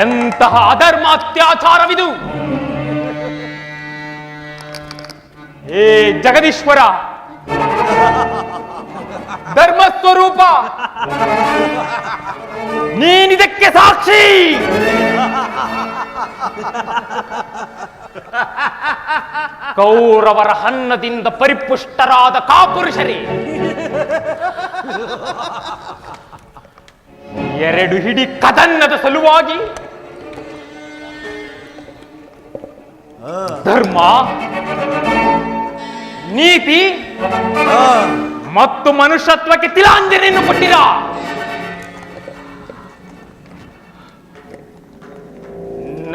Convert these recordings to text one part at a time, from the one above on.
ಎಂತಹ ಅಧರ್ಮ ಅತ್ಯಾಚಾರವಿದು! ಏ ಜಗದೀಶ್ವರ, ಧರ್ಮಸ್ವರೂಪ, ನೀನಿದಕ್ಕೆ ಸಾಕ್ಷಿ. ಕೌರವರ ಅನ್ನದಿಂದ ಪರಿಪುಷ್ಟರಾದ ಕಾಪುರುಷರೇ, 2 ಹಿಡಿ ಕದನ್ನದ ಸಲುವಾಗಿ ಧರ್ಮ, ನೀತಿ ಮತ್ತು ಮನುಷ್ಯತ್ವಕ್ಕೆ ತಿಲಾಂಜಲಿಯನ್ನು ಕೊಟ್ಟಿರ.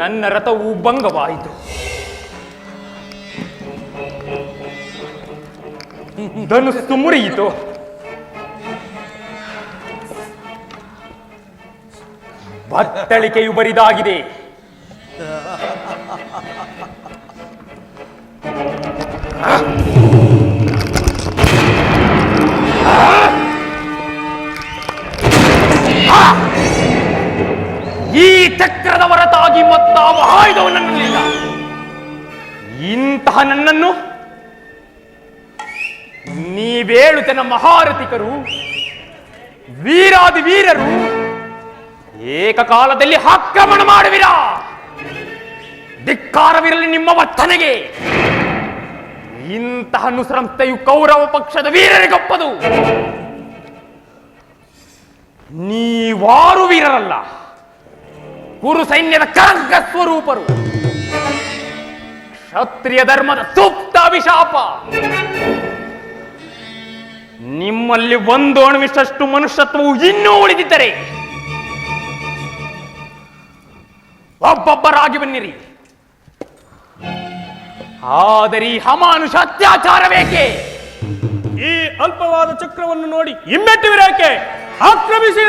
ನನ್ನ ರಥವು ಭಂಗವಾಯಿತು. ಧನುಸ್ಸು ಮುರಿಯಿತು. ಬತ್ತಳಿಕೆಯು ಬರಿದಾಗಿದೆ. ಈ ಚಕ್ರದ ಹೊರತಾಗಿ ಮತ್ತಾವ ಆಯುಧವು ನನ್ನಲ್ಲಿಲ್ಲ. ಇಂತಹ ನನ್ನನ್ನು ನೀವೇಳುತ್ತನ ಮಹಾರಥಿಕರು, ವೀರಾದಿ ವೀರರು ಏಕಕಾಲದಲ್ಲಿ ಆಕ್ರಮಣ ಮಾಡುವಿರಾ? ಧಿಕ್ಕಾರವಿರಲಿ ನಿಮ್ಮ ವರ್ತನೆಗೆ. ಇಂತಹ ನುಸಂಸ್ಥೆಯು ಕೌರವ ಪಕ್ಷದ ವೀರರಿಗೊಪ್ಪದು. ನೀವಾರು ವೀರರಲ್ಲ, ಕುರು ಸೈನ್ಯದ ಕಳಂಕ ಸ್ವರೂಪರು. ಕ್ಷತ್ರಿಯ ಧರ್ಮದ ಸೂಕ್ತ ಅಭಿಶಾಪ. ನಿಮ್ಮಲ್ಲಿ ಒಂದು ಅಣುವಿನಷ್ಟು ಮನುಷ್ಯತ್ವವು ಇನ್ನೂ ಉಳಿದಿದ್ದರೆ ಒಬ್ಬೊಬ್ಬರಾಗಿ ಬನ್ನಿರಿ. ಆದರೆ ಈ ಅಮಾನುಷ ಅತ್ಯಾಚಾರ ಬೇಕೆ? ಈ ಅಲ್ಪವಾದ ಚಕ್ರವನ್ನು ನೋಡಿ ಹಿಮ್ಮೆಟ್ಟುವಿರಾಕೆ? ಆಕ್ರಮಿಸಿ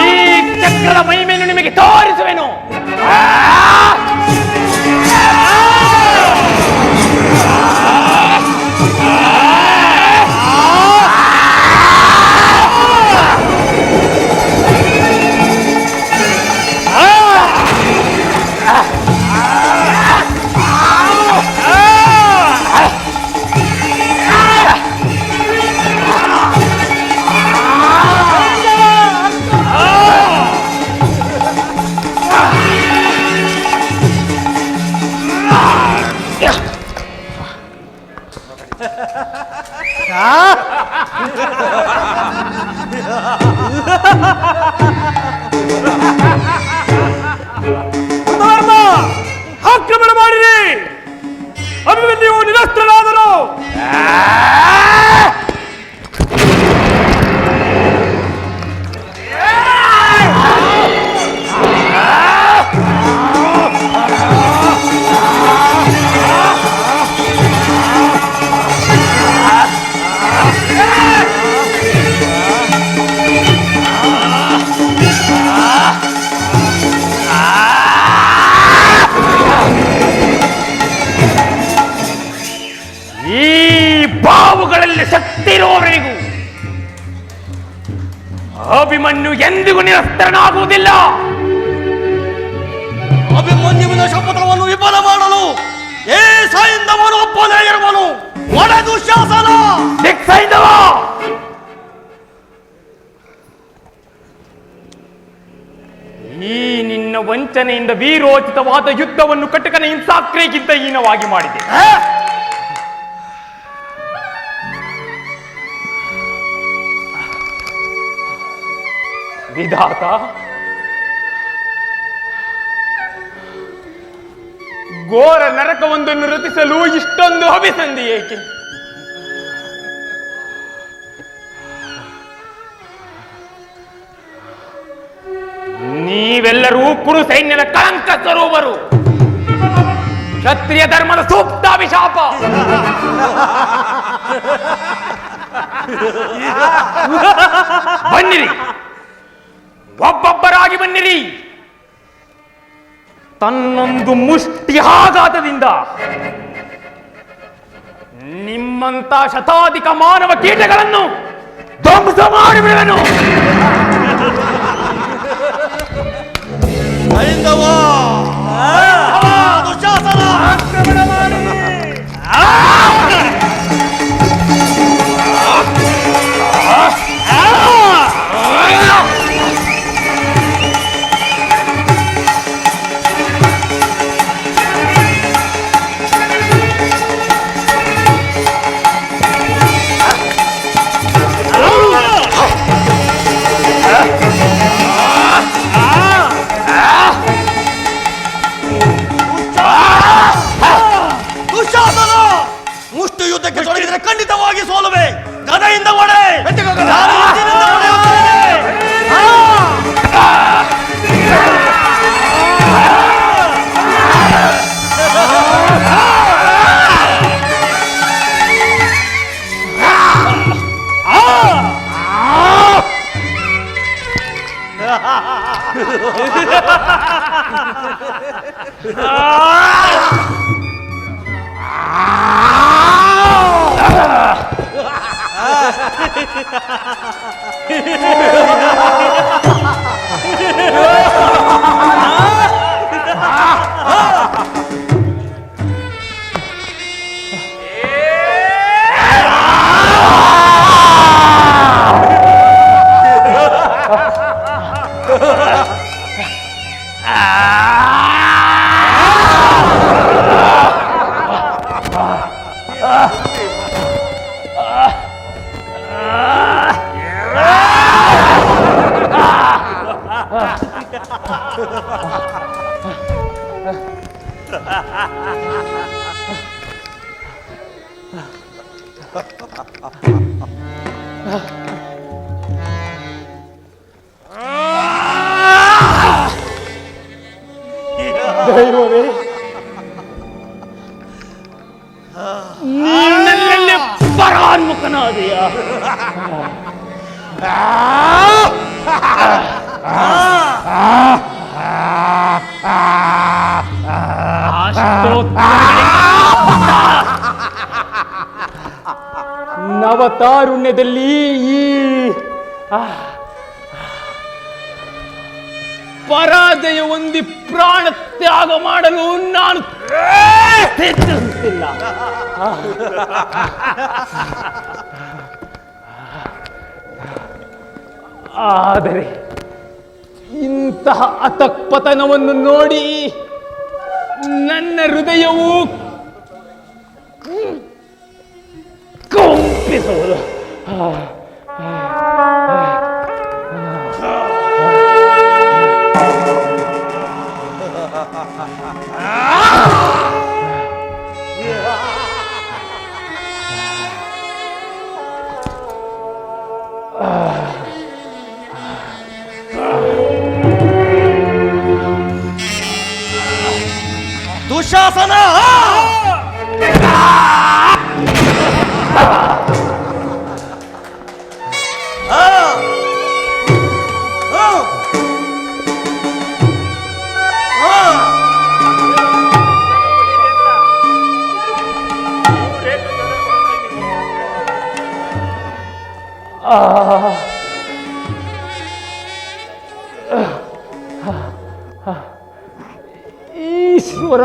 ಈ ಚಕ್ರದ ಮಹಿಮೆಯನ್ನು ನಿಮಗೆ ತೋರಿಸುವೆನು. ಆಕ್ರಮಣ ಮಾಡಿರಿ. ಅಭಿಮನ್ಯು ನಿರಸ್ತ್ರನಾದರು. ಬಾವುಗಳಲ್ಲಿ ಶಕ್ತಿ ಇರುವವರಿಗೂ ಅಭಿಮನ್ಯು ಎಂದಿಗೂ ನಿರಸ್ತ್ರನಾಗುವುದಿಲ್ಲ. ಅಭಿಮನ್ಯುವಿನ ಶಪಥವನ್ನು ವಿಫಲ ಮಾಡಲು ಏ ಸೈಂಧವನು ಒಪ್ಪದೇ ಇರುವನು. ಒಳ ದುಶ್ಯಾಸನ ದಿಕ್ಸೈಂಧವ, ಈ ನಿನ್ನ ವಂಚನೆಯಿಂದ ವೀರೋಚಿತವಾದ ಯುದ್ಧವನ್ನು ಕಟಕನ ಹಿಂಸಾಕ್ರಿಯೆಗಿಂತ ಹೀನವಾಗಿ ಮಾಡಿದೆ. ವಿಧಾತ, ಘೋರ ನರಕವೊಂದನ್ನು ರಚಿಸಲು ಇಷ್ಟೊಂದು ಅಭಿಸಂಧಿ ಏಕೆ? ನೀವೆಲ್ಲರೂ ಕುರು ಸೈನ್ಯದ ಕಳಂಕ ಸ್ವರೂಪರು. ಕ್ಷತ್ರಿಯ ಧರ್ಮದ ಸೂಕ್ತ ಅಭಿಶಾಪ. ಬನ್ನಿರಿ, ಒಬ್ಬೊಬ್ಬರಾಗಿ ಬನ್ನಿರಿ. ತನ್ನೊಂದು ಮುಷ್ಟಿ ಆಘಾತದಿಂದ ನಿಮ್ಮಂತ ಶತಾಧಿಕ ಮಾನವ ಕೀಟಗಳನ್ನು ಧ್ವಂಸ ಮಾಡಿಬಿಡುವೆನು. ಹೈಂದವ ದುಶ್ಯಾಸನ ಆಕ್ರಮಣ ಮಾಡಿ. ದುಶ್ಯಾಸನ ಮುಷ್ಟಿ ಯುದ್ಧಕ್ಕೆ ತೊಡಗಿದರೆ ಖಂಡಿತವಾಗಿ ಸೋಲುವೆ. ಗದೆಯಿಂದ ಒಡೆ. ನಾನು ಎತ್ತಿನಿಂದ ಹೊಡೆಯುತ್ತೇನೆ. ದೈವವೇ, ನನ್ನಲ್ಲಿ ಪರಾನ್ಮುಖನಾದೆಯ. ನವತಾರುಣ್ಯದಲ್ಲಿ ಈ ಪರಾಜಯ ಹೊಂದಿ ಪ್ರಾಣ ತ್ಯಾಗ ಮಾಡಲು ನಾನು ಸಿದ್ಧಿಸುತ್ತಿಲ್ಲ. ಆದರೆ ಇಂತಹ ಅತಃಪತನವನ್ನು ನೋಡಿ ನನ್ನ ಹೃದಯವು ಕಂಪಿಸುವುದು. ದುಶ್ಯಾಸನ ಈಶ್ವರ,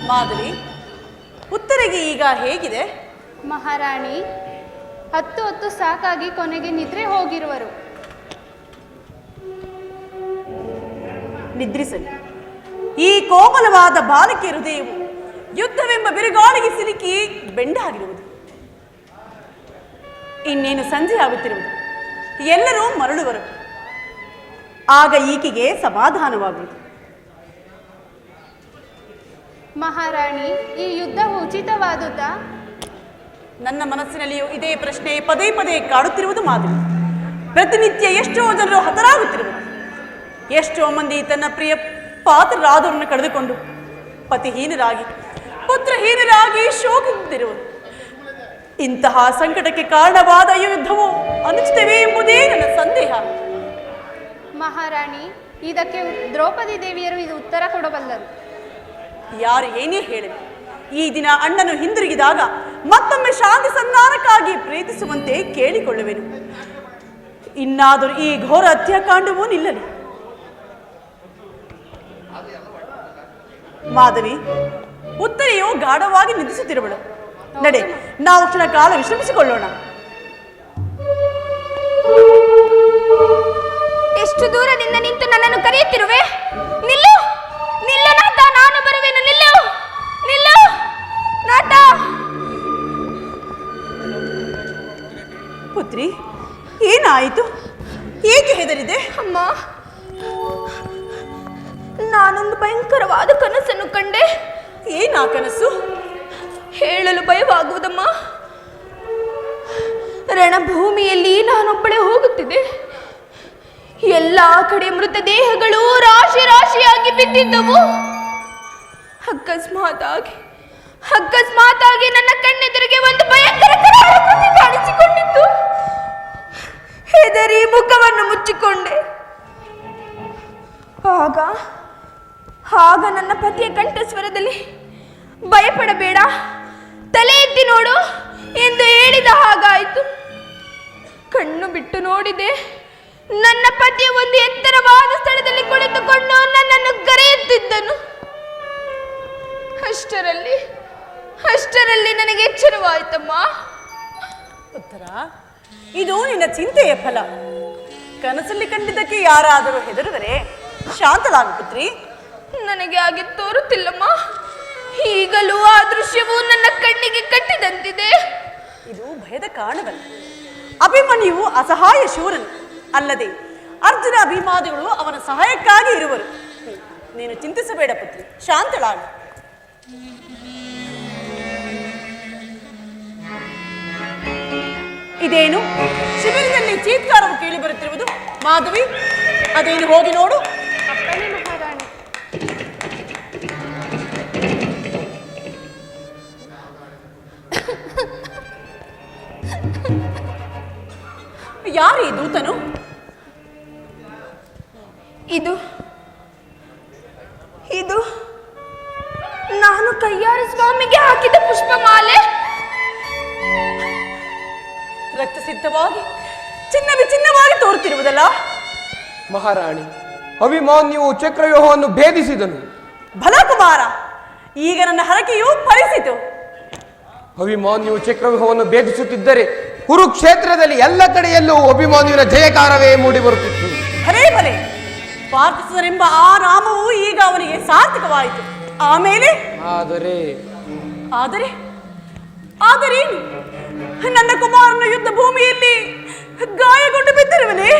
ಮಾಧವಿ, ಉತ್ತರಿಗೆ ಈಗ ಹೇಗಿದೆ? ಮಹಾರಾಣಿ, ಹತ್ತು ಹೊತ್ತು ಸಾಕಾಗಿ ಕೊನೆಗೆ ನಿದ್ರೆ ಹೋಗಿರುವರು. ನಿದ್ರಿಸಲಿ. ಈ ಕೋಮಲವಾದ ಬಾಲಕಿ ಹೃದಯವು ಯುದ್ಧವೆಂಬ ಬಿರುಗಾಳಿಗೆ ಸಿಲುಕಿ ಬೆಂಡಾಗಿರುವುದು. ಇನ್ನೇನು ಸಂಜೆ ಆಗುತ್ತಿರುವುದು. ಎಲ್ಲರೂ ಮರಳುವರು. ಆಗ ಈಕೆಗೆ ಸಮಾಧಾನವಾಗುವುದು. ಮಹಾರಾಣಿ, ಈ ಯುದ್ಧವು ಉಚಿತವಾದುದಾ? ನನ್ನ ಮನಸ್ಸಿನಲ್ಲಿಯೂ ಇದೇ ಪ್ರಶ್ನೆ ಪದೇ ಪದೇ ಕಾಡುತ್ತಿರುವುದು ಮಾಧವಿ. ಪ್ರತಿನಿತ್ಯ ಎಷ್ಟೋ ಜನರು ಹತರಾಗುತ್ತಿರುವುದು. ಎಷ್ಟೋ ಮಂದಿ ತನ್ನ ಪ್ರಿಯ ಪಾತ್ರರಾದವರನ್ನು ಕಳೆದುಕೊಂಡು ಪತಿಹೀನರಾಗಿ ಪುತ್ರಹೀನರಾಗಿ ಶೋಕಿಸುತ್ತಿರುವುದು. ಇಂತಹ ಸಂಕಟಕ್ಕೆ ಕಾರಣವಾದ ಈ ಯುದ್ಧವು ಅನುಚಿತವೇ ಎಂಬುದೇ ನನ್ನ ಸಂದೇಹ. ಮಹಾರಾಣಿ, ಇದಕ್ಕೆ ದ್ರೌಪದಿ ದೇವಿಯರು ಇದು ಉತ್ತರ ಕೊಡಬಲ್ಲರು. ಯಾರು ಏನೇ ಹೇಳಲಿ, ಈ ದಿನ ಅಣ್ಣನು ಹಿಂದಿರುಗಿದಾಗ ಮತ್ತೊಮ್ಮೆ ಶಾಂತಿ ಸಂಧಾನಕ್ಕಾಗಿ ಪ್ರೀತಿಸುವಂತೆ ಕೇಳಿಕೊಳ್ಳುವೆನು. ಇನ್ನಾದರೂ ಈ ಘೋರ ಹತ್ಯಾಕಾಂಡವೂ ನಿಲ್ಲಲಿ. ಮಾಧವಿ, ಉತ್ತರೆಯು ಗಾಢವಾಗಿ ನಿಂದಿಸುತ್ತಿರುವಳು. ನಡೆ, ನಾವು ಕ್ಷಣ ಕಾಲ ವಿಶ್ರಮಿಸಿಕೊಳ್ಳೋಣ. ಎಷ್ಟು ದೂರದಿಂದ ನಿಂತು ನನ್ನನ್ನು ಕರೆಯುತ್ತಿರುವೆ? ನಿಲ್ಲು ನಿಲ್ಲು ನಾಥ, ನಾನು ಬರುವೆನು. ನಿಲ್ಲು ನಿಲ್ಲು ನಾಥ. ಪುತ್ರಿ, ಏನಾಯಿತು? ಏಕೆ ಹೆದರಿದೆ? ಅಮ್ಮ, ನಾನೊಂದು ಭಯಂಕರವಾದ ಕನಸನ್ನು ಕಂಡೆ. ಏನಾ ಕನಸು? ಹೇಳಲು ಭಯವಾಗುವುದಮ್ಮ. ರಣಭೂಮಿಯಲ್ಲಿ ನಾನೊಬ್ಬಳೇ ಹೋಗುತ್ತಿದ್ದೆ. ಎಲ್ಲ ಕಡೆ ಮೃತದೇಹಗಳು ರಾಶಿ ರಾಶಿಯಾಗಿ ಬಿದ್ದಿದ್ದವು. ಅಕಸ್ಮಾತಾಗಿ ನನ್ನ ಕಣ್ಣೆದುರಿಗೆ ಒಂದು ಭಯಂಕರ ಕೃತಿ ಕಾಣಿಸಿಕೊಂಡಿತ್ತು. ಹೆದರಿ ಮುಖವನ್ನು ಮುಚ್ಚಿಕೊಂಡೆ. ಆಗ ನನ್ನ ಪತಿಯ ಕಂಠಸ್ವರದಲ್ಲಿ, ಭಯಪಡಬೇಡ, ತಲೆ ಎತ್ತಿ ನೋಡು ಎಂದು ಹೇಳಿದ ಹಾಗಾಯಿತು. ಕಣ್ಣು ಬಿಟ್ಟು ನೋಡಿದೆ. ನನ್ನ ಪತಿ ಒಂದು ಎತ್ತರವಾದ ಸ್ಥಳದಲ್ಲಿ ಕುಳಿತುಕೊಂಡು ನನ್ನನ್ನು ಕರೆಯುತ್ತಿದ್ದನು. ಅಷ್ಟರಲ್ಲಿ ನನಗೆ ಎಚ್ಚರವಾಯಿತಮ್ಮ. ಉತ್ತರ, ಇದು ನಿನ್ನ ಚಿಂತೆಯ ಫಲ. ಕನಸಲ್ಲಿ ಕಂಡಿದ್ದಕ್ಕೆ ಯಾರಾದರೂ ಹೆದರುವರೆ? ಶಾಂತಳಾಗು ಪುತ್ರಿ. ನನಗೆ ಹಾಗೆ ತೋರುತ್ತಿಲ್ಲಮ್ಮ. ಈಗಲೂ ಆ ದೃಶ್ಯವು ನನ್ನ ಕಣ್ಣಿಗೆ ಕಟ್ಟಿದಂತಿದೆ. ಇದು ಭಯದ ಕಾರಣವಲ್ಲ. ಅಭಿಮನ್ಯುವು ಅಸಹಾಯ ಶೂರನು. ಅಲ್ಲದೆ ಅರ್ಜುನ ಅಭಿಮಾನಿಗಳು ಅವನ ಸಹಾಯಕ್ಕಾಗಿ ಇರುವರು. ನೀನು ಚಿಂತಿಸಬೇಡ ಪುತ್ರಿ, ಶಾಂತಳಾಗು. ಇದೇನು ಶಿಬಿರದಲ್ಲಿ ಚೀತ್ಕಾರವು ಕೇಳಿ ಬರುತ್ತಿರುವುದು? ಮಾಧವಿ, ಅದೇನು ಹೋಗಿ ನೋಡು. ಅಪ್ಪಣೆ ಮಹಾರಾಣಿ. ಯಾರು ಈ ದೂತನು? ಇದು ನಾನು ಕೈಯಾರ ಸ್ವಾಮಿಗೆ ಹಾಕಿದ ಪುಷ್ಪಮಾಲೆ. ರಕ್ತ ಸಿದ್ಧವಾಗಿ ಚಿನ್ನವಾಗಿ ತೋರುತ್ತಿರುವುದಲ್ಲ? ಮಹಾರಾಣಿ, ಅಭಿಮನ್ಯುವು ಚಕ್ರವ್ಯೂಹವನ್ನು ಭೇದಿಸಿದನು. ಭಲಕುಮಾರ, ಈಗ ನನ್ನ ಹರಕೆಯು ಫಲಿಸಿತು. ಅಭಿಮನ್ಯುವು ಚಕ್ರವ್ಯೂಹವನ್ನು ಭೇದಿಸುತ್ತಿದ್ದರೆ ಕುರುಕ್ಷೇತ್ರದಲ್ಲಿ ಎಲ್ಲ ಕಡೆಯಲ್ಲೂ ಅಭಿಮನ್ಯುವಿನ ಜಯಕಾರವೇ ಮೂಡಿ ಬರುತ್ತಿತ್ತು. ಭಲೇ ಪಾರ್ಥಿಸುವರೆಂಬ ಆ ನಾಮವು ಈಗ ಅವನಿಗೆ ಸಾರ್ಥಕವಾಯಿತು. ಆಮೇಲೆ ಆದರೇನು? ನನ್ನ ಕುಮಾರನ ಯುದ್ಧ ಭೂಮಿಯಲ್ಲಿ ಗಾಯಗೊಂಡು ಬಿದ್ದಿರುವನೇ?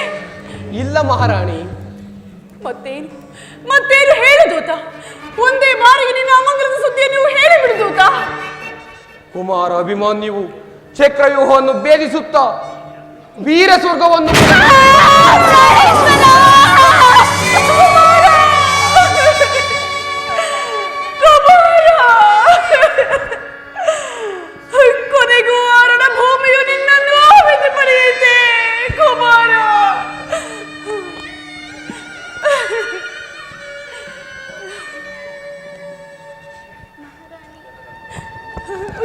ಇಲ್ಲ ಮಹಾರಾಣಿ. ಮತ್ತೇನು ಹೇಳು ದೂತ? ಒಂದೇ ಬಾರಿಗೆ ನಿನ್ನ ಅಮಂಗಲದ ಸುದ್ದಿಯನ್ನು ಹೇಳಿಬಿಡು ದೂತ. ಕುಮಾರ ಅಭಿಮನ್ಯುವು ಚಕ್ರವ್ಯೂಹವನ್ನು ಭೇದಿಸುತ್ತಾ ವೀರ ಸ್ವರ್ಗವನ್ನು ಕೊನೆಗೂ ಅರಣ ಭೂಮಿಯು ನಿನ್ನನ್ನು ಆವಿತು ಪಡೆಯುತ್ತೆ ಕುಮಾರ.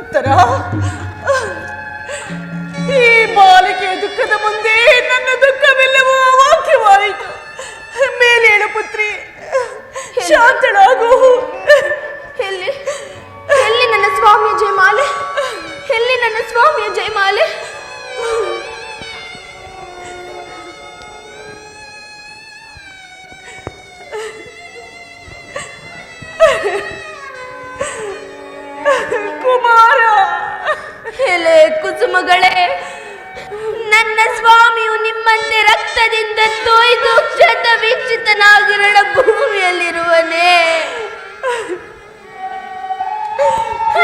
ಉತ್ತರ, ಈ ಬಾಲಿಕೆಯ ದುಃಖದ ಮುಂದೆ ನನ್ನ ದುಃಖವೆಲ್ಲವೂ ಅವಾಕ್ಯವಾಯಿತು. ಮೇಲೇಳು ಪುತ್ರಿ, ಶಾಂತಳಾಗು. ಎಲ್ಲಿ ನನ್ನ ಸ್ವಾಮಿಯ ಜಯಮಾಲೆ? ಎಲ್ಲಿ ನನ್ನ ಸ್ವಾಮಿಯ ಜಯಮಾಲೆ? ಮಗಳೇ. ನನ್ನ ಸ್ವಾಮಿಯು ನಿಮ್ಮಂತೆ ರಕ್ತದಿಂದ ತೊಯ್ದು ಕ್ಷತ ವೀಕ್ಷಿತನಾಗಿರಳ ಭೂಮಿಯಲ್ಲಿರುವನೇ.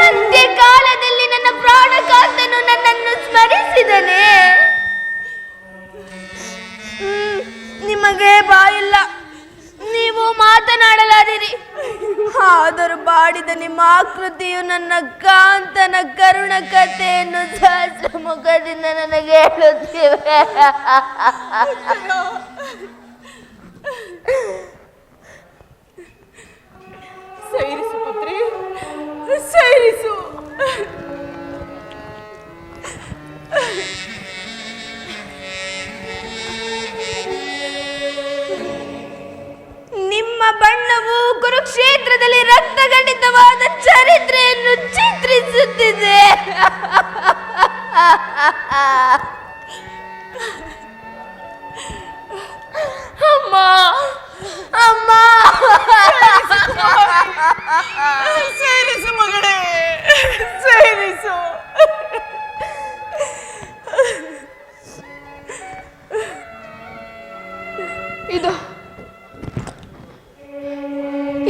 ಅಂತ್ಯಕಾಲದಲ್ಲಿ ನನ್ನ ಪ್ರಾಣಕಾಂತನು ನನ್ನನ್ನು ಸ್ಮರಿಸಿದನೇ. ನಿಮಗೆ ಬಾಯಿಲ್ಲ, ನೀವು ಮಾತನಾಡಲಾರಿರಿ. ಆದರೂ ಬಾಡಿದ ನಿಮ್ಮ ಆಕೃತಿಯು ನನ್ನ ಕಾಂತನ ಕರುಣ ಕಥೆಯನ್ನು ಸಹಸ್ರ ಮುಖದಿಂದ ನನಗೆ ಹೇಳುತ್ತಿವೆ. ಸೈರಿಸು ಪುತ್ರಿ, ಸೈರಿಸು. ನಿಮ್ಮ ಬಣ್ಣವು ಕುರುಕ್ಷೇತ್ರದಲ್ಲಿ ರಕ್ತಗಣಿತವಾದ ಚರಿತ್ರೆಯನ್ನು ಚಿತ್ರಿಸುತ್ತಿದೆ. ಅಮ್ಮ, ಅಮ್ಮ, ಸೈರಿಸು ಮಗಳೇ, ಸೈರಿಸು.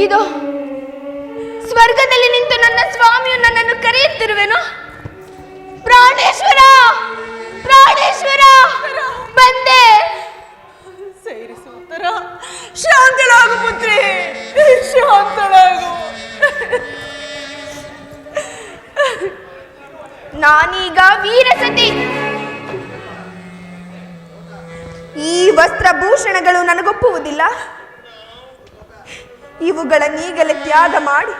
ಇದು ಸ್ವರ್ಗದಲ್ಲಿ ನಿಂತು ನನ್ನ ಸ್ವಾಮಿಯು ನನ್ನನ್ನು ಕರೆಯುತ್ತಿರುವೆನು. ಪ್ರಾಣೇಶ್ವರ, ಪ್ರಾಣೇಶ್ವರ, ಬಂದೆ. ಸೈರಿಸು ಉತ್ತರ. ಶಾಂತಳಾಗು ಪುತ್ರಿ, ಶಾಂತಳಾಗು. ನಾನೀಗ ವೀರಸತಿ. ಈ ವಸ್ತ್ರಭೂಷಣಗಳು ನನಗೊಪ್ಪುವುದಿಲ್ಲ. ಇವುಗಳನ್ನೀಗಲೇ ತ್ಯಾಗ ಮಾಡಿ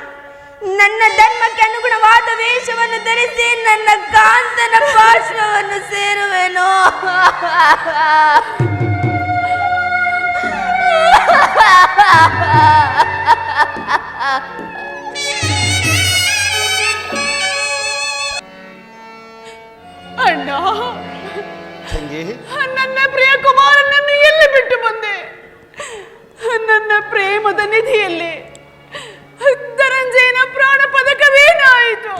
ನನ್ನ ಧರ್ಮಕ್ಕೆ ಅನುಗುಣವಾದ ವೇಷವನ್ನು ಧರಿಸಿ ನನ್ನ ಕಾಂತನ ಪಾರ್ಶ್ವವನ್ನು ಸೇರುವೆನು. ಅಣ್ಣ, ನನ್ನ ಪ್ರಿಯ ಕುಮಾರನನ್ನು ಎಲ್ಲಿ ಬಿಟ್ಟು ಬಂದೆ? ನನ್ನ ಪ್ರೇಮದ ನಿಧಿಯಲ್ಲಿ ಧನಂಜಯನ ಪ್ರಾಣ ಪದಕವೇನಾಯಿತು?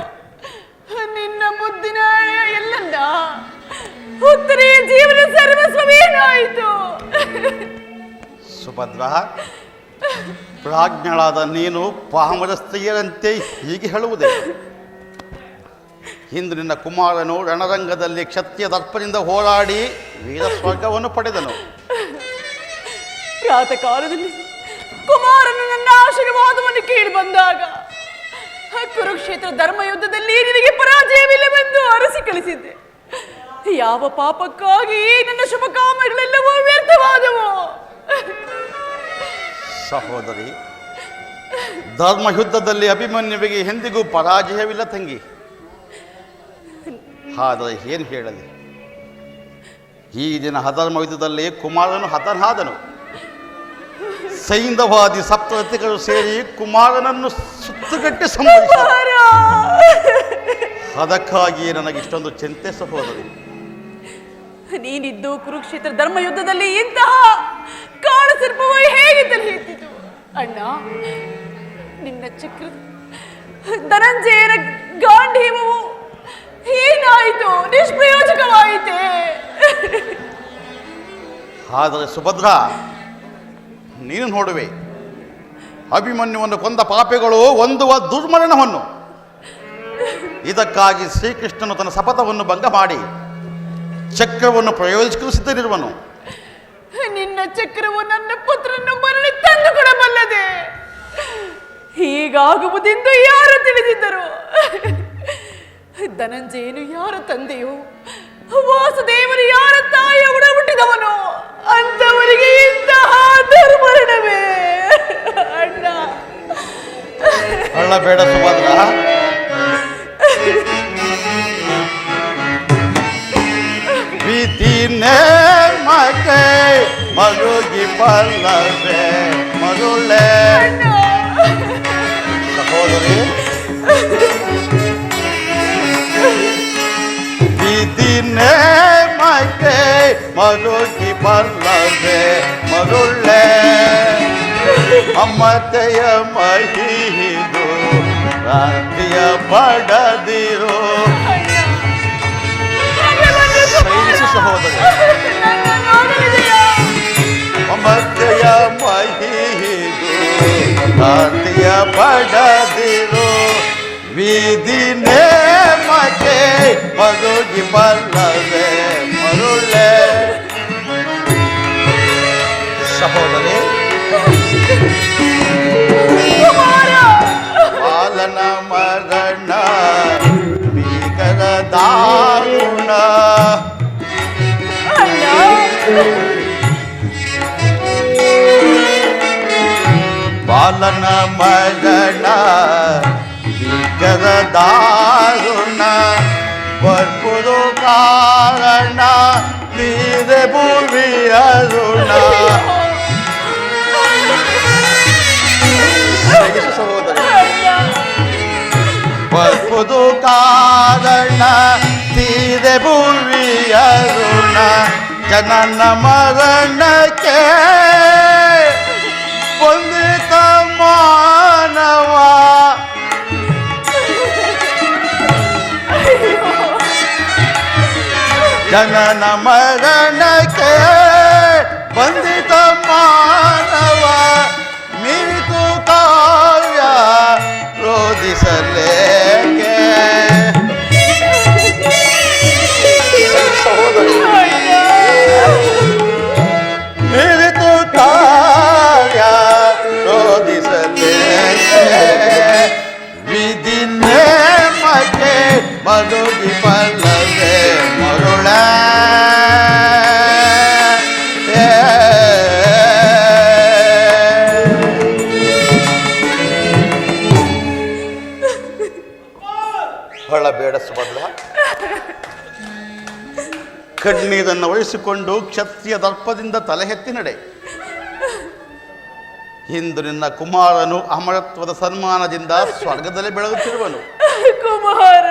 ನಿನ್ನ ಮುದ್ದಿನ ಎಲ್ಲಂದ ಉತ್ತರೆಯ ಜೀವನ ಸರ್ವಸ್ವವೇನಾಯಿತು? ಸುಭದ್ರ, ಪ್ರಾಜ್ಞಳಾದ ನೀನು ಪಾಮರ ಸ್ತ್ರೀಯರಂತೆ ಹೀಗೆ ಹೇಳುವುದೇ? ಇಂದು ನಿನ್ನ ಕುಮಾರನು ರಣರಂಗದಲ್ಲಿ ಕ್ಷತ್ರಿಯ ದರ್ಪದಿಂದ ಹೋರಾಡಿ ವೀರ ಸ್ವರ್ಗವನ್ನು ಪಡೆದನು. ಪ್ರಾತಃ ಕಾಲದಲ್ಲಿ ಕುಮಾರನು ನನ್ನ ಆಶೀರ್ವಾದವನ್ನು ಕೇಳಿ ಬಂದಾಗ ಕುರುಕ್ಷೇತ್ರ ಧರ್ಮಯುದ್ಧದಲ್ಲಿ ನಿನಗೆ ಪರಾಜಯವಿಲ್ಲವೆಂದು ಅರಸಿ ಕಳಿಸಿದ್ದೆ. ಯಾವ ಪಾಪಕ್ಕಾಗಿ ನನ್ನ ಶುಭ ಕಾಮಗಳೆಲ್ಲವೂ ವ್ಯರ್ಥವಾದವು. ಸಹೋದರಿ, ಧರ್ಮಯುದ್ಧದಲ್ಲಿ ಅಭಿಮನ್ಯುವಿಗೆ ಎಂದಿಗೂ ಪರಾಜಯವಿಲ್ಲ ತಂಗಿ. ಆದರೆ ಏನು ಹೇಳಲಿ, ಈ ದಿನ ಅಧರ್ಮ ಯುದ್ಧದಲ್ಲಿ ಕುಮಾರನು ಹತನಾದನು. ಸೈಂಧವಾದಿ ಸಪ್ತರಥಿಗಳು ಸೇರಿ ಕುಮಾರನನ್ನು ಸುತ್ತುಗಟ್ಟಿ ಸಂಹರಿಸಿದರು. ಅದಕ್ಕಾಗಿಯೇ ನನಗೆ ಇಷ್ಟೊಂದು ಚಿಂತೆ ಸಹೋದರಿ. ನೀನಿದ್ದು ಕುರುಕ್ಷೇತ್ರ ಧರ್ಮ ಯುದ್ಧದಲ್ಲಿ ಇಂತಹ ಕಾಳಸರ್ಪವು ಹೇಗೆ ತಲೆ ಎತ್ತಿತು? ಅಣ್ಣ, ನಿನ್ನ ಚಕ್ರ ಧನಂಜಯನ ಗಾಂಧೀವವು ಏನಾಯಿತು? ನಿಷ್ಪ್ರಯೋಜಕವಾಯಿತೆ. ಆದರೆ ಸುಭದ್ರ, ನೀನು ನೋಡುವೆ, ಅಭಿಮನ್ಯುವನ್ನು ಕೊಂದ ಪಾಪಿಗಳು ಹೊಂದುವ ದುರ್ಮರಣವನ್ನು. ಇದಕ್ಕಾಗಿ ಶ್ರೀಕೃಷ್ಣನು ತನ್ನ ಶಪಥವನ್ನು ಭಂಗ ಮಾಡಿ ಚಕ್ರವನ್ನು ಪ್ರಯೋಜಿಸಲು ಸಿದ್ಧರಿರುವನು. ನಿನ್ನ ಚಕ್ರವು ನನ್ನ ಪುತ್ರನ್ನು ಮರಳಿ ತಂದು ಕೊಡಬಲ್ಲದೆ. ಹೀಗಾಗುವುದೆಂದು ಯಾರು ತಿಳಿದಿದ್ದರು? ಧನಂಜಯನು ಯಾರ ತಂದೆಯೋ, ವಾಸುದೇವರು ಯಾರ ತಾಯಿಯ ಉಡ ಹುಟ್ಟಿದವನು, ಅಂತವರಿಗೆ ಇಂತಹ ದುರ್ಮರಣವೇ? ಅಣ್ಣ, ಅಳ್ಳಬೇಡ ಸುಭದ್ರ. ಪ್ರೀತಿ ನೇಮಕ್ಕೆ ಮರುಗಿ ಬಲ್ಲವೇ ಮರುಳೆ. ಸಹೋದರಿ, ಪ್ರೀತಿ ನೇಮಕ್ಕೆ ಮರುಗಿ ಬಲ್ಲವೇ ಮರುಳೆ. ಮಮತೆಯ ಮಹಿದು ರಾತ್ರಿಯ ಪಡದಿರು. ವಿಧಿನೇ ಮಕ್ಕೆ ಮರುಗಿ ಬಲ್ಲದೆ ಮರುಳೆ. ಸಹೋದರಿ ಬಾಲನ ಮರಣ ಭೀಕರ ದಾರುಣ. ಬಾಲನ ಮರಣ ಭೀಕರ ದಾರುಣ. ಬರ್ಪುದು ಕಾರಣ ತೀರೆ ಭೂಮಿ ಅರುಣ. ಸಹೋದರಿ ಬರ್ಪುದು ಕಾರಣ ತೀರೆ ಭೂಮಿ ಅರುಣ. ಜನನ ಮರಣಕ್ಕೆ ವಂದಿತ ಮಾನವ. ಜನನ ಮರಣಕ್ಕೆ ವಂದಿತ ಮಾನವ. ಮಿರಿತು ಕಾವ್ಯ ರೋಧಿಸಲೇಕೆ. ಮಿರಿತು ಕಾವ್ಯ ರೋಧಿಸಲೇಕೆ. ವಿಧಿ ನೇಮಕ್ಕೆ ಮರುಗಿ ಬಲ್ಲದೆ ಮರುಳ. ಹೊಳಬೇಡ ಸುಭದ್ರ. ಕಣ್ಣೀರನ್ನು ವಹಿಸಿಕೊಂಡು ಕ್ಷತ್ರಿಯ ದರ್ಪದಿಂದ ತಲೆ ಎತ್ತಿ ನಡೆ. ಇಂದು ನಿನ್ನ ಕುಮಾರನು ಅಮರತ್ವದ ಸನ್ಮಾನದಿಂದ ಸ್ವರ್ಗದಲ್ಲಿ ಬೆಳಗುತ್ತಿರುವನು. ಕುಮಾರ,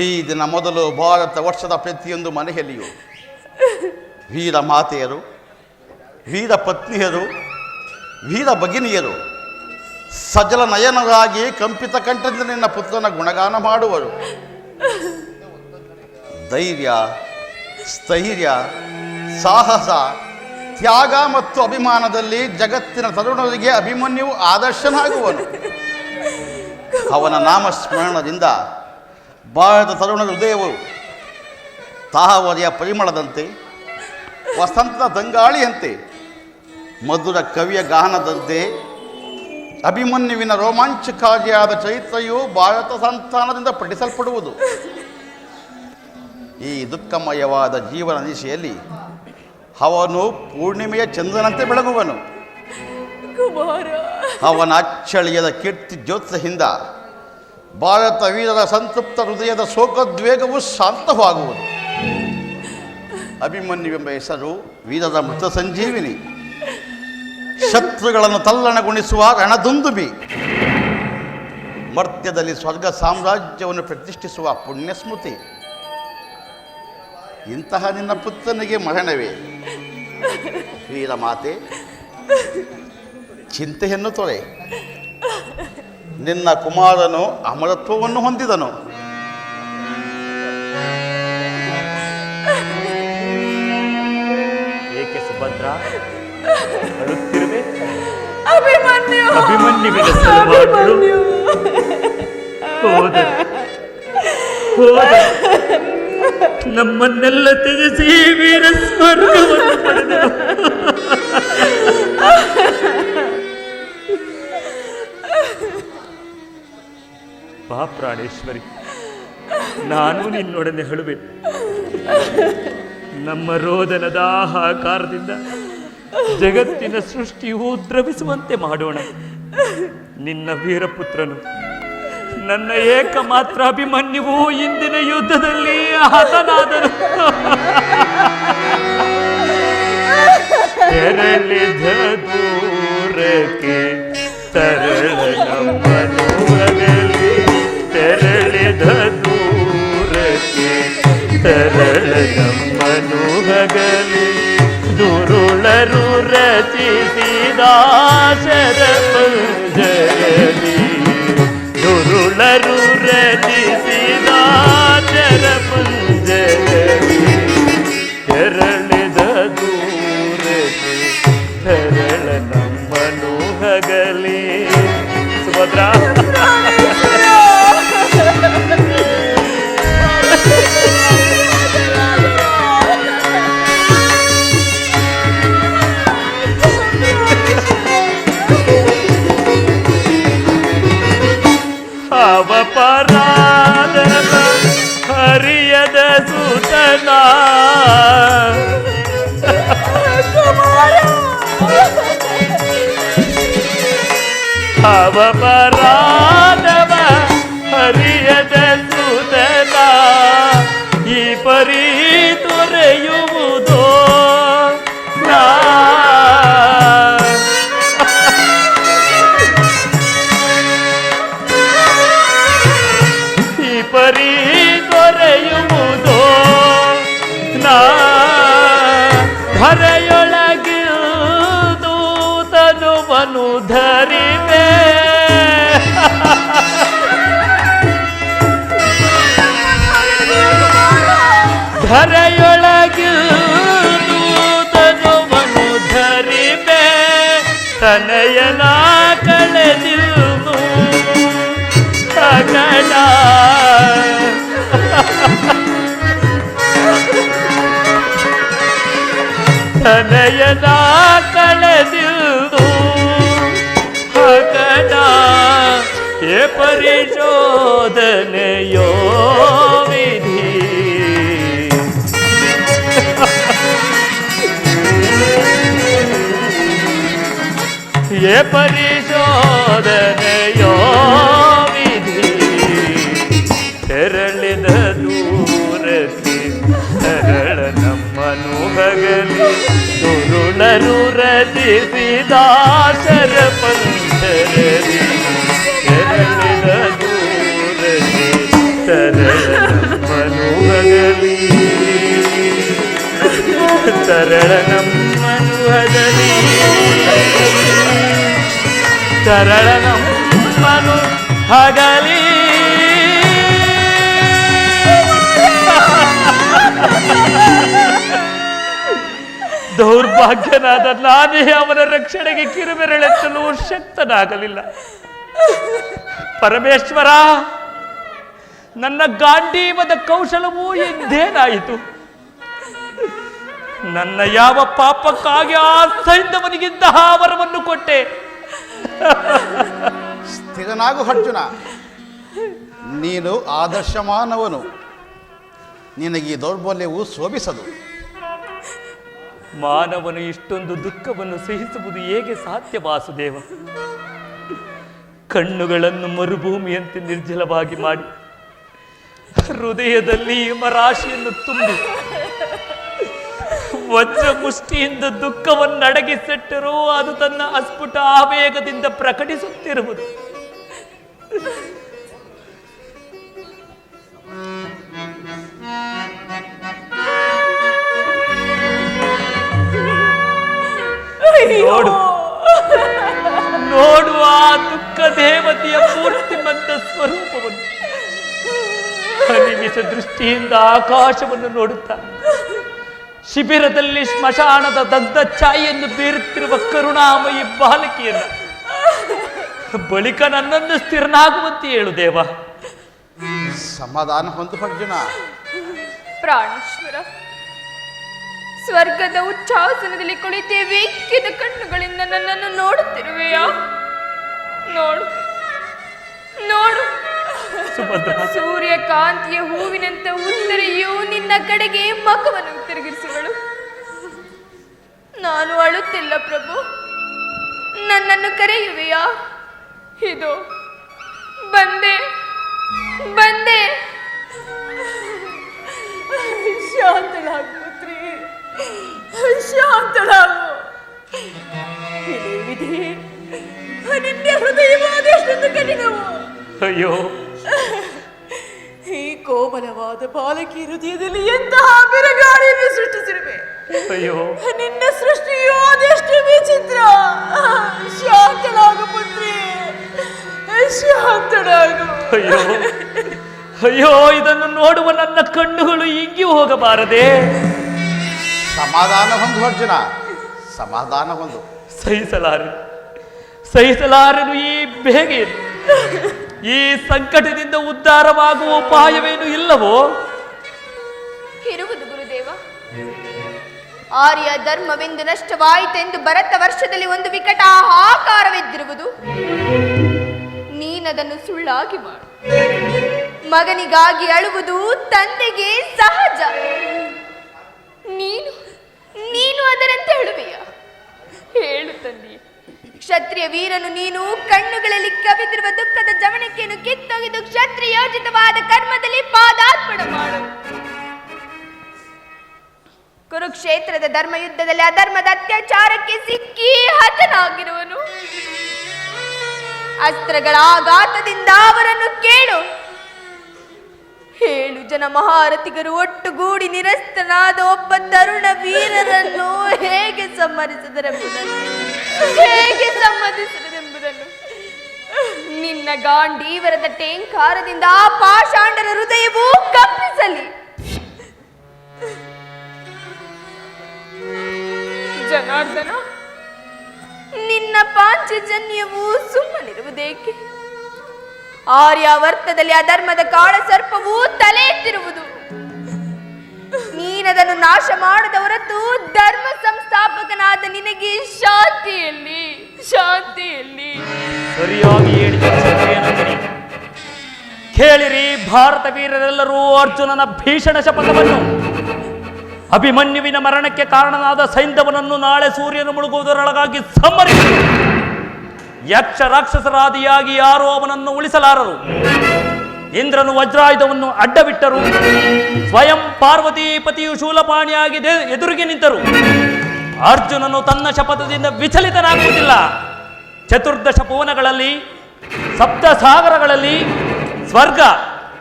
ಈ ದಿನ ಮೊದಲು ಭಾರತ ವರ್ಷದ ಪ್ರತಿಯೊಂದು ಮನೆಯಲ್ಲಿಯೂ ವೀರ ಮಾತೆಯರು, ವೀರ ಪತ್ನಿಯರು, ವೀರ ಭಗಿನಿಯರು ಸಜಲ ನಯನರಾಗಿ ಕಂಪಿತ ಕಂಠದಿಂದ ನಿನ್ನ ಪುತ್ರನ ಗುಣಗಾನ ಮಾಡುವರು. ಧೈರ್ಯ, ಸ್ಥೈರ್ಯ, ಸಾಹಸ, ತ್ಯಾಗ ಮತ್ತು ಅಭಿಮಾನದಲ್ಲಿ ಜಗತ್ತಿನ ತರುಣರಿಗೆ ಅಭಿಮನ್ಯು ಆದರ್ಶನಾಗುವನು. ಅವನ ನಾಮಸ್ಮರಣದಿಂದ ಭಾರತ ತರುಣ ಹೃದಯವು ತಾವರಿಯ ಪರಿಮಳದಂತೆ, ವಸಂತದ ತಂಗಾಳಿಯಂತೆ, ಮಧುರ ಕವಿಯ ಗಾನದಂತೆ ಅಭಿಮನ್ಯುವಿನ ರೋಮಾಂಚಕಾರಿಯಾದ ಚರಿತ್ರೆಯು ಭಾರತ ಸಂತಾನದಿಂದ ಪಠಿಸಲ್ಪಡುವುದು. ಈ ದುಃಖಮಯವಾದ ಜೀವನ ದಿಶೆಯಲ್ಲಿ ಅವನು ಪೂರ್ಣಿಮೆಯ ಚಂದ್ರನಂತೆ ಬೆಳಗುವನು. ಅವನ ಅಚ್ಚಳಿಯದ ಕೀರ್ತಿ ಜ್ಯೋತ್ಸಹಿಂದ ಭಾರತ ವೀರರ ಸಂತೃಪ್ತ ಹೃದಯದ ಶೋಕೋದ್ವೇಗವು ಶಾಂತವಾಗುವುದು. ಅಭಿಮನ್ಯುವೆಂಬ ಹೆಸರು ವೀರರ ಮೃತ ಸಂಜೀವಿನಿ, ಶತ್ರುಗಳನ್ನು ತಲ್ಲಣಗೊಳಿಸುವ ರಣದುಂದುಬಿ, ಮರ್ತ್ಯದಲ್ಲಿ ಸ್ವರ್ಗ ಸಾಮ್ರಾಜ್ಯವನ್ನು ಪ್ರತಿಷ್ಠಿಸುವ ಪುಣ್ಯ ಸ್ಮೃತಿ. ಇಂತಹ ನಿನ್ನ ಪುತ್ರನಿಗೆ ಮರಣವೇ? ವೀರ ಮಾತೆ, ಚಿಂತೆಯನ್ನು ತೊರೆ. ನಿನ್ನ ಕುಮಾರನು ಅಮರತ್ವವನ್ನು ಹೊಂದಿದನು. ಏಕೆ ಸುಭದ್ರ ಅಳುತ್ತಿರುವೆ? ಅಭಿಮನ್ಯುವಿನ ಸಲುವಾಗಿ ಹೋದ ನಮ್ಮನ್ನೆಲ್ಲ ತ್ಯಜಿಸಿ ವೀರ ಸ್ವರ್ಗವನ್ನು ಪಡೆದನು. ಬಾ ಪ್ರಾಣೇಶ್ವರಿ, ನಾನು ನಿನ್ನೊಡನೆ ಹೇಳುವೆ. ನಮ್ಮ ರೋದನದ ಹಾಕಾರದಿಂದ ಜಗತ್ತಿನ ಸೃಷ್ಟಿಯು ದ್ರವಿಸುವಂತೆ ಮಾಡೋಣ. ನಿನ್ನ ವೀರಪುತ್ರನು, ನನ್ನ ಏಕಮಾತ್ರ ಅಭಿಮನ್ಯುವು ಇಂದಿನ ಯುದ್ಧದಲ್ಲಿ ಹತನಾದನು. ತೆರಳಿದ ದೂರಕ್ಕೆ ತರಳ ನಮ್ಮನುಗಲಿ, ತೆರಳಿದ ದೂರಕ್ಕೆ ತರಳ ನಮ್ಮನುಗಲಿ, ದುರುಳರು ರಚಿಸಿದ ಶರಪಂಜರಲಿ, ದುರುಳರು ರಚಿಸಿದ ಶರಪಂಜರಲಿ, ತೆರಳಿದ ದೂರಕ್ಕೆ ತೆರಳ ನಮ್ಮನು ಹಗಲಿ. ಸುಭದ್ರಾ ತನಯನ ಅವಪರಾಧವ ಹರಿಯದ ಸುತನ ಈ ಪರಿ ತೊರೆಯುವುದೋ ಈ ಪರಿ ತೊರೆಯುವುದೋ ಧರೆಯೊಳಗಿರುವುದು ತನುವನು ಧರಿವೆ ಧರೆಯೊಳಗಿರುವುದು ತನುವನು ಧರಿವೆ ತನಯನ ಕಳೆದಿರುವುದು ಕಗಡ ತನಯನ ಕಳೆದಿರುವುದು ಕಗಡ ಏ ಪರಿಶೋಧನೆಯೋ ವಿಧಿ ಏ ಪರಿಶೋಧನೆಯೋ ವಿಧಿ ತೆರಳಿದ ದೂರಕ್ಕೆ ಸರಳ ನಮ್ಮನು ಹಗಲಿ ತುರುಳರು ರಚಿಸಿದ ಶರಪಂಚರದಿ ತೆರಳಿದ ದೂರಕ್ಕೆ ಸರಳ ನಮ್ಮನು ಹಗಲಿ ಸರಳ ನಮ್ಮನು ಹಗಲಿ ಸರಳ ನಮ್ಮನು ಹಗಲಿ ದೌರ್ಭಾಗ್ಯನಾದ ನಾನೇ ಅವನ ರಕ್ಷಣೆಗೆ ಕಿರುಬೆರಳೆತ್ತಲು ಶಕ್ತನಾಗಲಿಲ್ಲ. ಪರಮೇಶ್ವರ, ನನ್ನ ಗಾಂಡೀವದ ಕೌಶಲವೂ ಎಂದೇನಾಯಿತು? ನನ್ನ ಯಾವ ಪಾಪಕ್ಕಾಗಿ ಆ ಸೈಂಧವನಿಗಿಂತಹ ವರವನ್ನು ಕೊಟ್ಟೆ? ಸ್ಥಿರನಾಗು ಅರ್ಜುನ, ನೀನು ಆದರ್ಶಮಾನವನು. ನಿನಗೆ ಈ ದೌರ್ಬಲ್ಯವು ಶೋಭಿಸದು. ಮಾನವನು ಇಷ್ಟೊಂದು ದುಃಖವನ್ನು ಸಹಿಸುವುದು ಹೇಗೆ ಸಾಧ್ಯ ವಾಸುದೇವ? ಕಣ್ಣುಗಳನ್ನು ಮರುಭೂಮಿಯಂತೆ ನಿರ್ಜಲವಾಗಿ ಮಾಡಿ ಹೃದಯದಲ್ಲಿ ಹಿಮರಾಶಿಯನ್ನು ತುಂಬಿ ವಜ್ರ ಮುಷ್ಟಿಯಿಂದ ದುಃಖವನ್ನು ಅಡಗಿಸಿಟ್ಟರೂ ಅದು ತನ್ನ ಅಸ್ಫುಟ ಆವೇಗದಿಂದ ಪ್ರಕಟಿಸುತ್ತಿರುವುದು. ನೋಡು ನೋಡು ಆ ದುಃಖ ದೇವತೆಯ ಮೂರ್ತಿಮಂತ ಸ್ವರೂಪವನ್ನು. ನಿಮಿಷ ದೃಷ್ಟಿಯಿಂದ ಆಕಾಶವನ್ನು ನೋಡುತ್ತಾ ಶಿಬಿರದಲ್ಲಿ ಸ್ಮಶಾನದ ದಗ್ಧ ಛಾಯೆಯನ್ನು ಬೀರುತ್ತಿರುವ ಕರುಣಾಮಯಿ ಬಾಲಕಿಯನ್ನ ಬಳಿಕ ನನ್ನನ್ನು ಸ್ಥಿರನಾಗುವಂತೆ ಹೇಳು ದೇವ. ಸಮಾಧಾನ ಹೊಂದು ಅರ್ಜುನ. ಪ್ರಾಣೇಶ್ವರ, ಸ್ವರ್ಗದ ಉಚ್ಚಾಸನದಲ್ಲಿ ಕುಳಿತೇ ಬೆಕ್ಕಿದ ಕಣ್ಣುಗಳಿಂದ ನನ್ನನ್ನು ನೋಡುತ್ತಿರುವೆಯಾ? ನೋಡು ನೋಡು, ಸೂರ್ಯಕಾಂತಿಯ ಹೂವಿನಂತ ಉತ್ತರೆಯು ನಿನ್ನ ಕಡೆಗೆ ಮಖವನ್ನು ತಿರುಗಿಸುವಳು. ನಾನು ಅಳುತ್ತಿಲ್ಲ ಪ್ರಭು, ನನ್ನನ್ನು ಕರೆಯುವೆಯಾ? ಇದು ಬಂದೆ ಬಂದೆ. ಶಾಂತಳಾಗು ಪುತ್ರಿ, ಶಾಂತಳಾಗು. ವಿಧಿ ನಿನ್ನೆ ಹೃದಯವಾದಷ್ಟೊಂದು ಕಠಿಣವು. ಅಯ್ಯೋ, ಈ ಕೋಮಲವಾದ ಬಾಲಕಿ ಹೃದಯದಲ್ಲಿ ಎಂತಹ ಬಿರುಗಾಳಿಯನ್ನು ಸೃಷ್ಟಿಸಿರುವೆ. ಅಯ್ಯೋ, ನಿನ್ನ ಸೃಷ್ಟಿಯು ಅದೆಷ್ಟು ವಿಚಿತ್ರ. ಶಾಂತಳಾಗು ಪುತ್ರಿ, ಶಾಂತಳಾಗು. ಅಯ್ಯೋ ಅಯ್ಯೋ, ಇದನ್ನು ನೋಡುವ ನನ್ನ ಕಣ್ಣುಗಳು ಇಂಗಿ ಹೋಗಬಾರದೆ? ಸಮಾಧಾನ ಹೊಂದು ಅರ್ಜುನ, ಸಮಾಧಾನ ಹೊಂದು. ಸಹಿಸಲಾರನು ಈ ಬೇಗೆ. ಈ ಸಂಕಟದಿಂದ ಉದ್ಧಾರವಾಗುವ ಉಪಾಯವೇನು ಇಲ್ಲವೋ? ಇರುವುದು ಗುರುದೇವ. ಆರ್ಯ ಧರ್ಮವೆಂದು ನಷ್ಟವಾಯಿತೆಂದು ಭರತ ವರ್ಷದಲ್ಲಿ ಒಂದು ವಿಕಟ ಹಾಕಾರವೆದ್ದಿರುವುದು. ನೀನದನ್ನು ಸುಳ್ಳಾಗಿ ಮಾಡು. ಮಗನಿಗಾಗಿ ಅಳುವುದು ತಂದೆಗೆ ಸಹಜ. ಕ್ಷತ್ರಿಯ ವೀರನು ನೀನು. ಕಣ್ಣುಗಳಲ್ಲಿ ಕವಿದಿರುವ ದುಃಖದ ಜವಣಿಕೆಯನ್ನು ಕಿತ್ತೊಗೆದು ಕ್ಷತ್ರಿಯೋಚಿತವಾದ ಕರ್ಮದಲ್ಲಿ ಪಾದಾರ್ಪಣ ಮಾಡು. ಕುರುಕ್ಷೇತ್ರದ ಧರ್ಮ ಯುದ್ಧದಲ್ಲಿ ಅಧರ್ಮದ ಅತ್ಯಾಚಾರಕ್ಕೆ ಸಿಕ್ಕಿ ಹತನಾಗಿರುವನು. ಅಸ್ತ್ರಗಳ ಆಘಾತದಿಂದ ಅವರನ್ನು ಕೇಳು. 7 ಜನ ಮಹಾರಥಿಗರು ಒಟ್ಟುಗೂಡಿ ನಿರಸ್ತನಾದ ಒಬ್ಬ ತರುಣ ವೀರರನ್ನು ಹೇಗೆ ಸಮ್ಮತಿಸಿದರೆಂಬುದನ್ನು ನಿನ್ನ ಗಾಂಡೀವರದ ಟೇಂಕಾರದಿಂದ ಆ ಪಾಷಾಂಡರ ಹೃದಯವೂ ಕಂಪಿಸಲಿ. ಜನಾರ್ದನ, ನಿನ್ನ ಪಾಂಚಜನ್ಯವು ಸುಮ್ಮನಿರುವುದೇಕೆ? ಆರ್ಯಾವರ್ತದಲ್ಲಿ ಅಧರ್ಮದ ಕಾಳಸರ್ಪವು ತಲೆ ಎತ್ತಿರುವುದು. ನೀನದನ್ನು ನಾಶ ಮಾಡದ ಹೊರತು ಧರ್ಮ ಸಂಸ್ಥಾಪಕನಾದ ನಿನಗೆ ಶಾಂತಿಯಲ್ಲಿ ಸರಿಯಾಗಿ ಹೇಳಿದ ಕೇಳಿರಿ ಭಾರತ ವೀರರೆಲ್ಲರೂ ಅರ್ಜುನನ ಭೀಷಣ ಶಪಥವನ್ನು. ಅಭಿಮನ್ಯುವಿನ ಮರಣಕ್ಕೆ ಕಾರಣನಾದ ಸೈಂಧವನನ್ನು ನಾಳೆ ಸೂರ್ಯನು ಮುಳುಗುವುದರೊಳಗಾಗಿ ಸಂಹರಿಸಿ. ಯಕ್ಷ ರಾಕ್ಷಸರಾದಿಯಾಗಿ ಯಾರೂ ಅವನನ್ನು ಉಳಿಸಲಾರರು. ಇಂದ್ರನು ವಜ್ರಾಯುಧವನ್ನು ಅಡ್ಡಬಿಟ್ಟರು. ಸ್ವಯಂ ಪಾರ್ವತೀಪತಿಯು ಶೂಲಪಾಣಿಯಾಗಿ ಎದುರಿಗೆ ನಿಂತರು. ಅರ್ಜುನನು ತನ್ನ ಶಪಥದಿಂದ ವಿಚಲಿತನಾಗುವುದಿಲ್ಲ. ಚತುರ್ದಶ ಭುವನಗಳಲ್ಲಿ, ಸಪ್ತ ಸಾಗರಗಳಲ್ಲಿ, ಸ್ವರ್ಗ,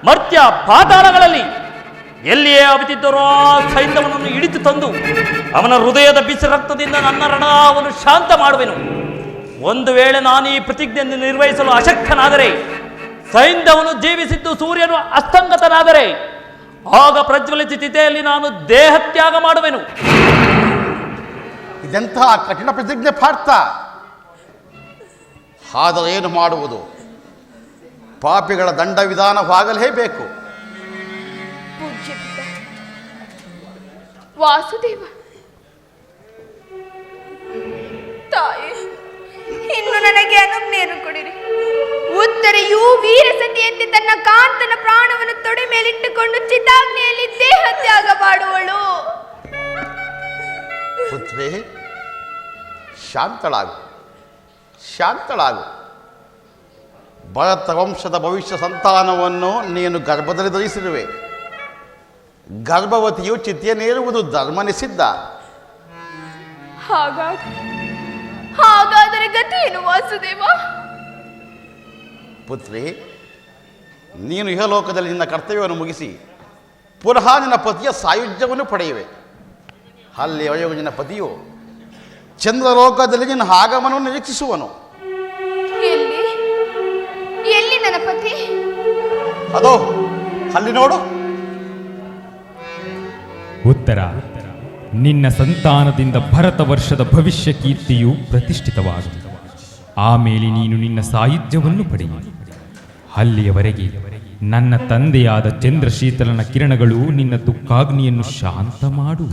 ಮರ್ತ್ಯ, ಪಾತಾಳಗಳಲ್ಲಿ ಎಲ್ಲಿಯೇ ಅವಿತಿದ್ದರೋ ಆ ಸೈಂಧವನನ್ನು ಹಿಡಿದು ತಂದು ಅವನ ಹೃದಯದ ಬಿಸಿ ರಕ್ತದಿಂದ ನನ್ನ ರಣವನ್ನು ಶಾಂತ ಮಾಡುವೆನು. ಒಂದು ವೇಳೆ ನಾನು ಈ ಪ್ರತಿಜ್ಞೆಯನ್ನು ನಿರ್ವಹಿಸಲು ಅಶಕ್ತನಾದರೆ, ಸೈಂಧವನು ಜೀವಿಸಿದ್ದು ಸೂರ್ಯನು ಅಸ್ತಂಗತನಾದರೆ, ಆಗ ಪ್ರಜ್ವಲಿತ ಚಿತೆಯಲ್ಲಿ ನಾನು ದೇಹತ್ಯಾಗ ಮಾಡುವೆನು. ಇದೆಂತಹ ಕಠಿಣ ಪ್ರತಿಜ್ಞೆ ಪಾರ್ಥ. ಆದರೆ ಏನು ಮಾಡುವುದು? ಪಾಪಿಗಳ ದಂಡ ವಿಧಾನವಾಗಲೇಬೇಕು. ಪೂಜ್ಯ ಪಿತ ವಾಸುದೇವ, ತಾಯಿ, ಇನ್ನು ನನಗೆ ಅನುಜ್ಞೆಯನ್ನು ಕೊಡಿರಿ. ಉತ್ತರೆಯೂ ವೀರಸತಿಯಂತೆ ತನ್ನ ಕಾಂತನ ಪ್ರಾಣವನ್ನು ತೊಡೆ ಮೇಲಿಟ್ಟುಕೊಂಡು ಚಿತಾಗ್ನಿಯಲ್ಲಿ ದೇಹ ತ್ಯಾಗ ಮಾಡುವಳು. ಪುತ್ರಿ, ಶಾಂತಳಾಗು. ಭರತ ವಂಶದ ಭವಿಷ್ಯ ಸಂತಾನವನ್ನು ನೀನು ಗರ್ಭದಲ್ಲಿ ಧರಿಸಿರುವೆ. ಗರ್ಭವತಿಯು ಚಿತೆಯನ್ನೇರುವುದು ಧರ್ಮ ನಿಷಿದ್ಧ. ಹಾಗಾದರೆ ಗತಿ ಏನು ವಾಸುದೇವ? ಪುತ್ರಿ, ನೀನು ಇಹಲೋಕದಲ್ಲಿ ನಿನ್ನ ಕರ್ತವ್ಯವನ್ನು ಮುಗಿಸಿ ಪುನಃ ನಿನ್ನ ಪತಿಯ ಸಾಯುಜ್ಯವನ್ನು ಪಡೆಯುವೆ. ಅಲ್ಲಿ ಅಯೋಗ ನಿನ್ನ ಪತಿಯು ಚಂದ್ರಲೋಕದಲ್ಲಿ ನಿನ್ನ ಆಗಮನವನ್ನು ನಿರೀಕ್ಷಿಸುವನು. ಎಲ್ಲಿ ನನ್ನ ಪತಿ? ಅದೋ ಅಲ್ಲಿ ನೋಡು. ಉತ್ತರ: ನಿನ್ನ ಸಂತಾನದಿಂದ ಭರತ ವರ್ಷದ ಭವಿಷ್ಯ ಕೀರ್ತಿಯು ಪ್ರತಿಷ್ಠಿತವಾಗುವುದು. ಆಮೇಲೆ ನೀನು ನಿನ್ನ ಸಾಯುಜ್ಯವನ್ನು ಪಡೆಯುವ. ಅಲ್ಲಿಯವರೆಗೆ ನನ್ನ ತಂದೆಯಾದ ಚಂದ್ರಶೀತಲನ ಕಿರಣಗಳು ನಿನ್ನ ದುಃಖಾಗ್ನಿಯನ್ನು ಶಾಂತ ಮಾಡು.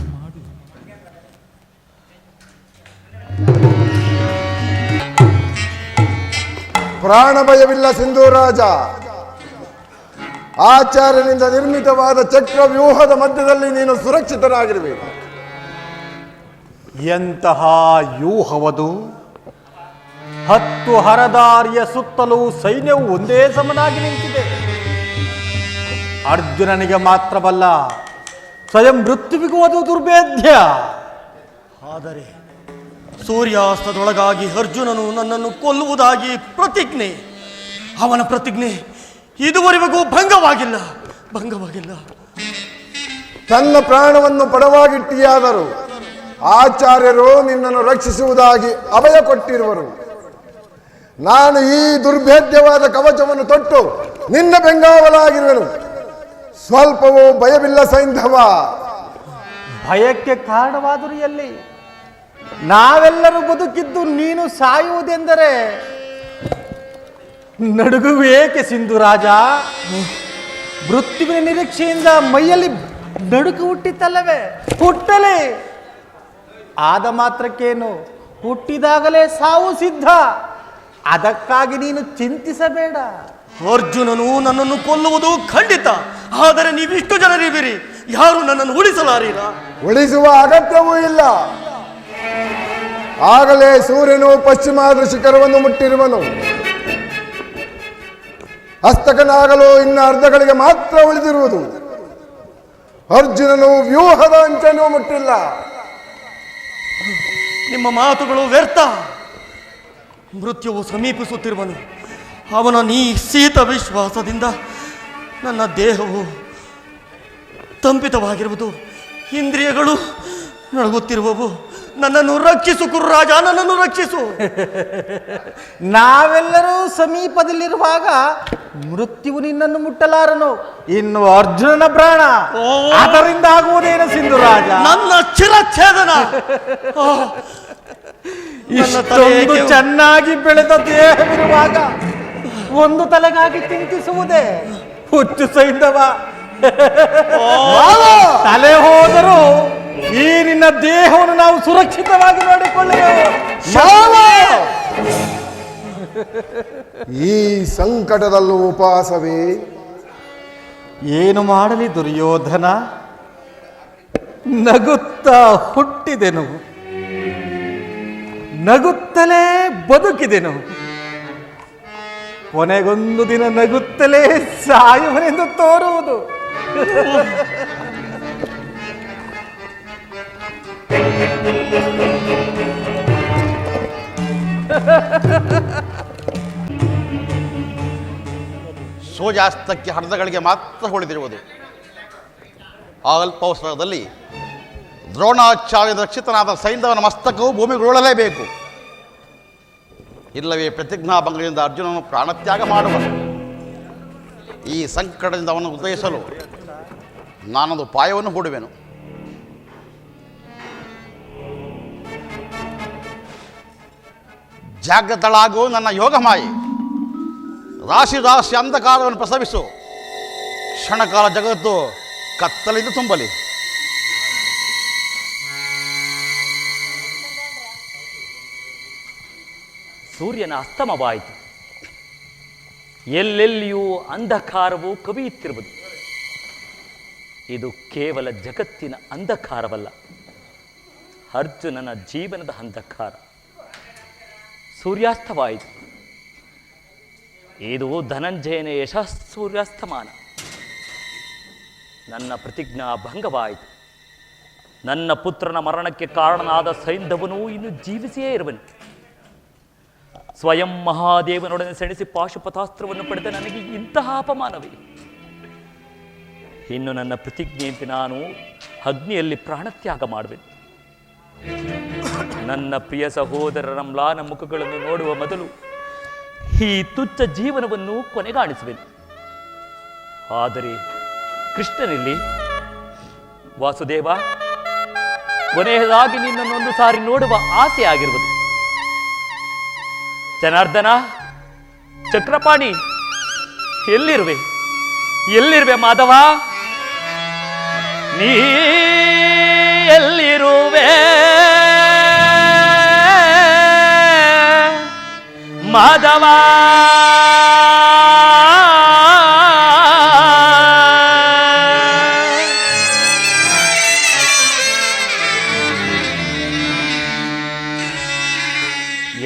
ಪ್ರಾಣ ಭಯವಿಲ್ಲ ಸಿಂಧೂರಾಜ. ಆಚಾರ್ಯನಿಂದ ನಿರ್ಮಿತವಾದ ಚಕ್ರವ್ಯೂಹದ ಮಧ್ಯದಲ್ಲಿ ನೀನು ಸುರಕ್ಷಿತನಾಗಿರಬೇಕು. ಎಂತಹ ವ್ಯೂಹವದು! 10 ಹರದಾರಿಯ ಸುತ್ತಲೂ ಸೈನ್ಯವು ಒಂದೇ ಸಮನಾಗಿ ನಿಂತಿದೆ. ಅರ್ಜುನನಿಗೆ ಮಾತ್ರವಲ್ಲ, ಸ್ವಯಂ ಮೃತ್ಯುವಿಗೂ ಅದು ದುರ್ಭೇದ್ಯ. ಆದರೆ ಸೂರ್ಯಾಸ್ತದೊಳಗಾಗಿ ಅರ್ಜುನನು ನನ್ನನ್ನು ಕೊಲ್ಲುವುದಾಗಿ ಪ್ರತಿಜ್ಞೆ, ಅವನ ಪ್ರತಿಜ್ಞೆ ಇದುವರೆಗೂ ಭಂಗವಾಗಿಲ್ಲ. ತನ್ನ ಪ್ರಾಣವನ್ನು ಪಡವಾಗಿಟ್ಟಿಯಾದರೂ ಆಚಾರ್ಯರು ನಿನ್ನನ್ನು ರಕ್ಷಿಸುವುದಾಗಿ ಅಭಯ ಕೊಟ್ಟಿರುವರು. ನಾನು ಈ ದುರ್ಭೇದ್ಯವಾದ ಕವಚವನ್ನು ತೊಟ್ಟು ನಿನ್ನ ಬೆಂಗಾವಲಾಗಿರುವೆನು. ಸ್ವಲ್ಪವೂ ಭಯವಿಲ್ಲ ಸೈಂಧವ. ಭಯಕ್ಕೆ ಕಾರಣವಾದರೂ ಎಲ್ಲಿ? ನಾವೆಲ್ಲರೂ ಬದುಕಿದ್ದು ನೀನು ಸಾಯುವುದೆಂದರೆ ನಡುಗುವೇಕೆ ಸಿಂಧುರಾಜ? ಮೃತ್ಯುವಿನ ನಿರೀಕ್ಷೆಯಿಂದ ಮೈಯಲ್ಲಿ ನಡುಕು ಹುಟ್ಟಿತಲ್ಲವೇ? ಹುಟ್ಟಲೇ. ಆದ ಮಾತ್ರಕ್ಕೇನು, ಹುಟ್ಟಿದಾಗಲೇ ಸಾವು ಸಿದ್ಧ. ಅದಕ್ಕಾಗಿ ನೀನು ಚಿಂತಿಸಬೇಡ. ಅರ್ಜುನನು ನನ್ನನ್ನು ಕೊಲ್ಲುವುದು ಖಂಡಿತ. ಆದರೆ ನೀವಿಷ್ಟು ಜನರಿದ್ದೀರಿ, ಯಾರು ನನ್ನನ್ನು ಉಳಿಸಲಾರೀರ? ಉಳಿಸುವ ಅಗತ್ಯವೂ ಇಲ್ಲ. ಆಗಲೇ ಸೂರ್ಯನು ಪಶ್ಚಿಮಾದ ಶಿಖರವನ್ನು ಮುಟ್ಟಿರುವನು. ಹಸ್ತಕನಾಗಲು ಇನ್ನು ಅರ್ಧಗಳಿಗೆ ಮಾತ್ರ ಉಳಿದಿರುವುದು. ಅರ್ಜುನನು ವ್ಯೂಹದ ಅಂಚನ್ನು ಮುಟ್ಟಿಲ್ಲ. ನಿಮ್ಮ ಮಾತುಗಳು ವ್ಯರ್ಥ. ಮೃತ್ಯುವು ಸಮೀಪಿಸುತ್ತಿರುವನು. ಅವನ ನಿಶ್ಚಿತ ವಿಶ್ವಾಸದಿಂದ ನನ್ನ ದೇಹವು ತಂಪಿತವಾಗಿರುವುದು, ಇಂದ್ರಿಯಗಳು ನಡುಗುತ್ತಿರುವವು. ನನ್ನನ್ನು ರಕ್ಷಿಸು ಕುರುರಾಜ, ನನ್ನನ್ನು ರಕ್ಷಿಸು. ನಾವೆಲ್ಲರೂ ಸಮೀಪದಲ್ಲಿರುವಾಗ ಮೃತ್ಯುವು ನಿನ್ನನ್ನು ಮುಟ್ಟಲಾರನು. ಇನ್ನು ಅರ್ಜುನನ ಪ್ರಾಣ ಅದರಿಂದ ಆಗುವುದೇನು ಸಿಂಧುರಾಜ? ನನ್ನ ಚಿರಚ್ಛೇದನ. ಇಷ್ಟೊಂದು ಚೆನ್ನಾಗಿ ಬೆಳೆದ ದೇಹವಿರುವಾಗ ಒಂದು ತಲೆಗಾಗಿ ಚಿಂತಿಸುವುದೇ ಹುಚ್ಚು ಸೈಂಧವ. ತಲೆ ಹೋದರೂ ಈ ನಿನ್ನ ದೇಹವನ್ನು ನಾವು ಸುರಕ್ಷಿತವಾಗಿ ನೋಡಿಕೊಳ್ಳುವೆವು. ಈ ಸಂಕಟದಲ್ಲೂ ಉಪವಾಸವೇ? ಏನು ಮಾಡಲಿ ದುರ್ಯೋಧನ? ನಗುತ್ತಾ ಹುಟ್ಟಿದೆನು, ನಗುತ್ತಲೇ ಬದುಕಿದೆನು. ಕೊನೆಗೊಂದು ದಿನ ನಗುತ್ತಲೇ ಸಾಯುವನೆಂದು ತೋರುವುದು. ಸೂರ್ಯಾಸ್ತಕ್ಕೆ ಅರ್ಧಗಳಿಗೆ ಮಾತ್ರ ಉಳಿದಿರುವುದು. ಆ ಅಲ್ಪಾವಸರದಲ್ಲಿ ದ್ರೋಣಾಚಾರ್ಯದ ರಕ್ಷಿತನಾದ ಸೈಂಧವನ ಮಸ್ತಕವು ಭೂಮಿಗುರುಳಲೇಬೇಕು. ಇಲ್ಲವೇ ಪ್ರತಿಜ್ಞಾಭಂಗದಿಂದ ಅರ್ಜುನನು ಪ್ರಾಣತ್ಯಾಗ ಮಾಡುವನು. ಈ ಸಂಕಟದಿಂದ ಅವನು ಉದಯಿಸಲು ನಾನೊಂದು ಉಪಾಯವನ್ನು ಹೂಡುವೆನು. ಜಾಗೃತಳಾಗು ನನ್ನ ಯೋಗಮಾಯಿ. ರಾಶಿ ರಾಶಿ ಅಂಧಕಾರವನ್ನು ಪ್ರಸವಿಸು. ಕ್ಷಣಕಾಲ ಜಗತ್ತು ಕತ್ತಲಿಂದ ತುಂಬಲಿ. ಸೂರ್ಯನ ಅಸ್ತಮವಾಯಿತು. ಎಲ್ಲೆಲ್ಲಿಯೂ ಅಂಧಕಾರವು ಕವಿಯುತ್ತಿರುವುದು. ಇದು ಕೇವಲ ಜಗತ್ತಿನ ಅಂಧಕಾರವಲ್ಲ, ಅರ್ಜುನನ ಜೀವನದ ಅಂಧಕಾರ. ಸೂರ್ಯಾಸ್ತವಾಯಿತು. ಇದು ಧನಂಜಯನ ಸೂರ್ಯಾಸ್ತಮಾನ. ನನ್ನ ಪ್ರತಿಜ್ಞಾ ಭಂಗವಾಯಿತು. ನನ್ನ ಪುತ್ರನ ಮರಣಕ್ಕೆ ಕಾರಣನಾದ ಸೈಂಧವನು ಇನ್ನು ಜೀವಿಸಿಯೇ ಇರುವನು. ಸ್ವಯಂ ಮಹಾದೇವನೊಡನೆ ಸೆಣಸಿ ಪಾಶುಪತಾಸ್ತ್ರವನ್ನು ಪಡೆದ ನನಗೆ ಇಂತಹ ಅಪಮಾನವೇ? ಇನ್ನು ನನ್ನ ಪ್ರತಿಜ್ಞೆಯಂತೆ ನಾನು ಅಗ್ನಿಯಲ್ಲಿ ಪ್ರಾಣತ್ಯಾಗ ಮಾಡುವೆನು. ನನ್ನ ಪ್ರಿಯ ಸಹೋದರರ ಮ್ಲಾನ ಮುಖಗಳನ್ನು ನೋಡುವ ಮೊದಲು ಈ ತುಚ್ಛ ಜೀವನವನ್ನು ಕೊನೆಗಾಣಿಸುವೆನು. ಆದರೆ ಕೃಷ್ಣನಲ್ಲಿ, ವಾಸುದೇವ, ಕೊನೆಯದಾಗಿ ನಿನ್ನನ್ನೊಂದು ಸಾರಿ ನೋಡುವ ಆಸೆ ಆಗಿರುವುದು. ಜನಾರ್ದನ, ಚಕ್ರಪಾಣಿ, ಎಲ್ಲಿರುವೆ? ಎಲ್ಲಿರುವೆ ಮಾಧವ? ನೀ ಎಲ್ಲಿರುವೆ ಮಾಧವ?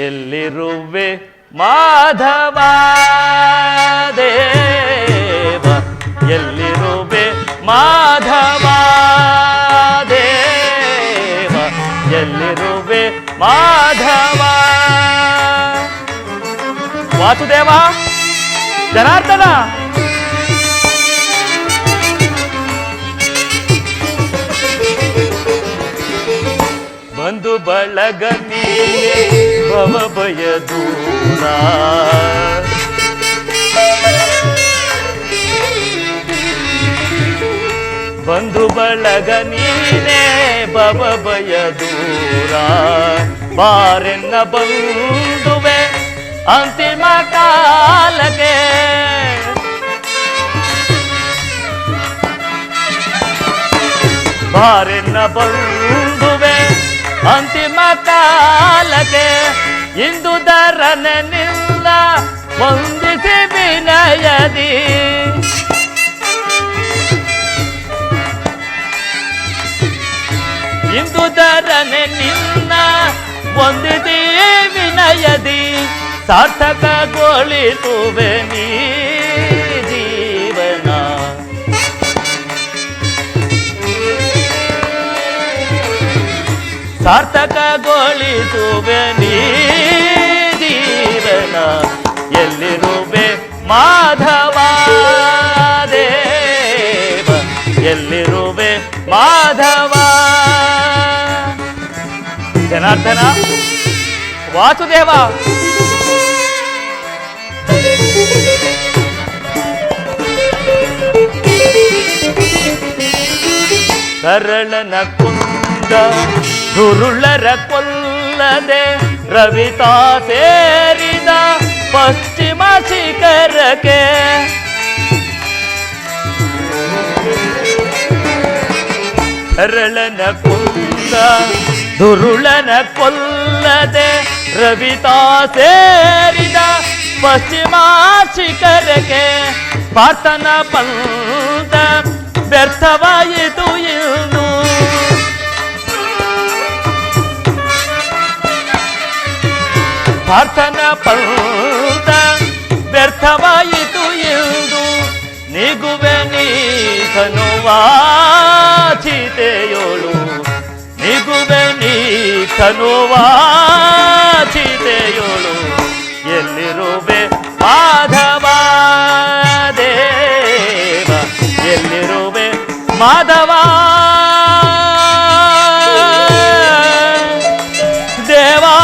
ಎಲ್ಲಿರುವೆ ಮಾಧವ ದೇವ? ಎಲ್ಲಿರುವೆ ಮಾಧವ ದೇವ? ಎಲ್ಲಿರುವೆ ಮಾಧವ? ವಾಸುದೇವ, ಜನಾರ್ದನ, ಬಂಧು ಬಳಗ ನೀನೆ ಭವ ಭಯ ದೂರ. ಬಂಧು ಬಳಗ ನೀನೆ ಭವ ಭಯ ದೂರ. ಬಾರೆನ್ನ ಬಂಧುವೆ ಅಂತಿಮ ಕಾಲಕ್ಕೆ. ಬಾರೆನ್ನ ಬಂಧುವೆ ಅಂತಿಮ ಕಾಲಕ್ಕೆ. ಇಂದು ಧರನಿಂದ ವಂದಿಸಿ ವಿನಯದಿ. ಇಂದು ಧರನಿಂದ ವಂದಿಸಿ ವಿನಯದಿ ಸಾರ್ಥಕಗೊಳಿಸುವೆ ನೀ ಜೀವನ. ಸಾರ್ಥಕಗೊಳಿಸುವೆ ನೀ ಜೀವನ. ಎಲ್ಲಿರುವೆ ಮಾಧವ ದೇವ, ಎಲ್ಲಿರುವೆ ಮಾಧವ. ಜನಾರ್ದನ, ವಾಸುದೇವ, ಸರಳನ ಕುಂದ ದುರುಳರ ಕೊಲ್ಲದೆ ರವಿತಾ ಸೇರಿದ ಪಶ್ಚಿಮ ಶಿಖರಕ್ಕೆ. ಸರಳನ ಕುಂದ ದುರುಳನ ಕೊಲ್ಲದೆ ರವಿತಾ ಸೇರಿದ ಪಶ್ಚಿಮ ಶಿಖರಕ್ಕೆ. ಪಾರ್ಥನ ಪಂಥ ವ್ಯರ್ಥವಾಯಿತು ಇನ್ನು, ಪಾರ್ಥನ ಪಂಥ ವ್ಯರ್ಥವಾಯಿತು ಎಂದು. ನಿಗುವೆ ನೀತನುವಾ ಚಿತೆಯೋಳು, ನಿಗುವೆ ನೀತನುವಾ ಚಿತೆಯೋಳು. ಎಲ್ಲಿರುವೆ ಮಾಧವ ದೇವ, ಎಲ್ಲಿರುವೆ ಮಾಧವ ದೇವಾ.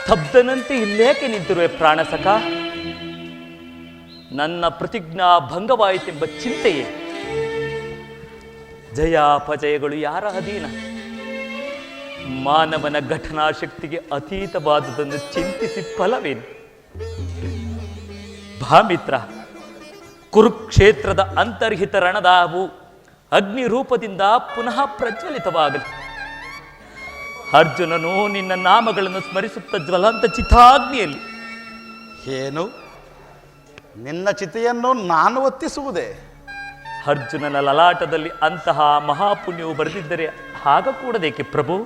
ಸ್ತಬ್ಧನಂತೆ ಇಲ್ಲೇಕೆ ನಿಂತಿರುವೆ ಪ್ರಾಣಸಖ? ನನ್ನ ಪ್ರತಿಜ್ಞಾ ಭಂಗವಾಯಿತೆಂಬ ಚಿಂತೆಯೇ. ಜಯಾಪಜಯಗಳು ಯಾರ ಅಧೀನ? ಮಾನವನ ಘಟನಾ ಶಕ್ತಿಗೆ ಅತೀತವಾದುದನ್ನು ಚಿಂತಿಸಿ ಫಲವೇನು? ಭಾಮಿತ್ರ, ಕುರುಕ್ಷೇತ್ರದ ಅಂತರ್ಹಿತ ರಣದಾವು ಅಗ್ನಿ ರೂಪದಿಂದ ಪುನಃ ಪ್ರಜ್ವಲಿತವಾಗಲಿ. ಅರ್ಜುನನು ನಿನ್ನ ನಾಮಗಳನ್ನು ಸ್ಮರಿಸುತ್ತ ಜ್ವಲಂತ ಚಿತಾಗ್ನಿಯಲ್ಲಿ. ಏನು, ನಿನ್ನ ಚಿತೆಯನ್ನು ನಾನು ಒತ್ತಿಸುವುದೇ? ಅರ್ಜುನನ ಲಲಾಟದಲ್ಲಿ ಅಂತಹ ಮಹಾಪುಣ್ಯವು ಬರೆದಿದ್ದರೆ ಆಗ ಕೂಡದೇಕೆ ಪ್ರಭು?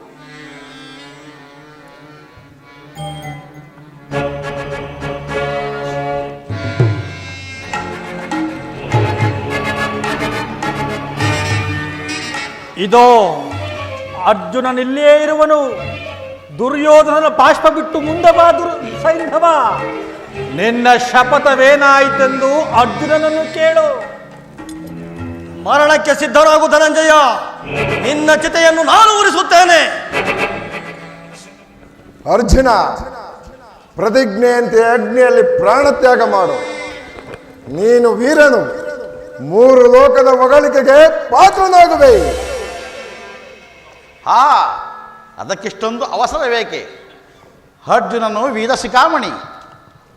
ಇದೋ ಅರ್ಜುನನಿಲ್ಲೇ ಇರುವನು. ದುರ್ಯೋಧನನ ಬಾಷ್ಪ ಬಿಟ್ಟು ಮುಂದೆ ಬಾ ಸೈಂಧವ. ನಿನ್ನ ಶಪಥವೇನಾಯಿತೆಂದು ಅರ್ಜುನನನ್ನು ಕೇಳು. ಮರಣಕ್ಕೆ ಸಿದ್ಧರಾಗು ಧನಂಜಯ, ನಿನ್ನ ಚಿತೆಯನ್ನು ನಾನು ಉರಿಸುತ್ತೇನೆ. ಅರ್ಜುನ, ಪ್ರತಿಜ್ಞೆಯಂತೆ ಅಗ್ನಿಯಲ್ಲಿ ಪ್ರಾಣತ್ಯಾಗ ಮಾಡು. ನೀನು ವೀರನು, 3 ಲೋಕದ ಹೊಗಳಿಕೆಗೆ ಪಾತ್ರನಾಗುವೆ. ಅದಕ್ಕಿಷ್ಟೊಂದು ಅವಸರವೇಕೆ? ಅರ್ಜುನನು ವೀರ ಶಿಖಾಮಣಿ,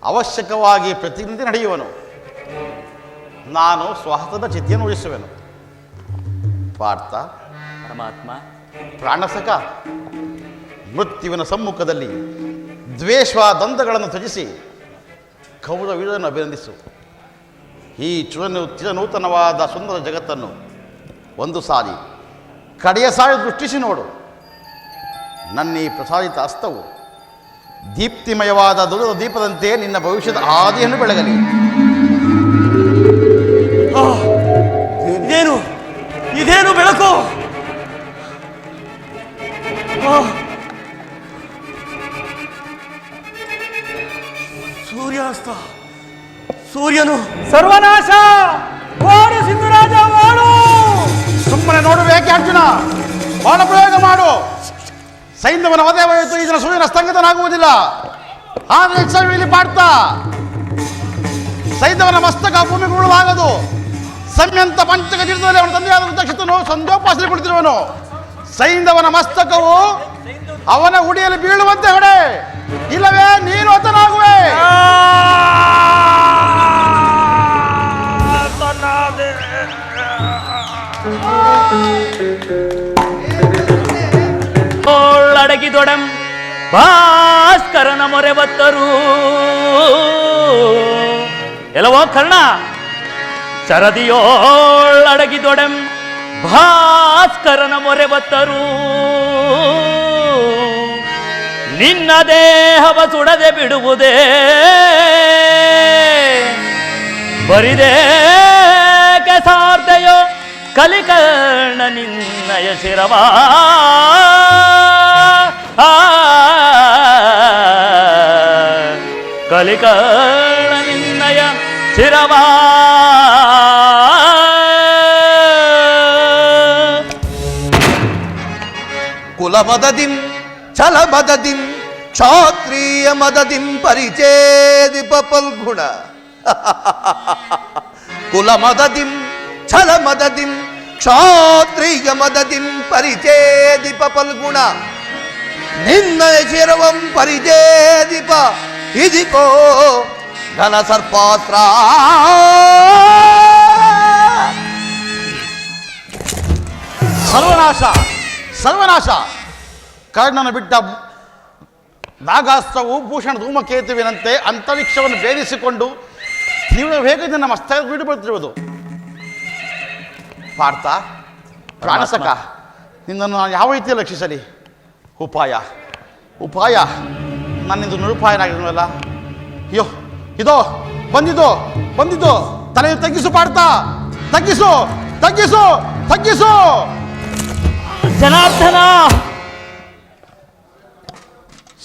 ಅವಶ್ಯಕವಾಗಿ ಪ್ರತಿನಿಧಿ ನಡೆಯುವನು. ನಾನು ಸ್ವಹಸ್ತದ ಚಿತೆಯನ್ನು ಉಳಿಸುವೆನು. ಪಾರ್ಥ, ಪರಮಾತ್ಮ, ಪ್ರಾಣಸಖ, ಮೃತ್ಯುವಿನ ಸಮ್ಮುಖದಲ್ಲಿ ದ್ವೇಷ-ದಂಧಗಳನ್ನು ತ್ಯಜಿಸಿ ಕೌರವೀರನ್ನು ಅಭಿನಂದಿಸು. ಈ ಚಿರನೂತನವಾದ ಸುಂದರ ಜಗತ್ತನ್ನು ಒಂದು ಸಾರಿ ಕಡೆಯ ಸಾರಿ ದೃಷ್ಟಿಸಿ ನೋಡು. ನನ್ನ ಈ ಪ್ರಸಾದಿತ ಹಸ್ತವು ದೀಪ್ತಿಮಯವಾದ ದುರ್ಗದ ದೀಪದಂತೆ ನಿನ್ನ ಭವಿಷ್ಯದ ಆದಿಯನ್ನು ಬೆಳಗಲಿ. ಇದೇನು ಬೆಳಕು? ಸೂರ್ಯಾಸ್ತ. ಸೂರ್ಯನು ಸರ್ವನಾಶ. ಓಡು ಸಿಂಧುರಾಜ, ಓಡು. ಸುಮ್ಮನೆ ನೋಡಬೇಕೆ ಅರ್ಜುನ? ಬಾಣ ಪ್ರಯೋಗ ಮಾಡು. ಸೈನ್ಯವನ ವಧೆವಾಯಿತು, ಇದರ ಸೂರ್ಯನ ಸ್ತಂಗತನಾಗುವುದಿಲ್ಲ. ಆದರೆ ಇಲ್ಲಿ ಪಾಡ್ತಾ ಸೈನ್ಯವನ ಮಸ್ತಕ ಭೂಮಿಗೆ ಉರುಳಲಾಗದು. ಸಂಯಂತ ಪಂಚಕ ತೀರ್ಥದಲ್ಲಿ ಅವನ ತಂದೆಯಾದ ದಕ್ಷತನು ಸಂಜೋಪಾಸನೆ ಕುಳಿತಿರುವನು. ಸೈಂಧವನ ಮಸ್ತಕವು ಅವನ ಉಡಿಯಲ್ಲಿ ಬೀಳುವಂತೆ ಹೊಡೆ, ಇಲ್ಲವೇ ನೀನು ಹತನಾಗುವೆ. ಅಡಗಿದೊಡಂ ಭಾಸ್ಕರನ ಮೊರೆ ಬತ್ತರು. ಎಲ್ಲವೋ ಕರ್ಣ ಚರದಿಯೋಳಡಗಿದೊಡೆಂ ಭಾಸ್ಕರನ ಮೊರೆ ಬತ್ತರು. ನಿನ್ನ ದೇಹವ ಸುಡದೆ ಬಿಡುವುದೇ ಬರಿದೇ ಸಾರ್ಧೆಯೋ ಕಲಿಕರ್ಣ ನಿನ್ನಯ ಶಿರವಾ. ಕಲಿಕರ್ಣ ನಿನ್ನಯ ಶಿರವಾ. ಕುಲ ಮದದಿಂ ಛಲ ಮದದಿಂ ಕ್ಷಾತ್ರೀಯ ಮದದಿಂ ಪರಿಚೇದಿಪ ಫಲ್ಗುಣ. ಕುಲ ಮದದಿಂ ಛಲ ಮದದಿಂ ಕ್ಷಾತ್ರೀಯ ಮದದಿಂ ಪರಿಚೇದಿಪ ಫಲ್ಗುಣ. ನಿನ್ನಯ ಶಿರವಂ ಪರಿಚೇದಿಪ ಇದಿಕೋ ಘನ ಸರ್ಪಾಸ್ತ್ರ. ಸರ್ವನಾಶ ಸರ್ವನಾಶ. ಕರ್ಣನ ಬಿಟ್ಟ ನಾಗಾಸ್ತ್ರವು ಭೂಷಣ ಧೂಮಕೇತುವಿನಂತೆ ಅಂತರಿಕ್ಷವನ್ನು ಭೇದಿಸಿಕೊಂಡು ತೀವ್ರ ವೇಗದಿಂದ ಮಸ್ತ ಬಿಡುತ್ತಿರುವುದು. ಪಾರ್ಥ ಪ್ರಾಣಸಕ, ನಿನ್ನನ್ನು ನಾನು ಯಾವ ರೀತಿಯಲ್ಲಿ ರಕ್ಷಿಸಲಿ? ಉಪಾಯ ಉಪಾಯ. ನನ್ನಿಂದು ನಿರುಪಾಯನಾಗಿರುವಲ್ಲ. ಅಯ್ಯೋ, ಇದೋ ಬಂದಿದ್ದು ಬಂದಿದ್ದು. ತಲೆ ತಗ್ಗಿಸು ಪಾರ್ಥ, ತಗ್ಗಿಸು ತಗ್ಗಿಸು ತಗ್ಗಿಸು. ಜನಾರ್ದನ,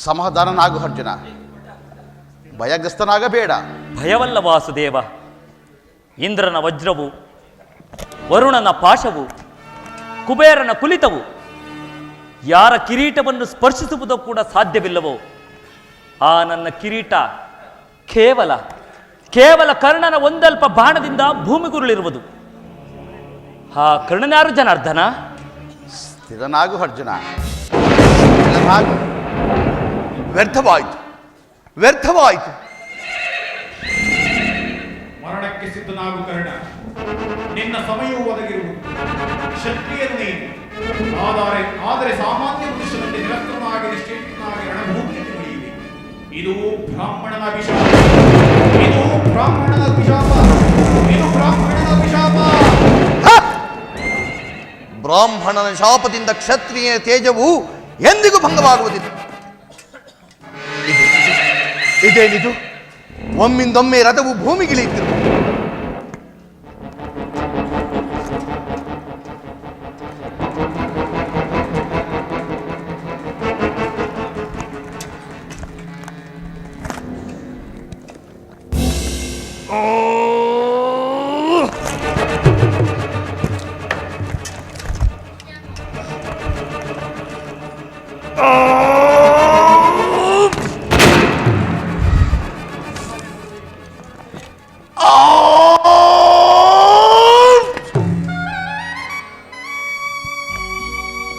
ಸಮಾಧಾನನಾಗು ಅರ್ಜುನ, ಭಯಗ್ರಸ್ತನಾಗಬೇಡ. ಭಯವಲ್ಲ ವಾಸುದೇವ. ಇಂದ್ರನ ವಜ್ರವು, ವರುಣನ ಪಾಶವು, ಕುಬೇರನ ಕುಲಿತವು ಯಾರ ಕಿರೀಟವನ್ನು ಸ್ಪರ್ಶಿಸುವುದು ಕೂಡ ಸಾಧ್ಯವಿಲ್ಲವೋ ಆ ನನ್ನ ಕಿರೀಟ ಕೇವಲ ಕೇವಲ ಕರ್ಣನ ಒಂದಲ್ಪ ಬಾಣದಿಂದ ಭೂಮಿಗುರುಳಿರುವುದು. ಆ ಕರ್ಣನಾರು ಜನಾರ್ದನ? ಸ್ಥಿರನಾಗು ಅರ್ಜುನ, ಸ್ಥಿರನಾಗು. ವ್ಯರ್ಥವಾಯಿತು ವ್ಯರ್ಥವಾಯಿತು. ಮರಣಕ್ಕೆ ಸಿದ್ಧನಾಗು ಕರ್ಣ. ನಿನ್ನ ಸಮಯವು ಒದಗಿರುವುದು. ಕ್ಷತ್ರಿಯರು ನೀನು. ಆದರೆ ಸಾಮಾನ್ಯ ಮನುಷ್ಯನಂತೆ ನಿರಸ್ತನಾಗಿ ನಿಶ್ಚೇತನಾಗಿ ರಣಭೂಮಿಯಲ್ಲಿ ಉಳಿಯುವೆ. ಇದು ಬ್ರಾಹ್ಮಣನ ಅಭಿಶಾಪ. ಇದು ಬ್ರಾಹ್ಮಣನ ಅಭಿಶಾಪ. ಇದು ಬ್ರಾಹ್ಮಣನ ಅಭಿಶಾಪ. ಬ್ರಾಹ್ಮಣನ ಶಾಪದಿಂದ ಕ್ಷತ್ರಿಯ ತೇಜವು ಎಂದಿಗೂ ಭಂಗವಾಗುವುದಿಲ್ಲ. ಇದೇನಿದು? ಒಮ್ಮಿಂದೊಮ್ಮೆ ರಥವು ಭೂಮಿಗಿಳಿಯುತ್ತಿರು.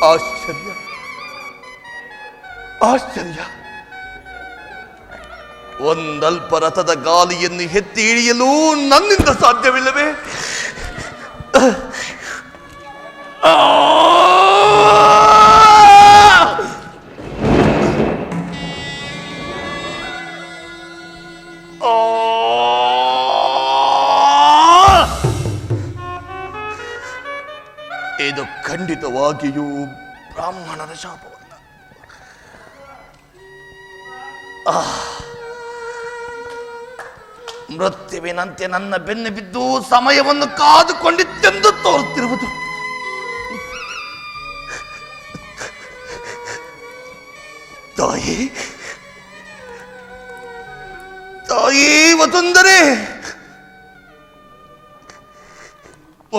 ಆಶ್ಚರ್ಯ ಆಶ್ಚರ್ಯ. ಒಂದಲ್ಪ ರಥದ ಗಾಲಿಯನ್ನು ಎತ್ತಿ ಇಳಿಯಲು ನನ್ನಿಂದ ಸಾಧ್ಯವಿಲ್ಲವೇ? ಇದು ಖಂಡಿತವಾಗಿಯೂ ಬ್ರಾಹ್ಮಣನ ಶಾಪವಲ್ಲ. ಮೃತ್ಯುವಿನಂತೆ ನನ್ನ ಬೆನ್ನು ಬಿದ್ದು ಸಮಯವನ್ನು ಕಾದುಕೊಂಡಿತ್ತೆಂದು ತೋರುತ್ತಿರುವುದು. ತಾಯಿ ತಾಯಿ ವಸುಂಧರೆ,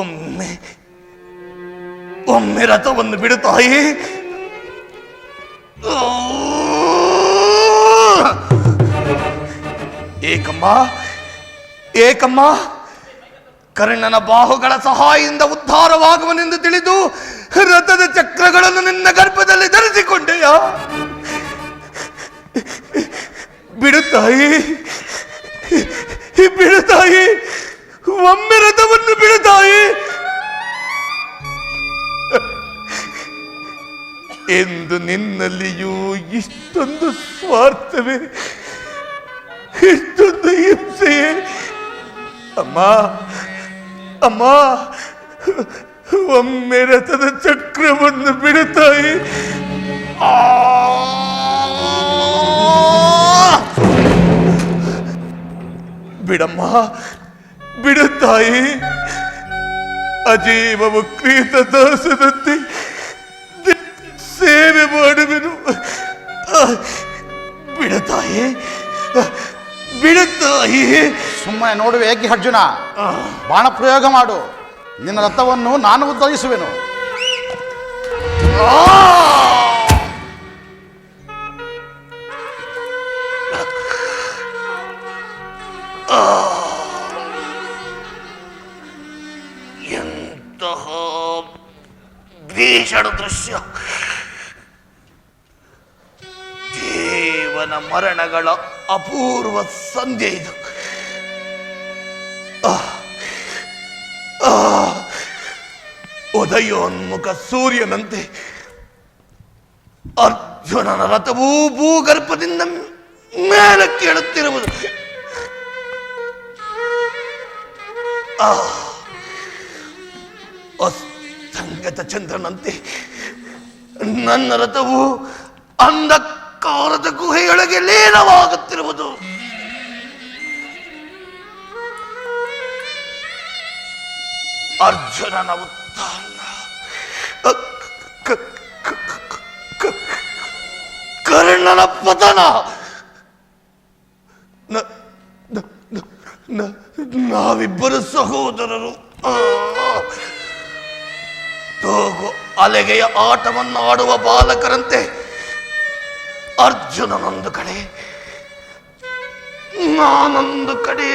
ಒಮ್ಮೆ ಒಮ್ಮೆ ರಥವನ್ನು ಬಿಡು ತಾಯಿ. ಏಕಮ್ಮ ಏಕಮ್ಮ, ಕರ್ಣನ ಬಾಹುಗಳ ಸಹಾಯದಿಂದ ಉದ್ಧಾರವಾಗುವನೆಂದು ತಿಳಿದು ರಥದ ಚಕ್ರಗಳನ್ನು ನಿನ್ನ ಗರ್ಭದಲ್ಲಿ ಧರಿಸಿಕೊಂಡೆಯ. ಬಿಡು ತಾಯಿ, ಬಿಡು ತಾಯಿ, ಒಮ್ಮೆ ರಥವನ್ನು ಬಿಡು ತಾಯಿ. ಎಂದು ಎನ್ನುವುದು ನಿನ್ನಲ್ಲಿಯೂ ಇಷ್ಟೊಂದು ಸ್ವಾರ್ಥವೇ, ಇಷ್ಟೊಂದು ಹಿಂಸೆಯೇ? ಅಮ್ಮ ಅಮ್ಮ, ಒಮ್ಮೆ ರಥದ ಚಕ್ರವನ್ನು ಬಿಡುತ್ತಾಯಿ. ಬಿಡಮ್ಮ, ಬಿಡುತ್ತಾಯಿ. ಅಜೀವವು ಕ್ರೀತ ದಾಸದಂತೆ ಸೇವೆ ಮಾಡುವೆನು. ಬಿಡುತ್ತಾಯಿ, ಬಿಡುತ್ತಾಯಿ. ಸುಮ್ಮನೆ ನೋಡುವೆ ಏಕೆ ಅರ್ಜುನ? ಬಾಣ ಪ್ರಯೋಗ ಮಾಡು, ನಿನ್ನ ರಥವನ್ನು ನಾನು ಉದ್ಧರಿಸುವೆನು. ಎಂತಹ ಭೀಷಣ ದೃಶ್ಯ! ಜೀವನ ಮರಣಗಳ ಅಪೂರ್ವ ಸಂಧ್ಯೆ ಇದು. ಉದಯೋನ್ಮುಖ ಸೂರ್ಯನಂತೆ ಅರ್ಜುನನ ರಥವೂ ಭೂಗರ್ಭದಿಂದ ಮೇಲೆ ಕೇಳುತ್ತಿರುವುದು. ಅಸ್ತಂಗತ ಚಂದ್ರನಂತೆ ನನ್ನ ರಥವು ಅಂಧಕಾರದ ಗುಹೆಯೊಳಗೆ ಲೀನವಾಗುತ್ತಿರುವುದು. ಅರ್ಜುನನ ಉತ್ಥಾನ, ಕರ್ಣನ ಪತನ. ನಾವಿಬ್ಬರು ಸಹೋದರರು. ತೋಗು ಅಲೆಗೆಯ ಆಟವನ್ನು ಆಡುವ ಬಾಲಕರಂತೆ ಅರ್ಜುನನೊಂದು ಕಡೆ, ನಾನೊಂದು ಕಡೆ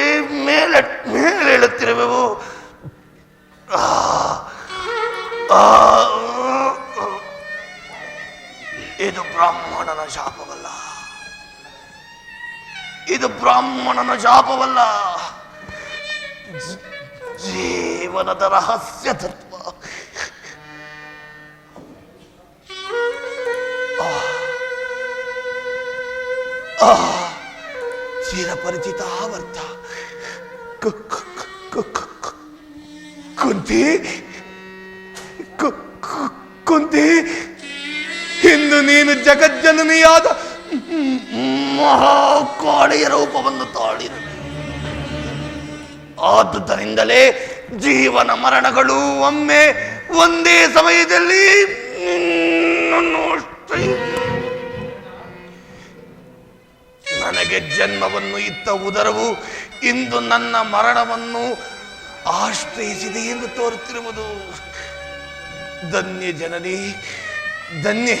ಮೇಲೇಳುತ್ತಿರುವೆವು. ಇದು ಬ್ರಾಹ್ಮಣನ ಶಾಪವಲ್ಲ, ಇದು ಬ್ರಾಹ್ಮಣನ ಶಾಪವಲ್ಲ, ಜೀವನದ ರಹಸ್ಯ ತತ್ವ. ಚಿರಪರಿಚಿತ ಆವರ್ತ. ಕುಂತಿ, ಕುಂತಿ, ಇಂದು ನೀನು ಜಗಜ್ಜನನಿಯಾದ ಮಹಾಕಾಳಿಯ ರೂಪವನ್ನು ತಾಳಿದ. ಆದುದರಿಂದಲೇ ಜೀವನ ಮರಣಗಳು ಒಮ್ಮೆ ಒಂದೇ ಸಮಯದಲ್ಲಿ ನನಗೆ ಜನ್ಮವನ್ನು ಇತ್ತ ಉದರವು ಇಂದು ನನ್ನ ಮರಣವನ್ನು ಆಶ್ರಯಿಸಿದೆ ಎಂದು ತೋರುತ್ತಿರುವುದು. ಧನ್ಯ ಜನನಿ, ಧನ್ಯ.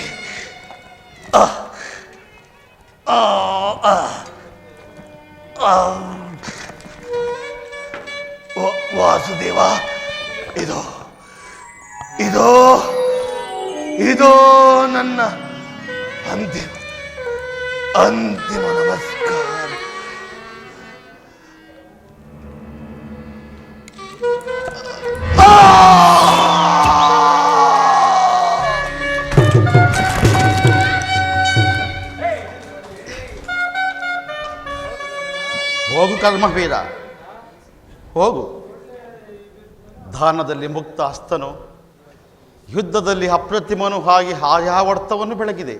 ವಾಸುದೇವ, ಇದೋ ಇದೋ ಇದೋ ನನ್ನ ಅಂತಿಮ ನಮಸ್ಕಾರ. ಹೋಗು ಕರ್ಮವೀರ, ಹೋಗು. ದಾನದಲ್ಲಿ ಮುಕ್ತ ಹಸ್ತನು, ಯುದ್ಧದಲ್ಲಿ ಅಪ್ರತಿಮನು ಹಾಗೆ ಆರ್ಯಾವರ್ತವನ್ನು ಬೆಳಗಿದೆ.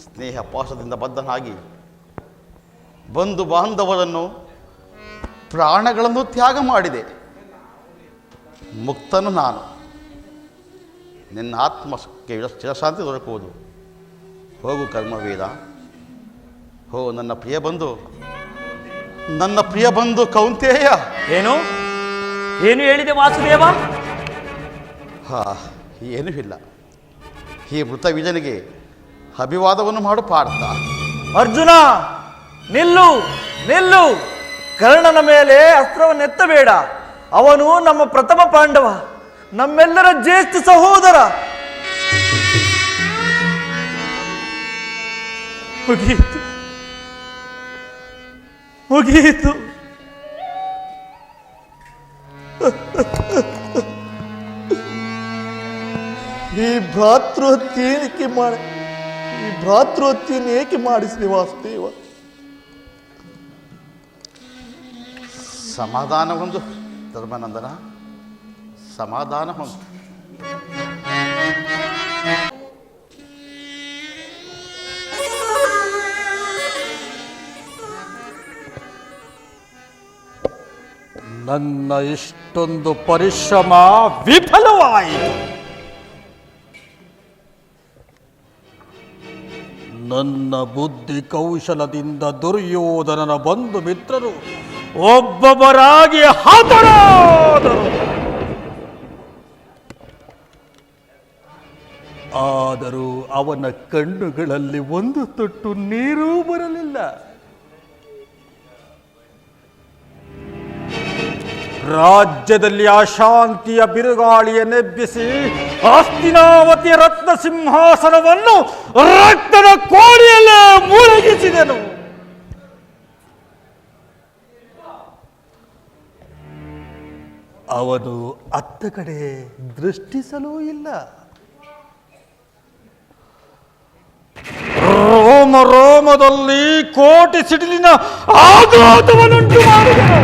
ಸ್ನೇಹ ಪಾಶದಿಂದ ಬದ್ಧನಾಗಿ ಬಂಧು ಬಾಂಧವರನ್ನು, ಪ್ರಾಣಗಳನ್ನು ತ್ಯಾಗ ಮಾಡಿದೆ. ಮುಕ್ತನು ನಾನು. ನಿನ್ನ ಆತ್ಮಕ್ಕೆ ಚಿರಶಾಂತಿ ದೊರಕುವುದು. ಹೋಗು ಕರ್ಮವೀರ, ಹೋ ನನ್ನ ಪ್ರಿಯ ಬಂಧು, ನನ್ನ ಪ್ರಿಯ ಬಂಧು ಕೌಂತೆಯ. ಏನು ಏನು ಹೇಳಿದೆ ವಾಸುದೇವ? ಏನೂ ಇಲ್ಲ. ಈ ಮೃತ ವಿಜನಿಗೆ ಅಭಿವಾದವನ್ನು ಮಾಡು ಪಾರ್ಥ. ಅರ್ಜುನ, ನಿಲ್ಲು ನಿಲ್ಲು. ಕರ್ಣನ ಮೇಲೆ ಅಸ್ತ್ರವನ್ನೆತ್ತಬೇಡ. ಅವನು ನಮ್ಮ ಪ್ರಥಮ ಪಾಂಡವ, ನಮ್ಮೆಲ್ಲರ ಜ್ಯೇಷ್ಠ ಸಹೋದರ. ಮುಗಿಯಿತು, ಮುಗಿಯಿತು. ಈ ಭ್ರಾತೃಹತ್ಯೆಯನ್ನು ಏಕೆ ಮಾಡಿಸಿದೆ ವಾಸುದೇವ? ಸಮಾಧಾನ ಹೊಂದು ಧರ್ಮಾನಂದನ, ಸಮಾಧಾನ ಹೊಂದು. ನನ್ನ ಇಷ್ಟೊಂದು ಪರಿಶ್ರಮ ವಿಫಲವಾಯಿತು. ನನ್ನ ಬುದ್ಧಿ ಕೌಶಲದಿಂದ ದುರ್ಯೋಧನನ ಬಂಧು ಮಿತ್ರರು ಒಬ್ಬೊಬ್ಬರಾಗಿ ಹತರಾದರು. ಆದರೂ ಅವನ ಕಣ್ಣುಗಳಲ್ಲಿ ಒಂದು ತೊಟ್ಟು ನೀರೂ ಬರಲಿಲ್ಲ. ರಾಜ್ಯದಲ್ಲಿ ಅಶಾಂತಿಯ ಬಿರುಗಾಳಿಯನ್ನೆಬ್ಬಿಸಿ ಹಸ್ತಿನಾವತಿಯ ರತ್ನ ಸಿಂಹಾಸನವನ್ನು ರಕ್ತದ ಕೋಡಿಯಲ್ಲೇ ಮುಳುಗಿಸಿದನು. ಅವನು ಅತ್ತ ಕಡೆ ದೃಷ್ಟಿಸಲೂ ಇಲ್ಲ. ರೋಮ ರೋಮದಲ್ಲಿ ಕೋಟಿ ಸಿಡಿಲಿನ ಆಘಾತವನ್ನುಂಟು ಮಾಡಿದನು.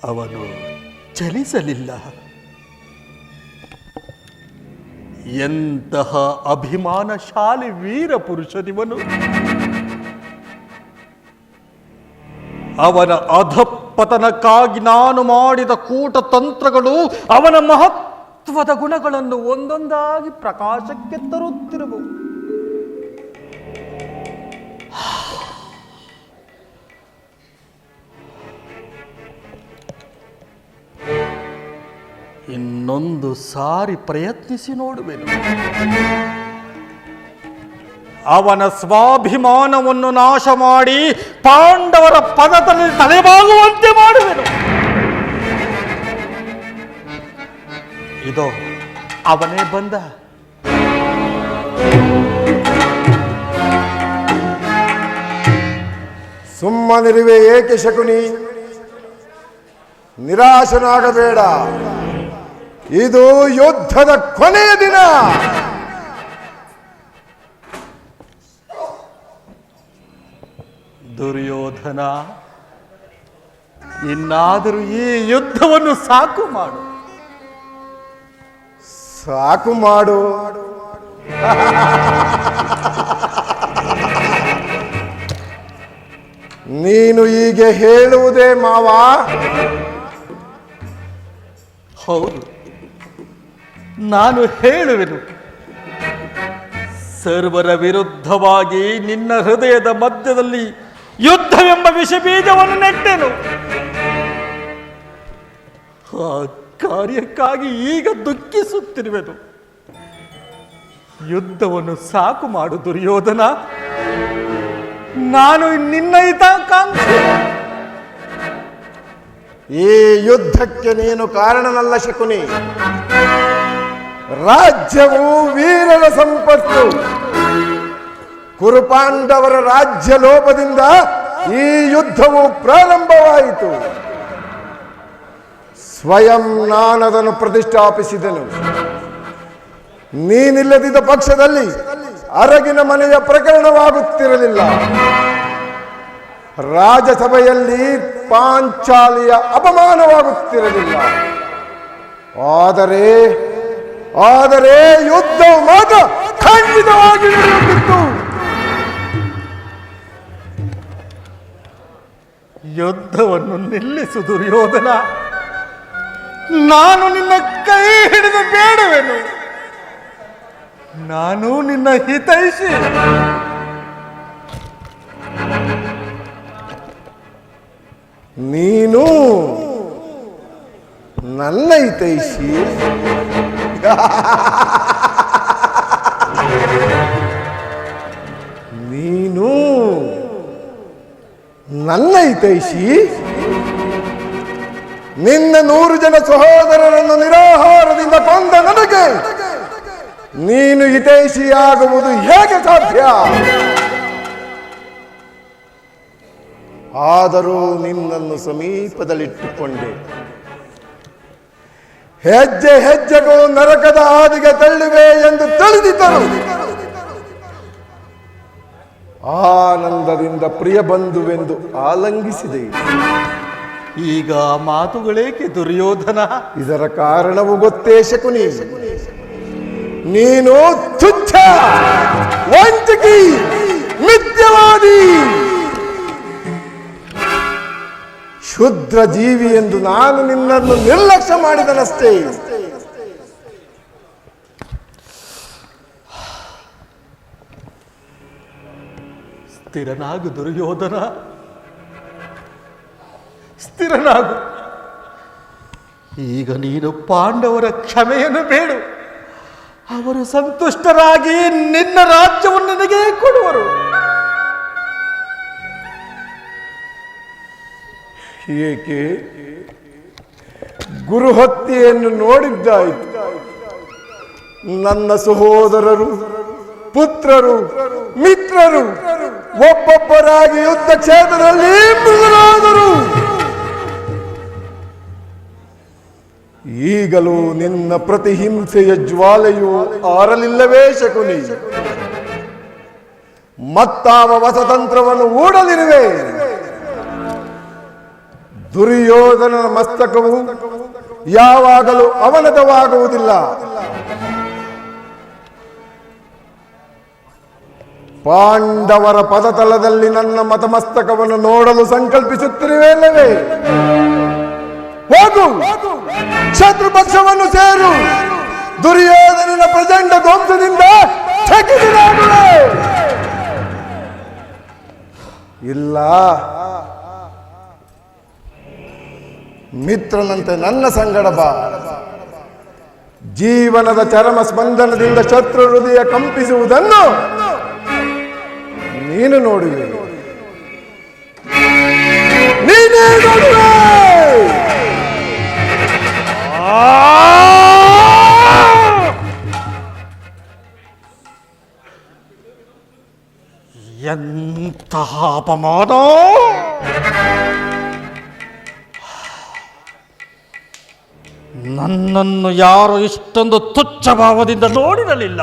ಅವನು ಚಲಿಸಲಿಲ್ಲ. ಎಂತಹ ಅಭಿಮಾನಶಾಲಿ ವೀರ ಪುರುಷನಿವನು. ಅವನ ಅಧಪತನಕ್ಕಾಗಿ ನಾನು ಮಾಡಿದ ಕೂಟತಂತ್ರಗಳು ಅವನ ಮಹತ್ವದ ಗುಣಗಳನ್ನು ಒಂದೊಂದಾಗಿ ಪ್ರಕಾಶಕ್ಕೆ ತರುತ್ತಿರುವು. ಇನ್ನೊಂದು ಸಾರಿ ಪ್ರಯತ್ನಿಸಿ ನೋಡುವೆನು. ಅವನ ಸ್ವಾಭಿಮಾನವನ್ನು ನಾಶ ಮಾಡಿ ಪಾಂಡವರ ಪದದಲ್ಲಿ ತಲೆಬಾಗುವಂತೆ ಮಾಡುವೆನು. ಇದೋ ಅವನೇ ಬಂದ. ಸುಮ್ಮನಿರುವೆ ಏಕೆ ಶಕುನಿ? ನಿರಾಶನಾಗಬೇಡ. ಇದು ಯುದ್ಧದ ಕೊನೆಯ ದಿನ. ದುರ್ಯೋಧನ, ಇನ್ನಾದರೂ ಈ ಯುದ್ಧವನ್ನು ಸಾಕು ಮಾಡು. ಸಾಕು ಮಾಡು. ನೀನು ಹೀಗೆ ಹೇಳುವುದೇ ಮಾವ? ಹೌದು, ನಾನು ಹೇಳುವೆನು. ಸರ್ವರ ವಿರುದ್ಧವಾಗಿ ನಿನ್ನ ಹೃದಯದ ಮಧ್ಯದಲ್ಲಿ ಯುದ್ಧವೆಂಬ ವಿಷಬೀಜವನ್ನು ನೆಟ್ಟೆನು. ಆ ಕಾರ್ಯಕ್ಕಾಗಿ ಈಗ ದುಃಖಿಸುತ್ತಿರುವೆನು. ಯುದ್ಧವನ್ನು ಸಾಕು ಮಾಡು ದುರ್ಯೋಧನ. ನಾನು ನಿನ್ನ ಹಿತಾಕಾಂಕ್ಷಿ. ಈ ಯುದ್ಧಕ್ಕೆ ನೀನು ಕಾರಣನಲ್ಲ ಶಕುನಿ. ರಾಜ್ಯವು ವೀರರ ಸಂಪತ್ತು. ಕುರುಪಾಂಡವರ ರಾಜ್ಯ ಲೋಪದಿಂದ ಈ ಯುದ್ಧವು ಪ್ರಾರಂಭವಾಯಿತು. ಸ್ವಯಂ ನಾನದನ್ನು ಪ್ರತಿಷ್ಠಾಪಿಸಿದನು. ನೀನಿಲ್ಲದಿದ್ದ ಪಕ್ಷದಲ್ಲಿ ಅರಗಿನ ಮನೆಯ ಪ್ರಕರಣವಾಗುತ್ತಿರಲಿಲ್ಲ. ರಾಜಸಭೆಯಲ್ಲಿ ಪಾಂಚಾಲಿಯ ಅಪಮಾನವಾಗುತ್ತಿರಲಿಲ್ಲ. ಆದರೆ ಯುದ್ಧವು ಮಾತ್ರ ಖಂಡಿತವಾಗಿ ನಡೆಯುತ್ತಿತ್ತು. ಯುದ್ಧವನ್ನು ನಿಲ್ಲಿಸು ದುರ್ಯೋಧನ. ನಾನು ನಿನ್ನ ಕೈ ಹಿಡಿದು ಬೇಡುವೆನು. ನಾನು ನಿನ್ನ ಹಿತೈಷಿ. ನೀನು ನನ್ನ ಹಿತೈಷಿ. ನೀನು ನನ್ನ ಹಿತೈಷಿ. ನಿನ್ನ 100 ಜನ ಸಹೋದರರನ್ನು ನಿರಾಹಾರದಿಂದ ಕೊಂದ ನನಗೆ ನೀನು ಹಿತೈಷಿಯಾಗುವುದು ಹೇಗೆ ಸಾಧ್ಯ? ಆದರೂ ನಿನ್ನನ್ನು ಸಮೀಪದಲ್ಲಿಟ್ಟುಕೊಂಡೆ. ಹೆಜ್ಜೆ ಹೆಜ್ಜೆಗೂ ನರಕದ ಹಾದಿಗೆ ತಳ್ಳುವೆ ಎಂದು ತಿಳಿದಿದ್ದರು. ಆನಂದದಿಂದ ಪ್ರಿಯ ಬಂಧುವೆಂದು ಆಲಂಗಿಸಿದೆ. ಈಗ ಮಾತುಗಳೇಕೆ ದುರ್ಯೋಧನ? ಇದರ ಕಾರಣವು ಗೊತ್ತೇ ಶಕುನಿ? ನೀನು ತುಚ್ಛ, ವಂಚಕಿ, ಮಿಥ್ಯವಾದಿ, ಶುದ್ರ ಜೀವಿ ಎಂದು ನಾನು ನಿನ್ನನ್ನು ನಿರ್ಲಕ್ಷ್ಯ ಮಾಡಿದನಷ್ಟೇ. ಸ್ಥಿರನಾಗು ದುರ್ಯೋಧನ, ಸ್ಥಿರನಾಗು. ಈಗ ನೀನು ಪಾಂಡವರ ಕ್ಷಮೆಯನ್ನು ಬೇಡು. ಅವರು ಸಂತುಷ್ಟರಾಗಿ ನಿನ್ನ ರಾಜ್ಯವನ್ನು ನಿನಗೆ ಕೊಡುವರು. ಏಕೆ? ಗುರುಹತ್ಯೆಯನ್ನು ನೋಡಿದ್ದಾಯಿತು. ನನ್ನ ಸಹೋದರರು, ಪುತ್ರರು, ಮಿತ್ರರು ಒಬ್ಬೊಬ್ಬರಾಗಿ ಯುದ್ಧ ಕ್ಷೇತ್ರದಲ್ಲಿ ಮೃತರಾದರು. ಈಗಲೂ ನಿನ್ನ ಪ್ರತಿಹಿಂಸೆಯ ಜ್ವಾಲೆಯು ಆರಲಿಲ್ಲವೇ ಶಕುನಿ? ಮತ್ತಾವ ಹೊಸತಂತ್ರವನ್ನು ಹೂಡಲಿರುವೆ? ದುರ್ಯೋಧನನ ಮಸ್ತಕವು ಯಾವಾಗಲೂ ಅವನತವಾಗುವುದಿಲ್ಲ. ಪಾಂಡವರ ಪದತಲದಲ್ಲಿ ನನ್ನ ಮತಮಸ್ತಕವನ್ನು ನೋಡಲು ಸಂಕಲ್ಪಿಸುತ್ತಿರುವೆಲ್ಲವೇ? ಹೋಗು, ಶತ್ರು ಪಕ್ಷವನ್ನು ಸೇರು. ದುರ್ಯೋಧನನ ಪ್ರಚಂಡ ಧ್ವಂಸದಿಂದ ಚಕಿತನಾಗುವೆ. ಇಲ್ಲ, ಮಿತ್ರನಂತೆ ನನ್ನ ಸಂಗಡ ಬಾ. ಜೀವನದ ಚರಮ ಸ್ಪಂದನದಿಂದ ಶತ್ರು ಹೃದಯ ಕಂಪಿಸುವುದನ್ನು ನೀನು ನೋಡುವೆ, ನೀನೇ ನೋಡುವೆ. ಎಂತಹ ಅಪಮಾನ! ನನ್ನನ್ನು ಯಾರು ಇಷ್ಟೊಂದು ತುಚ್ಛ ಭಾವದಿಂದ ನೋಡಿರಲಿಲ್ಲ.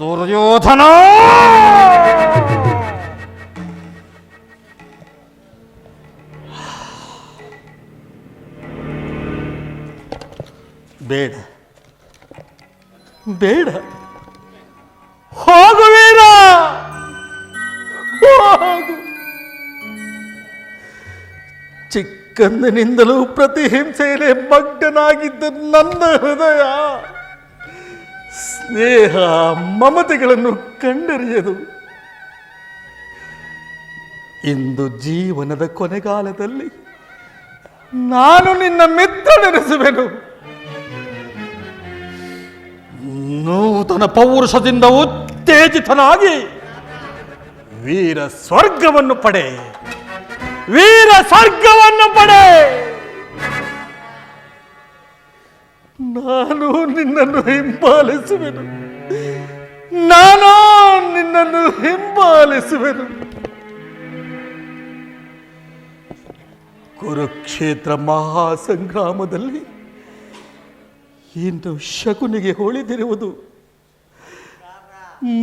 ದುರ್ಯೋಧನ, ಬೇಡ ಬೇಡ, ಹೋಗು ವೀರ, ಹೋಗು. ಚಿಕ್ಕಂದಿನಿಂದಲೂ ಪ್ರತಿಹಿಂಸೆಯಲ್ಲಿ ಮಗ್ನನಾಗಿದ್ದ ನನ್ನ ಹೃದಯ ಸ್ನೇಹ ಮಮತೆಗಳನ್ನು ಕಂಡರಿಯದು. ಇಂದು ಜೀವನದ ಕೊನೆಗಾಲದಲ್ಲಿ ನಾನು ನಿನ್ನ ಮಿತ್ರನೆನಿಸುವೆನು. ನೂತನ ಪೌರುಷದಿಂದ ಉತ್ತೇಜಿತನಾಗಿ ವೀರ ಸ್ವರ್ಗವನ್ನು ಪಡೆ, ವೀರ ಸ್ವರ್ಗವನ್ನು ಪಡೆ. ನಾನು ನಿನ್ನನ್ನು ಹಿಂಬಾಲಿಸುವೆನು, ನಾನು ನಿನ್ನನ್ನು ಹಿಂಬಾಲಿಸುವೆನು. ಕುರುಕ್ಷೇತ್ರ ಮಹಾಸಂಗ್ರಾಮದಲ್ಲಿ ಇನ್ನು ಶಕುನಿಗೆ ಹೋಳಿದಿರುವುದು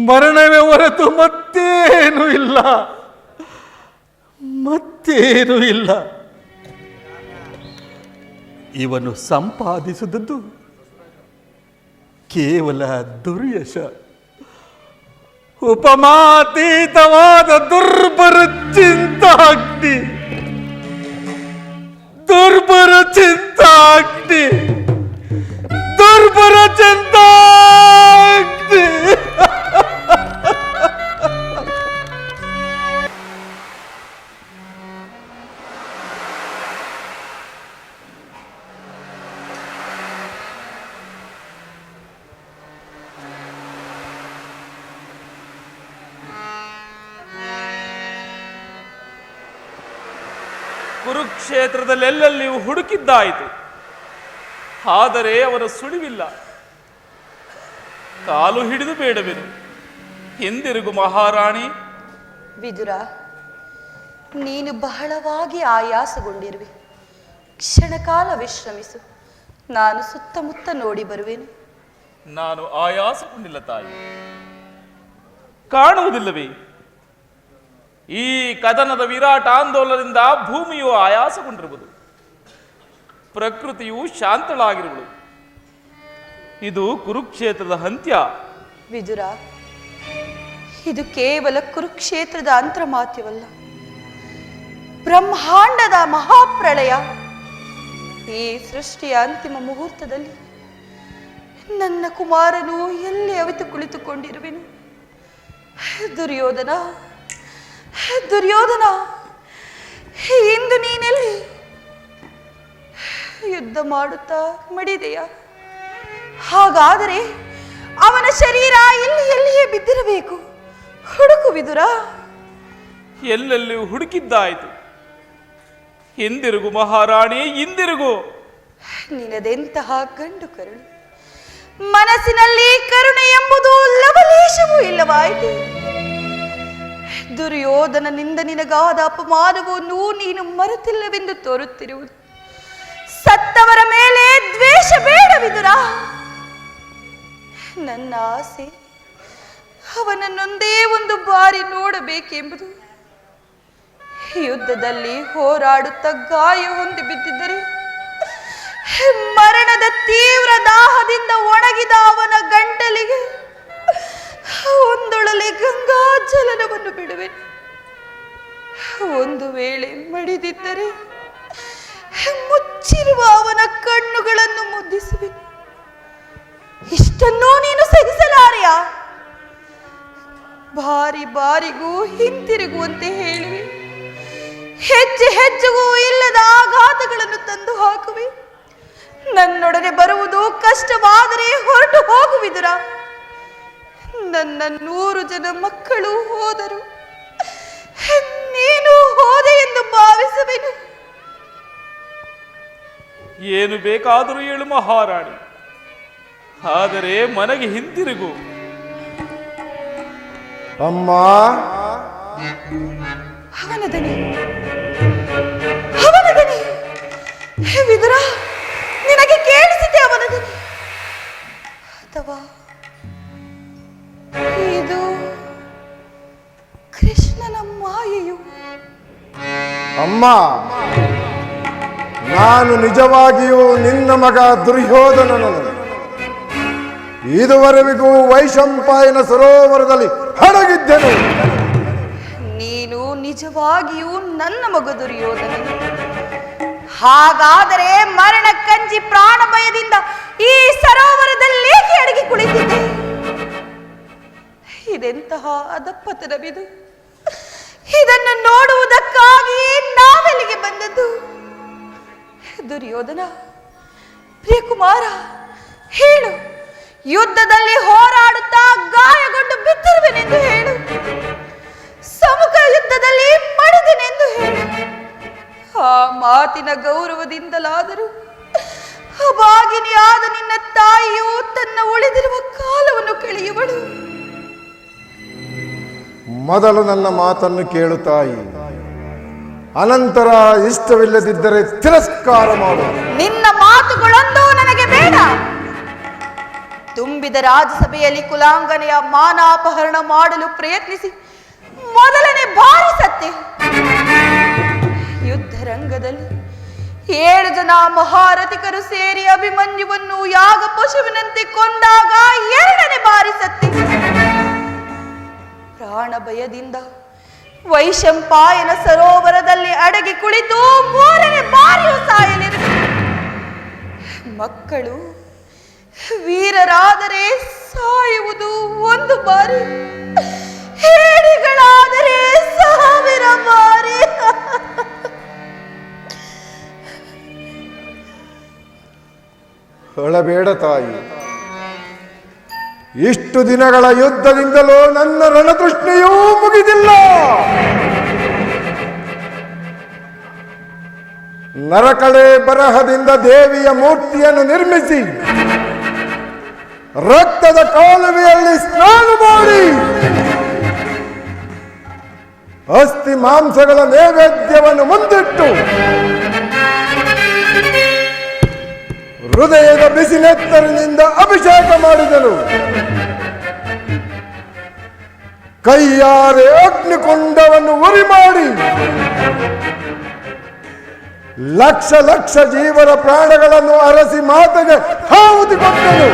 ಮರಣವೇ ಹೊರತು ಮತ್ತೇನೂ ಇಲ್ಲ, ಮತ್ತೇನೂ ಇಲ್ಲ. ಇವನು ಸಂಪಾದಿಸಿದದ್ದು ಕೇವಲ ದುರ್ಯಶ, ಉಪಮಾತೀತವಾದ ದುರ್ಬರ ಚಿಂತಾಗ್ನಿ, ದುರ್ಬರ ಚಿಂತಾಗ್ನಿ, ದುರ್ಬರ ಚಿಂತಾಗ್ನಿ. ಕುರುಕ್ಷೇತ್ರದಲ್ಲೆಲ್ಲಲ್ಲಿಯೂ ಹುಡುಕಿದ್ದಾಯಿತು, ಆದರೆ ಅವನ ಸುಳಿವಿಲ್ಲ. ಕಾಲು ಹಿಡಿದು ಬೇಡವೆನು, ಹಿಂದಿರುಗು ಮಹಾರಾಣಿ. ವಿದುರ, ನೀನು ಬಹಳವಾಗಿ ಆಯಾಸಗೊಂಡಿರುವೆ. ಕ್ಷಣಕಾಲ ವಿಶ್ರಮಿಸು, ನಾನು ಸುತ್ತಮುತ್ತ ನೋಡಿ ಬರುವೆನು. ನಾನು ಆಯಾಸಗೊಂಡಿಲ್ಲ ತಾಯಿ, ಕಾಣುವುದಿಲ್ಲವೇ? ಈ ಕದನದ ವಿರಾಟ ಆಂದೋಲನದಿಂದ ಭೂಮಿಯು ಆಯಾಸಗೊಂಡಿರುವುದು, ಪ್ರಕೃತಿಯು ಶಾಂತಳಾಗಿರುವುದು. ಇದು ಕುರುಕ್ಷೇತ್ರದ ಅಂತ್ಯ. ವಿದುರ, ಇದು ಕೇವಲ ಕುರುಕ್ಷೇತ್ರದ ಅಂತರ್ಮಾತ್ಯವಲ್ಲ, ಬ್ರಹ್ಮಾಂಡದ ಮಹಾಪ್ರಳಯ. ಈ ಸೃಷ್ಟಿಯ ಅಂತಿಮ ಮುಹೂರ್ತದಲ್ಲಿ ನನ್ನ ಕುಮಾರನು ಎಲ್ಲಿ ಅವಿತು ಕುಳಿತುಕೊಂಡಿರುವೆನು. ದುರ್ಯೋಧನ, ದುರ್ಯೋಧನ, ಇಂದು ನೀನೆಲ್ಲಿ? ಯುದ್ಧ ಮಾಡುತ್ತಾ ಮಡಿದೆಯಾ? ಹಾಗಾದರೆ ಅವನ ಶರೀರ ಎಲ್ಲಿಯೇ ಬಿದ್ದಿರಬೇಕು. ಹುಡುಕು ವಿದುರ. ಎಲ್ಲೆಲ್ಲಿಯೂ ಹುಡುಕಿದ್ದಾಯಿತು. ಹಿಂದಿರುಗು ಮಹಾರಾಣಿ, ಹಿಂದಿರುಗು. ನಿನದೆಂತಹ ಗಂಡು ಕರುಣೆ, ಮನಸ್ಸಿನಲ್ಲಿ ಕರುಣೆ ಎಂಬುದು ಲವಲೇಶವೂ ಇಲ್ಲವಾಯಿತು. ದುರ್ಯೋಧನನಿಂದ ನಿನಗಾದ ಅಪಮಾನವನ್ನು ನೀನು ಮರೆತಿಲ್ಲವೆಂದು ತೋರುತ್ತಿರುವುದು. ಸತ್ತವರ ಮೇಲೆ ದ್ವೇಷ ಬೇಡ ವಿದುರ. ನನ್ನ ಆಸೆ ಅವನನ್ನೊಂದೇ ಒಂದು ಬಾರಿ ನೋಡಬೇಕೆಂಬುದು. ಯುದ್ಧದಲ್ಲಿ ಹೋರಾಡುತ್ತಾ ಗಾಯ ಹೊಂದಿ ಬಿದ್ದಿದ್ದರೆ ಮರಣದ ತೀವ್ರ ದಾಹದಿಂದ ಒಣಗಿದ ಅವನ ಗಂಟಲಿಗೆ ಒಂದೊಳಲೆ ಗಂಗಾಜಲನವನ್ನು ಬಿಡುವೆ. ಒಂದು ವೇಳೆ ಮಡಿದಿದ್ದರೆ ಮುಚ್ಚಿರುವ ಅವನ ಕಣ್ಣುಗಳನ್ನು ಮುದ್ದಿಸುವೆ. ಇಷ್ಟನ್ನೂ ನೀನು ಸಹಿಸಲಾರೆಯಾ? ಬಾರಿ ಬಾರಿಗೂ ಹಿಂತಿರುಗುವಂತೆ ಹೇಳುವೆ. ಹೆಜ್ಜೆ ಹೆಜ್ಜೆಗೂ ಇಲ್ಲದ ಆಘಾತಗಳನ್ನು ತಂದು ಹಾಕುವೆ. ನನ್ನೊಡನೆ ಬರುವುದು ಕಷ್ಟವಾದರೆ ಹೊರಟು ಹೋಗುವಿದುರ. ನನ್ನ 100 ಜನ ಮಕ್ಕಳು ಹೋದರು, ನೀನು ಹೋದೆ ಎಂದು ಭಾವಿಸುವೆನು. ಏನು ಬೇಕಾದರೂ ಹೇಳು ಮಹಾರಾಣಿ, ಆದರೆ ಮನೆಗೆ ಹಿಂತಿರುಗು. ಅಮ್ಮ, ಅವನ ದನಿ, ಅವನ ದನಿ. ವಿದುರ, ನಿನಗೆ ಕೇಳಿಸಿದೆ ಅವನ ದನಿ? ಅಥವಾ ಇದು ಕೃಷ್ಣನ ಮಾಯೆಯು? ಅಮ್ಮ, ನಾನು ನಿಜವಾಗಿಯೂ ನಿನ್ನ ಮಗ ದುರ್ಯೋಧನನು. ಇದುವರೆವಿಗೂ ವೈಶಂಪಾಯನ ಸರೋವರದಲ್ಲಿ ಹಡಗಿದ್ದೆನು. ನೀನು ನಿಜವಾಗಿಯೂ ನನ್ನ ಮಗ ದುರ್ಯೋಧನ. ಹಾಗಾದರೆ ಮರಣ ಕಂಜಿ ಪ್ರಾಣ ಭಯದಿಂದ ಈ ಸರೋವರದಲ್ಲಿ ಅಡಗಿ ಕುಳಿತಿದ್ದೆ. ಇದೆಂತಹ ಅಧಪತನವಿದು? ಇದನ್ನು ನೋಡುವುದಕ್ಕಾಗಿ ನಾವೆಲ್ಲಿಗೆ ಬಂದದ್ದು? ದುರ್ಯೋಧನ, ಪ್ರಿಯಕುಮಾರ, ಹೇಳು, ಯುದ್ಧದಲ್ಲಿ ಹೋರಾಡುತ್ತಾ ಗಾಯಗೊಂಡು ಬಿದ್ದಿರುವೆನೆಂದು ಹೇಳು. ಸಮ್ಮುಖ ಯುದ್ಧದಲ್ಲಿ ಮಡಿದೆನೆಂದು ಹೇಳು. ಆ ಮಾತಿನ ಗೌರವದಿಂದಲಾದರೂ ಅಭಾಗಿನಿಯಾದ ನಿನ್ನ ತಾಯಿಯು ತನ್ನ ಉಳಿದಿರುವ ಕಾಲವನ್ನು ಕಳೆಯುವಳು. ಮೊದಲು ನನ್ನ ಮಾತನ್ನು ಕೇಳು ತಾಯಿ, ಅನಂತರ ಇಷ್ಟವಿಲ್ಲದಿದ್ದರೆ ತಿರಸ್ಕಾರ ಮಾಡು. ನಿನ್ನ ಮಾತುಗಳೊಂದು ನನಗೆ ಬೇಡ. ತುಂಬಿದ ರಾಜ್ಯಸಭೆಯಲ್ಲಿ ಕುಲಾಂಗನೆಯ ಮಾನಾಪಹರಣ ಮಾಡಲು ಪ್ರಯತ್ನಿಸಿ ಮೊದಲನೇ ಬಾರಿ ಸತ್ತೆ. ಯುದ್ಧ ರಂಗದಲ್ಲಿ 7 ಜನ ಮಹಾರಥಿಕರು ಸೇರಿ ಅಭಿಮನ್ಯುವನ್ನು ಯಾಗ ಪಶುವಿನಂತೆ ಕೊಂದಾಗ 2ನೇ ಬಾರಿ ಸತ್ತೆ. ಪ್ರಾಣ ಭಯದಿಂದ ವೈಶಂಪಾಯನ ಸರೋವರದಲ್ಲಿ ಅಡಗಿ ಕುಳಿತು 3ನೇ ಬಾರಿಯೂ ಸಾಯಲಿರುವೆ. ಮಕ್ಕಳು ವೀರರಾದರೆ ಸಾಯುವುದು 1 ಬಾರಿ, ಹೇಡಿಗಳಾದರೆ 1000 ಬಾರಿ. ಅಳಬೇಡ ತಾಯಿ, ಇಷ್ಟು ದಿನಗಳ ಯುದ್ಧದಿಂದಲೂ ನನ್ನ ರಣತೃಷ್ಣೆಯೂ ಮುಗಿದಿಲ್ಲ. ನರಕಳೆ ಬರಹದಿಂದ ದೇವಿಯ ಮೂರ್ತಿಯನ್ನು ನಿರ್ಮಿಸಿ ರಕ್ತದ ಕಾಲುವೆಯಲ್ಲಿ ಸ್ನಾನ ಮಾಡಿ ಅಸ್ಥಿ ಮಾಂಸಗಳ ನೈವೇದ್ಯವನ್ನು ಮುಂದಿಟ್ಟು ಹೃದಯದ ಬಿಸಿನೆತ್ತರಿನಿಂದ ಅಭಿಷೇಕ ಮಾಡಿದನು. ಕೈಯಾರೆ ಅಗ್ನಿಕುಂಡವನ್ನು ಉರಿ ಮಾಡಿ ಲಕ್ಷ ಲಕ್ಷ ಜೀವನ ಪ್ರಾಣಗಳನ್ನು ಅರಸಿ ಮಾತೆಗೆ ಆಹುತಿ ಕೊಟ್ಟನು.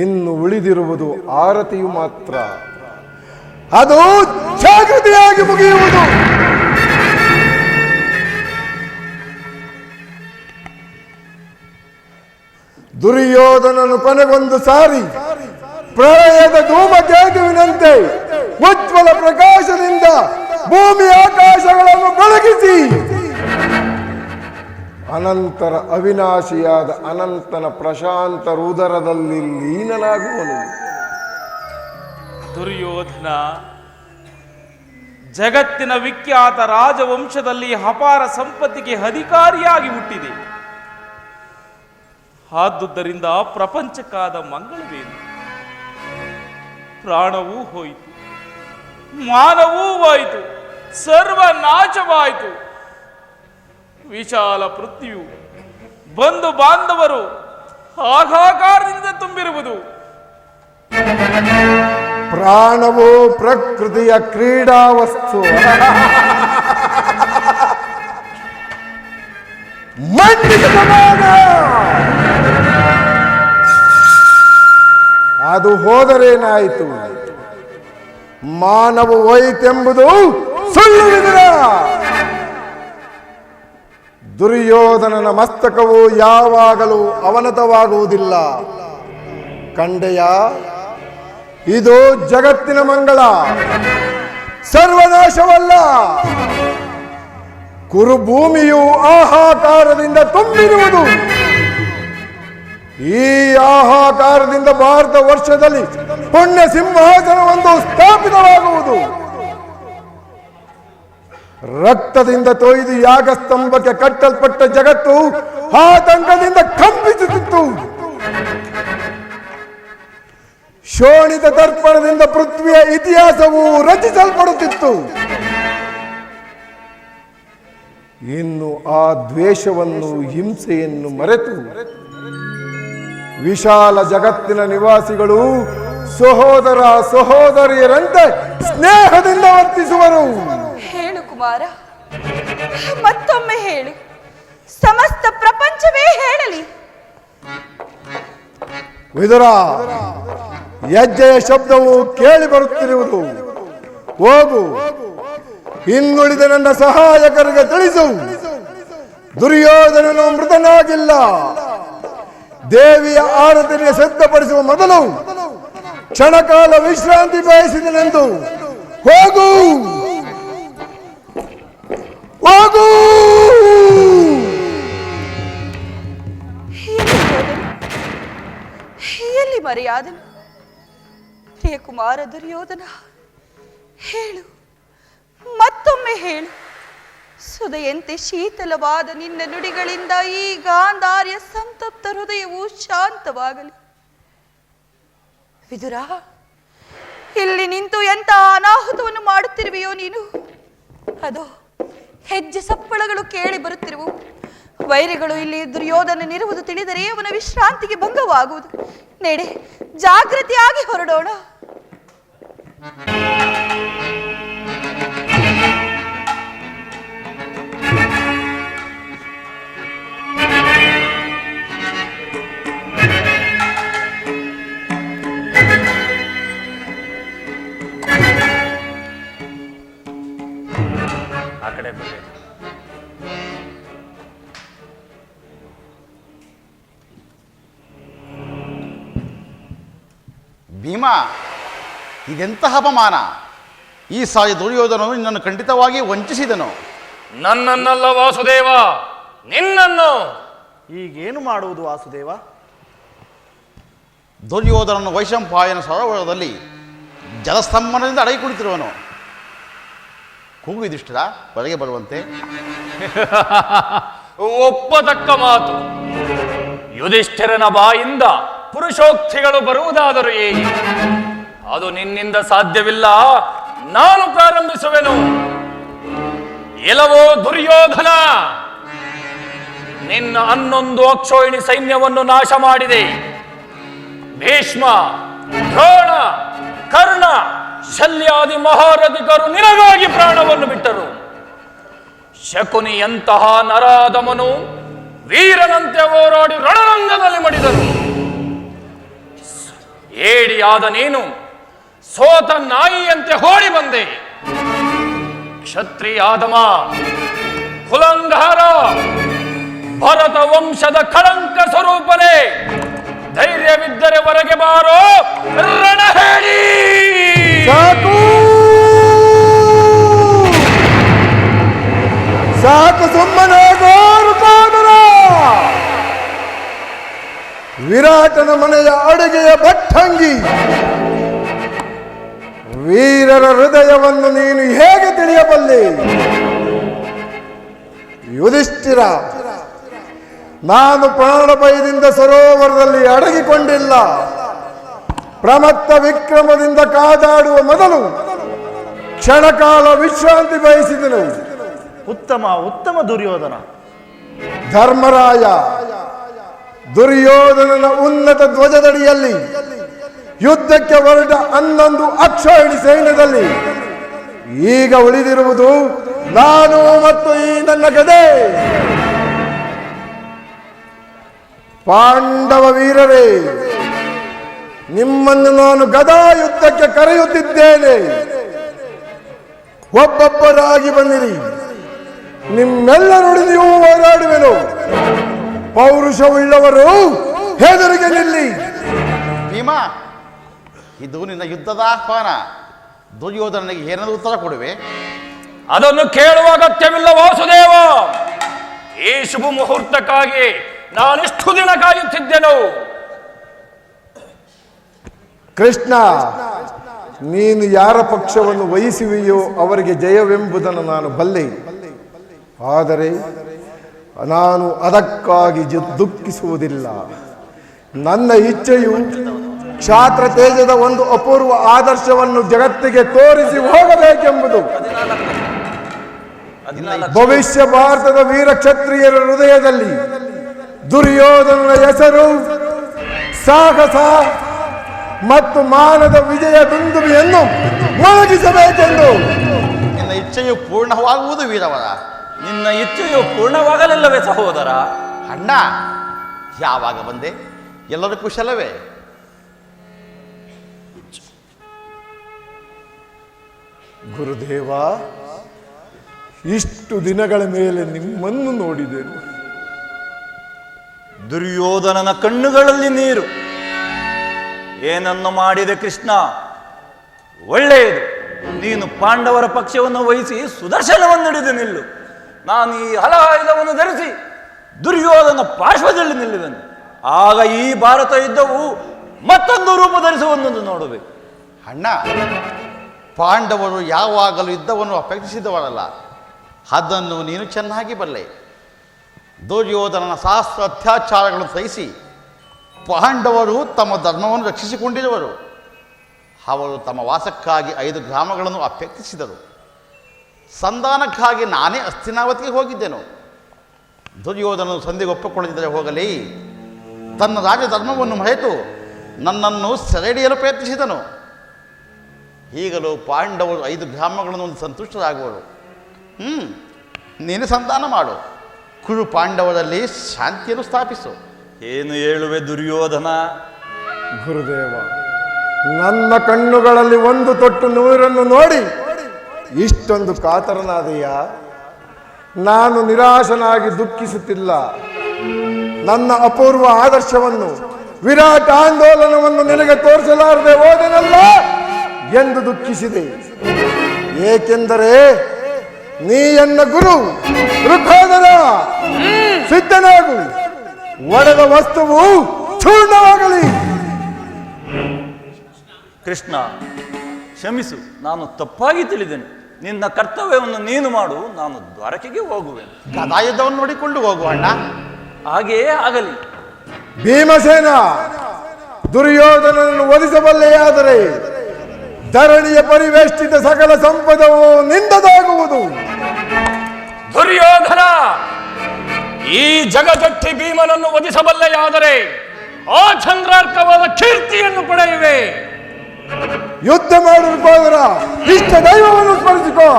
ಇನ್ನು ಉಳಿದಿರುವುದು ಆರತಿಯು ಮಾತ್ರ. ಅದು ಜಾಗೃತಿಯಾಗಿ ಮುಗಿಯುವುದು. ದುರ್ಯೋಧನನು ಕೊನೆಗೊಂದು ಸಾರಿ ಪ್ರಳಯದ ಧೂಮಕೇತುವಿನಂತೆ ಉಜ್ವಲ ಪ್ರಕಾಶದಿಂದ ಭೂಮಿ ಆಕಾಶಗಳನ್ನು ಬೆಳಗಿಸಿ ಅನಂತರ ಅವಿನಾಶಿಯಾದ ಅನಂತನ ಪ್ರಶಾಂತ ರುದರದಲ್ಲಿ ಲೀನನಾಗುವನು. ದುರ್ಯೋಧನ ಜಗತ್ತಿನ ವಿಖ್ಯಾತ ರಾಜವಂಶದಲ್ಲಿ ಅಪಾರ ಸಂಪತ್ತಿಗೆ ಅಧಿಕಾರಿಯಾಗಿ ಹುಟ್ಟಿದೆ. ಆದುದರಿಂದ ಪ್ರಪಂಚಕ್ಕಾದ ಮಂಗಳವೇನು? ಪ್ರಾಣವೂ ಹೋಯಿತು, ಮಾನವೂ ಹೋಯಿತು, ಸರ್ವನಾಶವಾಯಿತು. ವಿಶಾಲ ಪೃಥ್ವಿಯು ಬಂಧು ಬಾಂಧವರು ಹಾಹಾಕಾರದಿಂದ ತುಂಬಿರುವುದು. ಪ್ರಾಣವು ಪ್ರಕೃತಿಯ ಕ್ರೀಡಾ ವಸ್ತು. ಅದು ಹೋದರೇನಾಯಿತು? ಮಾನವ ಹೋಯಿತೆಂಬುದು ಸುಳ್ಳು ವಿದುರ. ದುರ್ಯೋಧನನ ಮಸ್ತಕವು ಯಾವಾಗಲೂ ಅವನತವಾಗುವುದಿಲ್ಲ. ಕಂಡೆಯ, ಇದು ಜಗತ್ತಿನ ಮಂಗಳ, ಸರ್ವನಾಶವಲ್ಲ. ಕುರುಭೂಮಿಯು ಆಹಾಕಾರದಿಂದ ತುಂಬಿರುವುದು. ಈ ಆಹಾಕಾರದಿಂದ ಭಾರತ ವರ್ಷದಲ್ಲಿ ಪುಣ್ಯ ಸಿಂಹಾಸನವೊಂದು ಸ್ಥಾಪಿತವಾಗುವುದು. ರಕ್ತದಿಂದ ತೊಯ್ದು ಯಾಗಸ್ತಂಭಕ್ಕೆ ಕಟ್ಟಲ್ಪಟ್ಟ ಜಗತ್ತು ಆತಂಕದಿಂದ ಕಂಪಿಸುತ್ತಿತ್ತು. ಶೋಣಿತ ದರ್ಪಣದಿಂದ ಪೃಥ್ವಿಯ ಇತಿಹಾಸವು ರಚಿಸಲ್ಪಡುತ್ತಿತ್ತು. ಇನ್ನು ಆ ದ್ವೇಷವನ್ನು, ಹಿಂಸೆಯನ್ನು ಮರೆತು ವಿಶಾಲ ಜಗತ್ತಿನ ನಿವಾಸಿಗಳು ಸಹೋದರ ಸಹೋದರಿಯರಂತೆ ಸ್ನೇಹದಿಂದ ವರ್ತಿಸುವರು. ಹೇಳು ಕುಮಾರ, ಮತ್ತೊಮ್ಮೆ ಹೇಳು. ಸಮಸ್ತ ಪ್ರಪಂಚವೇ ಹೇಳಲಿ. ವಿದುರ, ಹೆಜ್ಜೆಯ ಶಬ್ದವು ಕೇಳಿ ಬರುತ್ತಿರುವುದು. ಹೋಗು, ಇನ್ನುಳಿದ ನನ್ನ ಸಹಾಯಕರಿಗೆ ತಿಳಿಸು, ದುರ್ಯೋಧನನು ಮೃತನಾಗಿಲ್ಲ. ದೇವಿಯ ಆರಾಧನೆಗೆ ಸಿದ್ಧಪಡಿಸುವ ಮೊದಲು ಕ್ಷಣಕಾಲ ವಿಶ್ರಾಂತಿ ಬಯಸಿದನೆಂದು. ಹೋಗು, ಹೋಗು. ಎಲ್ಲಿ ಮರೆಯಾದನು? ಪ್ರಿಯ ಕುಮಾರ ದುರ್ಯೋಧನ, ಹೇಳು, ಮತ್ತೊಮ್ಮೆ ಹೇಳು. ಸುದೆಯಂತೆ ಶೀತಲವಾದ ನಿನ್ನ ನುಡಿಗಳಿಂದ ಈ ಗಾಂಧಾರ್ಯ ಸಂತಪ್ತ ಹೃದಯವು ಶಾಂತವಾಗಲಿ. ವಿದುರ, ಇಲ್ಲಿ ನಿಂತು ಎಂತ ಅನಾಹುತವನ್ನು ಮಾಡುತ್ತಿರುವೆಯೋ ನೀನು? ಅದು ಹೆಜ್ಜೆ ಸಪ್ಪಳಗಳು ಕೇಳಿ ಬರುತ್ತಿರುವು. ವೈರಿಗಳು ಇಲ್ಲಿ ದುರ್ಯೋಧನನಿರುವುದು ತಿಳಿದರೆ ಅವನ ವಿಶ್ರಾಂತಿಗೆ ಭಂಗವಾಗುವುದು. ನೆಡೆ, ಜಾಗೃತಿಯಾಗಿ ಹೊರಡೋಣ. ಆ ಕಡೆ ಬನ್ನಿ. ಭೀಮ, ಇದೆಂತಹ ಅಪಮಾನ! ಈ ಸಾರಿ ದುರ್ಯೋಧನನು ನಿನ್ನನ್ನು ಖಂಡಿತವಾಗಿ ವಂಚಿಸಿದನು. ನನ್ನನ್ನಲ್ಲ ವಾಸುದೇವ, ನಿನ್ನನ್ನು. ಈಗೇನು ಮಾಡುವುದು ವಾಸುದೇವ? ದುರ್ಯೋಧನನು ವೈಶಂಪಾಯನ ಸರೋವರದಲ್ಲಿ ಜಲಸ್ತಂಭನದಿಂದ ಅಡಗಿ ಕುಳಿತಿರುವನು. ಕೂಗು ಯುಧಿಷ್ಠಿರ, ಹೊರಗೆ ಬರುವಂತೆ. ಒಪ್ಪತಕ್ಕ ಮಾತು. ಯುಧಿಷ್ಠಿರನ ಬಾಯಿಂದ ಪುರುಷೋಕ್ತಿಗಳು ಬರುವುದಾದರೂ ಹೇಗೆ? ಅದು ನಿನ್ನಿಂದ ಸಾಧ್ಯವಿಲ್ಲ. ನಾನು ಪ್ರಾರಂಭಿಸುವೆನು. ಇಲ್ಲವೋ ದುರ್ಯೋಧನ, ನಿನ್ನ 11 ಅಕ್ಷೋಹಿಣಿ ಸೈನ್ಯವನ್ನು ನಾಶ ಮಾಡಿದೆ. ಭೀಷ್ಮ, ದ್ರೋಣ, ಕರ್ಣ, ಶಲ್ಯಾದಿ ಮಹಾರಥಿಕರು ನಿನಗಾಗಿ ಪ್ರಾಣವನ್ನು ಬಿಟ್ಟರು. ಶಕುನಿಯಂತಹ ನರಾಧಮನು ವೀರನಂತೆ ಹೋರಾಡಿ ರಣರಂಗದಲ್ಲಿ ಮಡಿದರು. ಏಡಿಯಾದ ನೀನು ಸೋತ ನಾಯಿಯಂತೆ ಹೋಡಿ ಬಂದೆ. ಕ್ಷತ್ರಿಯಾದಮ, ಕುಲಂಗಾರ, ಭರತ ವಂಶದ ಕಳಂಕ ಸ್ವರೂಪನೇ, ಧೈರ್ಯವಿದ್ದರೆ ಹೊರಗೆ ಬಾರೋ, ರಣ ಹೇಳಿ. ಸಾಕು ಸಾಕು, ಸುಮ್ಮನೆ ವಿರಾಟನ ಮನೆಯ ಅಡುಗೆಯ ಭಟ್ಟಂಗಿ, ವೀರರ ಹೃದಯವನ್ನು ನೀನು ಹೇಗೆ ತಿಳಿಯಬಲ್ಲೆ? ಯುಧಿಷ್ಠಿರ, ನಾನು ಪ್ರಾಣಭಯದಿಂದ ಸರೋವರದಲ್ಲಿ ಅಡಗಿಕೊಂಡಿಲ್ಲ. ಪ್ರಮತ್ತ ವಿಕ್ರಮದಿಂದ ಕಾದಾಡುವ ಮೊದಲು ಕ್ಷಣಕಾಲ ವಿಶ್ರಾಂತಿ ಬಯಸಿದನು. ಉತ್ತಮ ಉತ್ತಮ ದುರ್ಯೋಧನ. ಧರ್ಮರಾಯ, ದುರ್ಯೋಧನನ ಉನ್ನತ ಧ್ವಜದಡಿಯಲ್ಲಿ ಯುದ್ಧಕ್ಕೆ ಹೊರಟ 11 ಅಕ್ಷೋಹಿಣಿ ಸೈನ್ಯದಲ್ಲಿ ಈಗ ಉಳಿದಿರುವುದು ನಾನು ಮತ್ತು ಈ ನನ್ನ ಗದೆ. ಪಾಂಡವ ವೀರರೇ, ನಿಮ್ಮನ್ನು ನಾನು ಗದಾ ಯುದ್ಧಕ್ಕೆ ಕರೆಯುತ್ತಿದ್ದೇನೆ. ಒಬ್ಬೊಬ್ಬರಾಗಿ ಬಂದಿರಿ. ನಿಮ್ಮೆಲ್ಲರೊಡನೆಯೂ ಹೋರಾಡುವೆನು. ಪೌರುಷವುಳ್ಳವರು ಹೆದರಿಗೆ ನಿಲ್ಲಿ. ಭೀಮ, ಇದು ನಿನ್ನ ಯುದ್ಧದ ಆಹ್ವಾನ. ದುರ್ಯೋಧನನಿಗೆ ಏನಾದರೂ ಉತ್ತರ ಕೊಡುವೆ? ಅದನ್ನು ಕೇಳುವ ಅಗತ್ಯವಿಲ್ಲ ವಾಸುದೇವ. ಈ ಶುಭ ಮುಹೂರ್ತಕ್ಕಾಗಿ ನಾನಿಷ್ಟು ದಿನ ಕಾಯುತ್ತಿದ್ದೆನು. ಕೃಷ್ಣ, ನೀನು ಯಾರ ಪಕ್ಷವನ್ನು ವಹಿಸುವೆಯೋ ಅವರಿಗೆ ಜಯವೆಂಬುದನ್ನು ನಾನು ಬಲ್ಲೆ. ಆದರೆ ನಾನು ಅದಕ್ಕಾಗಿ ದುಃಖಿಸುವುದಿಲ್ಲ. ನನ್ನ ಇಚ್ಛೆಯು ಕ್ಷಾತ್ರ ತೇಜದ ಒಂದು ಅಪೂರ್ವ ಆದರ್ಶವನ್ನು ಜಗತ್ತಿಗೆ ತೋರಿಸಿ ಹೋಗಬೇಕೆಂಬುದು. ಭವಿಷ್ಯ ಭಾರತದ ವೀರ ಕ್ಷತ್ರಿಯರ ಹೃದಯದಲ್ಲಿ ದುರ್ಯೋಧನನ ಹೆಸರು, ಸಾಹಸ ಮತ್ತು ಮಾನದ ವಿಜಯ ದುಂದುಬಿಯನ್ನು ಮೊಳಗಿಸಬೇಕೆಂದು. ನಿನ್ನ ಇಚ್ಛೆಯು ಪೂರ್ಣವಾಗುವುದು ವೀರವರ. ನಿನ್ನ ಇಚ್ಛೆಯು ಪೂರ್ಣವಾಗಲಿಲ್ಲವೇ ಸಹೋದರ? ಅಣ್ಣ, ಯಾವಾಗ ಬಂದೆ? ಎಲ್ಲರೂ ಕುಶಲವೇ? ಗುರುದೇವ, ಇಷ್ಟು ದಿನಗಳ ಮೇಲೆ ನಿಮ್ಮನ್ನು ನೋಡಿದೆನು. ದುರ್ಯೋಧನನ ಕಣ್ಣುಗಳಲ್ಲಿ ನೀರು. ಏನನ್ನು ಮಾಡಿದೆ ಕೃಷ್ಣ? ಒಳ್ಳೆಯದು, ನೀನು ಪಾಂಡವರ ಪಕ್ಷವನ್ನು ವಹಿಸಿ ಸುದರ್ಶನವನ್ನು ಹಿಡಿದು ನಿಲ್ಲು. ನಾನು ಈ ಹಲಾಯುಧವನ್ನು ಧರಿಸಿ ದುರ್ಯೋಧನ ಪಾರ್ಶ್ವದಲ್ಲಿ ನಿಲ್ಲುವೆನು. ಆಗ ಈ ಭಾರತ ಯುದ್ಧವು ಮತ್ತೊಂದು ರೂಪ ಧರಿಸುವುದನ್ನು ನೋಡಬೇಕು. ಅಣ್ಣ, ಪಾಂಡವರು ಯಾವಾಗಲೂ ಯುದ್ಧವನ್ನು ಅಪೇಕ್ಷಿಸಿದವರಲ್ಲ. ಅದನ್ನು ನೀನು ಚೆನ್ನಾಗಿ ಬಲ್ಲೆ. ದುರ್ಯೋಧನನ ಸಹಸ್ರ ಅತ್ಯಾಚಾರಗಳನ್ನು ಸಹಿಸಿ ಪಾಂಡವರು ತಮ್ಮ ಧರ್ಮವನ್ನು ರಕ್ಷಿಸಿಕೊಂಡಿರುವರು. ಅವರು ತಮ್ಮ ವಾಸಕ್ಕಾಗಿ 5 ಗ್ರಾಮಗಳನ್ನು ಅಪೇಕ್ಷಿಸಿದರು. ಸಂಧಾನಕ್ಕಾಗಿ ನಾನೇ ಹಸ್ತಿನಾವತಿಗೆ ಹೋಗಿದ್ದೆನು. ದುರ್ಯೋಧನನು ಸಂಧಿಗೆ ಒಪ್ಪಿಕೊಳ್ಳದಿದ್ದರೆ ಹೋಗಲಿ, ತನ್ನ ರಾಜಧರ್ಮವನ್ನು ಮರೆತು ನನ್ನನ್ನು ಸೆರೆಹಿಡಿಯಲು ಪ್ರಯತ್ನಿಸಿದನು. ಈಗಲೂ ಪಾಂಡವರು 5 ಗ್ರಾಮಗಳನ್ನು ಒಂದು ಸಂತುಷ್ಟರಾಗುವರು. ನೀನು ಸಂಧಾನ ಮಾಡು. ಕುರು ಪಾಂಡವರಲ್ಲಿ ಶಾಂತಿಯನ್ನು ಸ್ಥಾಪಿಸು. ಏನು ಹೇಳುವೆ ದುರ್ಯೋಧನ? ಗುರುದೇವ, ನನ್ನ ಕಣ್ಣುಗಳಲ್ಲಿ ಒಂದು ತೊಟ್ಟು ನೀರನ್ನು ನೋಡಿ ಇಷ್ಟೊಂದು ಕಾತರನಾದೆಯ? ನಾನು ನಿರಾಶನಾಗಿ ದುಃಖಿಸುತ್ತಿಲ್ಲ. ನನ್ನ ಅಪೂರ್ವ ಆದರ್ಶವನ್ನು, ವಿರಾಟ್ ಆಂದೋಲನವನ್ನು ನಿನಗೆ ತೋರಿಸಲಾರದೆ ಹೋದನಲ್ಲ ಎಂದು ದುಃಖಿಸಿದೆ. ಏಕೆಂದರೆ ನೀ ಎನ್ನ ಗುರು ಋಖೋದರ. ಸಿದ್ಧನಾಗು, ಒಡೆದ ವಸ್ತುವು ಚೂರ್ಣವಾಗಲಿ. ಕೃಷ್ಣ, ಕ್ಷಮಿಸು, ನಾನು ತಪ್ಪಾಗಿ ತಿಳಿದೆನು. ನಿನ್ನ ಕರ್ತವ್ಯವನ್ನು ನೀನು ಮಾಡು, ನಾನು ದ್ವಾರಕೆಗೆ ಹೋಗುವೆನು. ಗದಾಯುದ್ಧವನ್ನು ನೋಡಿಕೊಂಡು ಹೋಗುವ ಅಣ್ಣ. ಹಾಗೆಯೇ ಆಗಲಿ. ಭೀಮಸೇನ, ದುರ್ಯೋಧನನನ್ನು ವಧಿಸಬಲ್ಲೆಯಾದರೆ ಧರಣಿಯ ಪರಿವೇಷ್ಟಿತ ಸಕಲ ಸಂಪದವು ನಿಂದದಾಗುವುದು. ದುರ್ಯೋಧನ, ಈ ಜಗಜಟ್ಟಿ ಭೀಮನನ್ನು ವಧಿಸಬಲ್ಲೆಯಾದರೆ ಆ ಚಂದ್ರಾರ್ಕವಾದ ಕೀರ್ತಿಯನ್ನು ಪಡೆಯುವೆ. ಯುದ್ಧ ಮಾಡಬೇಕಾದ್ರ ಇಷ್ಟ ದೈವವನ್ನು ಸ್ಮರಿಸಿಕೋ.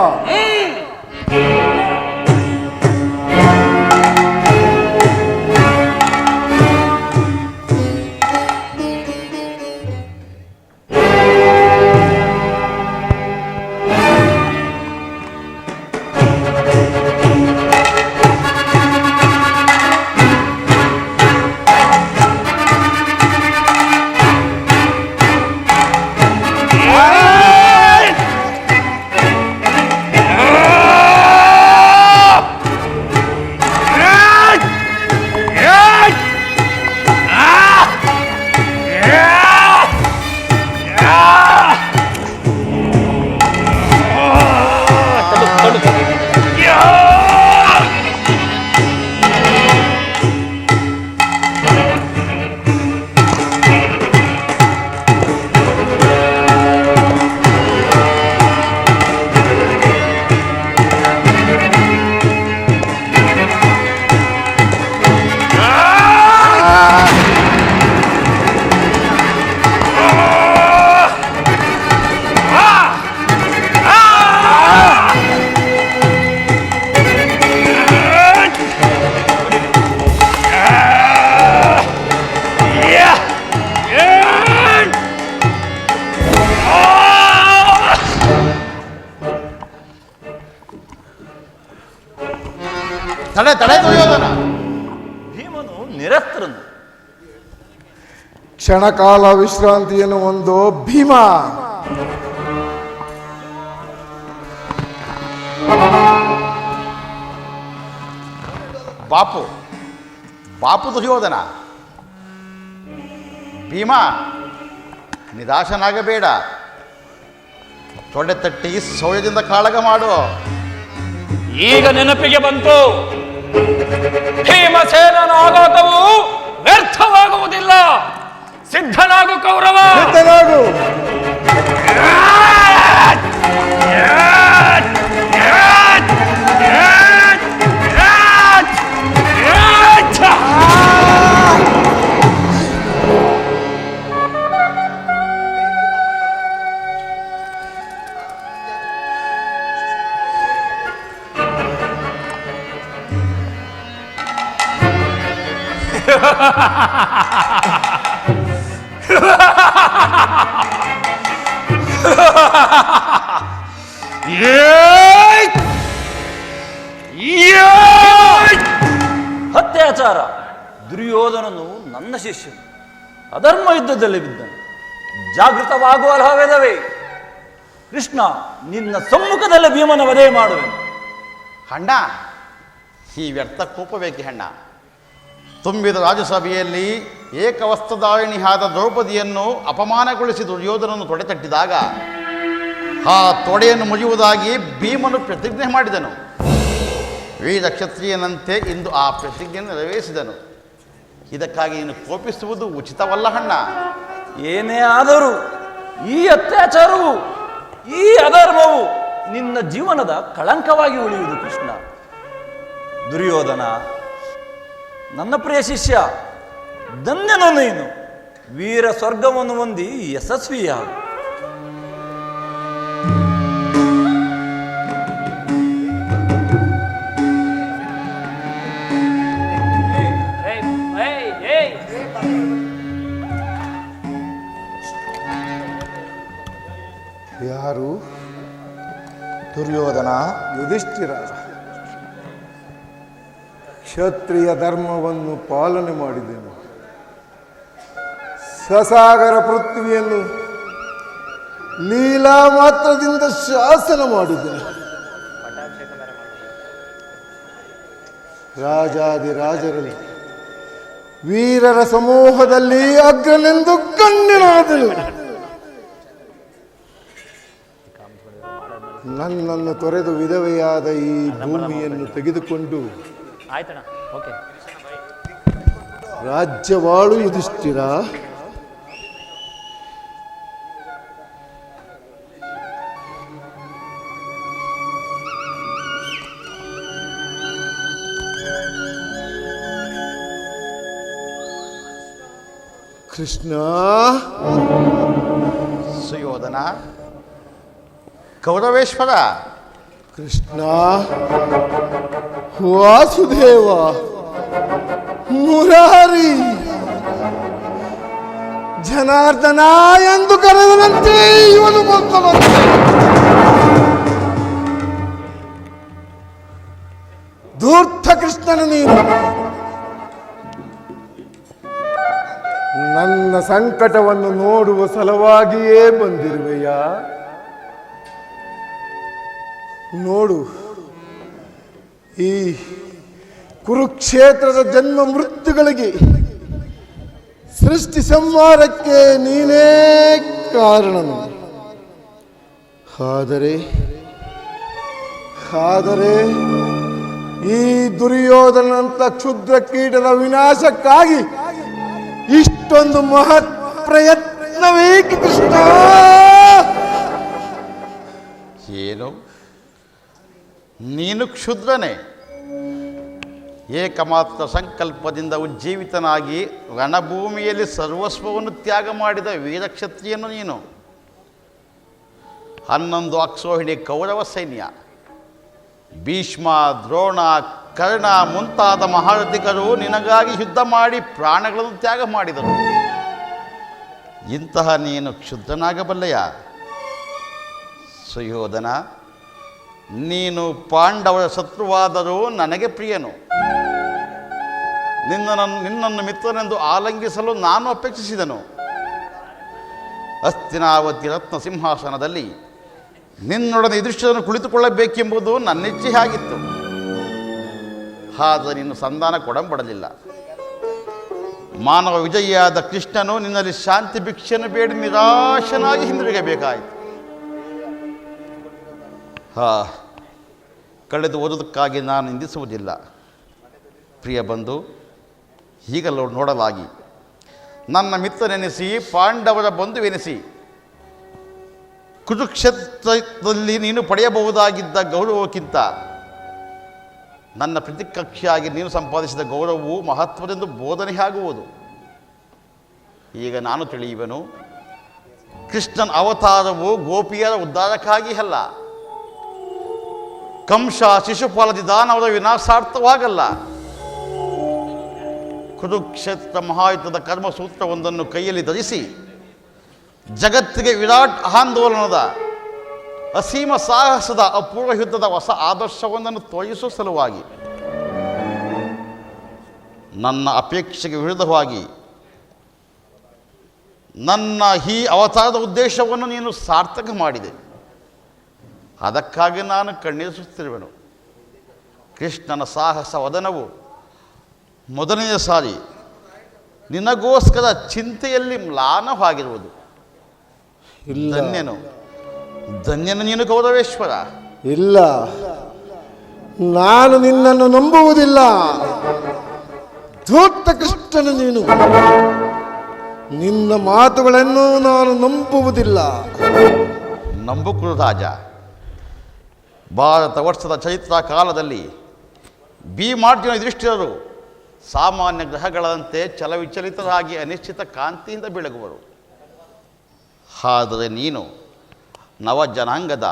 ತಡೆ ದುರ್ಯೋಧನ. ಭೀಮನು ನಿರಸ್ತ್ರನು. ಕ್ಷಣಕಾಲ ವಿಶ್ರಾಂತಿಯನ್ನು ಒಂದು ಭೀಮ. ಬಾಪು ದುರ್ಯೋಧನ, ಭೀಮ ನಿರಾಶನಾಗಬೇಡ. ತೊಡೆ ತಟ್ಟಿ ಸೌಯದಿಂದ ಕಾಳಗ ಮಾಡು. ಈಗ ನೆನಪಿಗೆ ಬಂತು, ಭೀಮಸೇನನ ಆಘಾತವು ವ್ಯರ್ಥವಾಗುವುದಿಲ್ಲ. ಸಿದ್ಧನಾಗು ಕೌರವ, ಸಿದ್ಧನಾಗು. ಅತ್ಯಾಚಾರ. ದುರ್ಯೋಧನನು ನನ್ನ ಶಿಷ್ಯನು, ಅಧರ್ಮ ಯುದ್ಧದಲ್ಲಿ ಬಿದ್ದನು. ಜಾಗೃತವಾಗುವ ಅರ್ಹವೇದವೇ. ಕೃಷ್ಣ, ನಿನ್ನ ಸಮ್ಮುಖದಲ್ಲಿ ಭೀಮನ ವಧೆ ಮಾಡುವೆನು. ಅಣ್ಣ, ಈ ವ್ಯರ್ಥ ಕೋಪಬೇಕಿ ಅಣ್ಣ. ತುಂಬಿದ ರಾಜಸಭೆಯಲ್ಲಿ ಏಕವಸ್ತ್ರಧಾರಿಣಿಯಾದ ದ್ರೌಪದಿಯನ್ನು ಅಪಮಾನಗೊಳಿಸಿ ದುರ್ಯೋಧನನ್ನು ತೊಡೆ ತಟ್ಟಿದಾಗ ಆ ತೊಡೆಯನ್ನು ಮುರಿಯುವುದಾಗಿ ಭೀಮನು ಪ್ರತಿಜ್ಞೆ ಮಾಡಿದನು. ವೀರ ಕ್ಷತ್ರಿಯನಂತೆ ಇಂದು ಆ ಪ್ರತಿಜ್ಞೆಯನ್ನು ನೆರವೇರಿಸಿದನು. ಇದಕ್ಕಾಗಿ ನೀನು ಕೋಪಿಸುವುದು ಉಚಿತವಲ್ಲ ಅಣ್ಣ. ಏನೇ ಆದರೂ ಈ ಅತ್ಯಾಚಾರವು, ಈ ಅಧರ್ಮವು ನಿನ್ನ ಜೀವನದ ಕಳಂಕವಾಗಿ ಉಳಿಯುವುದು. ಕೃಷ್ಣ, ದುರ್ಯೋಧನ ನನ್ನ ಪ್ರಿಯ ಶಿಷ್ಯ, ಧನ್ಯನು ನೀನು. ವೀರ ಸ್ವರ್ಗವನ್ನು ಹೊಂದಿ ಯಶಸ್ವಿಯಾಗು. ಯಾರು? ದುರ್ಯೋಧನ, ಯುಧಿಷ್ಠಿರ. ಕ್ಷತ್ರಿಯ ಧರ್ಮವನ್ನು ಪಾಲನೆ ಮಾಡಿದೆನು. ಸಸಾಗರ ಪೃಥ್ವಿಯನ್ನು ಲೀಲಾ ಮಾತ್ರದಿಂದ ಶಾಸನ ಮಾಡಿದೆನು. ರಾಜಾದಿರಾಜರಲ್ಲಿ ವೀರರ ಸಮೂಹದಲ್ಲಿ ಅಗ್ರನೆಂದು ಗಣ್ಯನಾದನು. ನನ್ನನ್ನು ತೊರೆದು ವಿಧವೆಯಾದ ಈ ಭೂಮಿಯನ್ನು ತೆಗೆದುಕೊಂಡು ರಾಜ್ಯವಾಳು ಯುಧಿಷ್ಠಿರ. ಕೃಷ್ಣ, ಸುಯೋಧನ, ಕೌರವೇಶ್ವರ, ಕೃಷ್ಣ, ವಾಸುದೇವ, ಮುರಾರಿ, ಜನಾರ್ದನ ಎಂದು ಕರೆದನಂತೆ ಇವನು ಬಂದವಂತೆ. ಧೂರ್ತ ಕೃಷ್ಣನು ನೀನು ನನ್ನ ಸಂಕಟವನ್ನು ನೋಡುವ ಸಲುವಾಗಿಯೇ ಬಂದಿರುವೆಯ? ನೋಡು, ಈ ಕುರುಕ್ಷೇತ್ರದ ಜನ್ಮ ಮೃತ್ಯುಗಳಿಗೆ, ಸೃಷ್ಟಿ ಸಂಹಾರಕ್ಕೆ ನೀನೇ ಕಾರಣನು. ಆದರೆ ಈ ದುರ್ಯೋಧನಂತ ಕ್ಷುದ್ರ ಕೀಟದ ವಿನಾಶಕ್ಕಾಗಿ ಇಷ್ಟೊಂದು ಮಹತ್ ಪ್ರಯತ್ನವೇಕೆ ಕೃಷ್ಣ? ಏನು, ನೀನು ಕ್ಷುದ್ರನೇ? ಏಕಮಾತ್ರ ಸಂಕಲ್ಪದಿಂದ ಉಜ್ಜೀವಿತನಾಗಿ ರಣಭೂಮಿಯಲ್ಲಿ ಸರ್ವಸ್ವವನ್ನು ತ್ಯಾಗ ಮಾಡಿದ ವೀರಕ್ಷತ್ರಿಯನು ನೀನು. 11 ಅಕ್ಷೋಹಿಣಿ ಕೌರವ ಸೈನ್ಯ, ಭೀಷ್ಮ, ದ್ರೋಣ, ಕರ್ಣ ಮುಂತಾದ ಮಹಾರಥಿಕರು ನಿನಗಾಗಿ ಯುದ್ಧ ಮಾಡಿ ಪ್ರಾಣಗಳನ್ನು ತ್ಯಾಗ ಮಾಡಿದರು. ಇಂತಹ ನೀನು ಕ್ಷುದ್ರನಾಗಬಲ್ಲೆಯ? ಸುಯೋಧನ, ನೀನು ಪಾಂಡವರ ಶತ್ರುವಾದರೂ ನನಗೆ ಪ್ರಿಯನು. ನಿನ್ನನ್ನು ಮಿತ್ರನೆಂದು ಆಲಂಗಿಸಲು ನಾನು ಅಪೇಕ್ಷಿಸಿದನು. ಹಸ್ತಿನಾವತಿ ರತ್ನ ಸಿಂಹಾಸನದಲ್ಲಿ ನಿನ್ನೊಡನೆ ಯುಧಿಷ್ಠಿರನು ಕುಳಿತುಕೊಳ್ಳಬೇಕೆಂಬುದು ನನ್ನಿಚ್ಛೆ ಆಗಿತ್ತು. ಆದರೆ ನೀನು ಸಂಧಾನ ಕೊಡಂಬಡಲಿಲ್ಲ. ಮಾನವ ವಿಜಯಿಯಾದ ಕೃಷ್ಣನು ನಿನ್ನಲ್ಲಿ ಶಾಂತಿ ಭಿಕ್ಷೆಯನ್ನು ಬೇಡಿ ನಿರಾಶನಾಗಿ ಹಿಂದಿರುಗಬೇಕಾಯಿತು. ಕಳೆದು ಓದುವುದಕ್ಕಾಗಿ ನಾನು ನಿಂದಿಸುವುದಿಲ್ಲ. ಪ್ರಿಯ ಬಂಧು, ಹೀಗಲ್ಲ ನೋಡಲಾಗಿ ನನ್ನ ಮಿತ್ರನೆನಿಸಿ, ಪಾಂಡವರ ಬಂಧುವೆನಿಸಿ, ಕುರುಕ್ಷೇತ್ರದಲ್ಲಿ ನೀನು ಪಡೆಯಬಹುದಾಗಿದ್ದ ಗೌರವಕ್ಕಿಂತ ನನ್ನ ಪ್ರತಿಕಕ್ಷಿಯಾಗಿ ನೀನು ಸಂಪಾದಿಸಿದ ಗೌರವವು ಮಹತ್ವದೆಂದು ಬೋಧನೆಯಾಗುವುದು. ಈಗ ನಾನು ತಿಳಿಯುವೆನು, ಕೃಷ್ಣನ ಅವತಾರವು ಗೋಪಿಯರ ಉದ್ಧಾರಕ್ಕಾಗಿ ಅಲ್ಲ, ಕಂಸ ಶಿಶುಪಾಲದಿ ದಾನವರ ವಿನಾಶಾರ್ಥವಾಗಲ್ಲ. ಕುರುಕ್ಷೇತ್ರ ಮಹಾಯುದ್ಧದ ಕರ್ಮಸೂತ್ರವೊಂದನ್ನು ಕೈಯಲ್ಲಿ ಧರಿಸಿ ಜಗತ್ತಿಗೆ ವಿರಾಟ್ ಆಂದೋಲನದ, ಅಸೀಮ ಸಾಹಸದ, ಅಪೂರ್ವ ಯುದ್ಧದ ಹೊಸ ಆದರ್ಶವೊಂದನ್ನು ತೋರಿಸುವ ಸಲುವಾಗಿ ನನ್ನ ಅಪೇಕ್ಷೆಗೆ ವಿರುದ್ಧವಾಗಿ ನನ್ನ ಈ ಅವತಾರದ ಉದ್ದೇಶವನ್ನು ನೀನು ಸಾರ್ಥಕ ಮಾಡಿದೆ. ಅದಕ್ಕಾಗಿ ನಾನು ಕಣ್ಣೀರಿಸುತ್ತಿರುವೆನು. ಕೃಷ್ಣನ ಸಾಹಸ ವದನವು ಮೊದಲನೆಯ ಸಾರಿ ನಿನಗೋಸ್ಕರ ಚಿಂತೆಯಲ್ಲಿ ಮ್ಲಾನವಾಗಿರುವುದು. ಧನ್ಯನು ನೀನು ಕೌರವೇಶ್ವರ. ಇಲ್ಲ, ನಾನು ನಿನ್ನನ್ನು ನಂಬುವುದಿಲ್ಲ. ಧೂರ್ತ ಕೃಷ್ಣನು ನೀನು. ನಿನ್ನ ಮಾತುಗಳನ್ನು ನಾನು ನಂಬುವುದಿಲ್ಲ. ನಂಬುಕುರು ರಾಜ, ಭಾರತ ವರ್ಷದ ಚೈತ್ರ ಕಾಲದಲ್ಲಿ ಭೀಮಾರ್ಜುನ ಯುಧಿಷ್ಠಿರರು ಸಾಮಾನ್ಯ ಗ್ರಹಗಳಂತೆ ಚಲವಿಚಲಿತರಾಗಿ ಅನಿಶ್ಚಿತ ಕಾಂತಿಯಿಂದ ಬೆಳಗುವರು. ಆದರೆ ನೀನು ನವ ಜನಾಂಗದ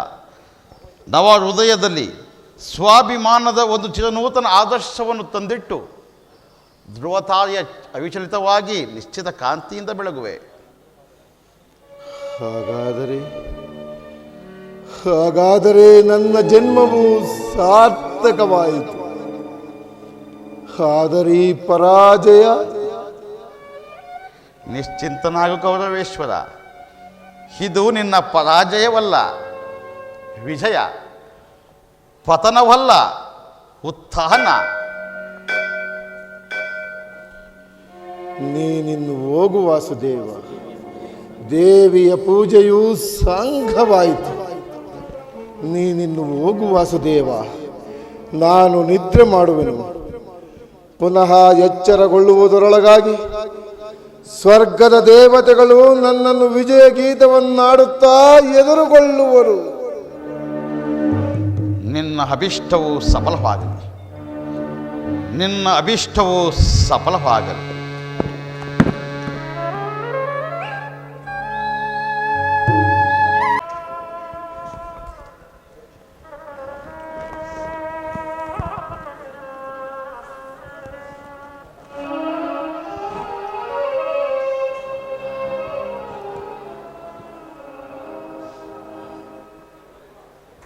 ನವ ಹೃದಯದಲ್ಲಿ ಸ್ವಾಭಿಮಾನದ ಒಂದು ಚಿರನೂತನ ಆದರ್ಶವನ್ನು ತಂದಿಟ್ಟು ಧ್ರುವತಾರ್ಯ ಅವಿಚಲಿತವಾಗಿ ನಿಶ್ಚಿತ ಕಾಂತಿಯಿಂದ ಬೆಳಗುವೆ. ಹಾಗಾದರೆ ನನ್ನ ಜನ್ಮವು ಸಾರ್ಥಕವಾಯಿತು. ಆದರೆ ಈ ಪರಾಜಯ? ನಿಶ್ಚಿಂತನಾಗು ಕೌರವೇಶ್ವರ, ಇದು ನಿನ್ನ ಪರಾಜಯವಲ್ಲ, ವಿಜಯ. ಪತನವಲ್ಲ, ಉತ್ಥಾನ. ನೀನಿನ್ನು ಹೋಗು ವಾಸುದೇವ. ದೇವಿಯ ಪೂಜೆಯು ಸಾಂಘವಾಯಿತು. ನೀನಿನ್ನು ಹೋಗು ವಾಸುದೇವ. ನಾನು ನಿದ್ರೆ ಮಾಡುವೆನು. ಪುನಃ ಎಚ್ಚರಗೊಳ್ಳುವುದರೊಳಗಾಗಿ ಸ್ವರ್ಗದ ದೇವತೆಗಳು ನನ್ನನ್ನು ವಿಜಯ ಗೀತವನ್ನಾಡುತ್ತಾ ಎದುರುಗೊಳ್ಳುವರು. ನಿನ್ನ ಅಭಿಷ್ಟವು ಸಫಲವಾಗಲಿ, ನಿನ್ನ ಅಭಿಷ್ಟವು ಸಫಲವಾಗಲಿ.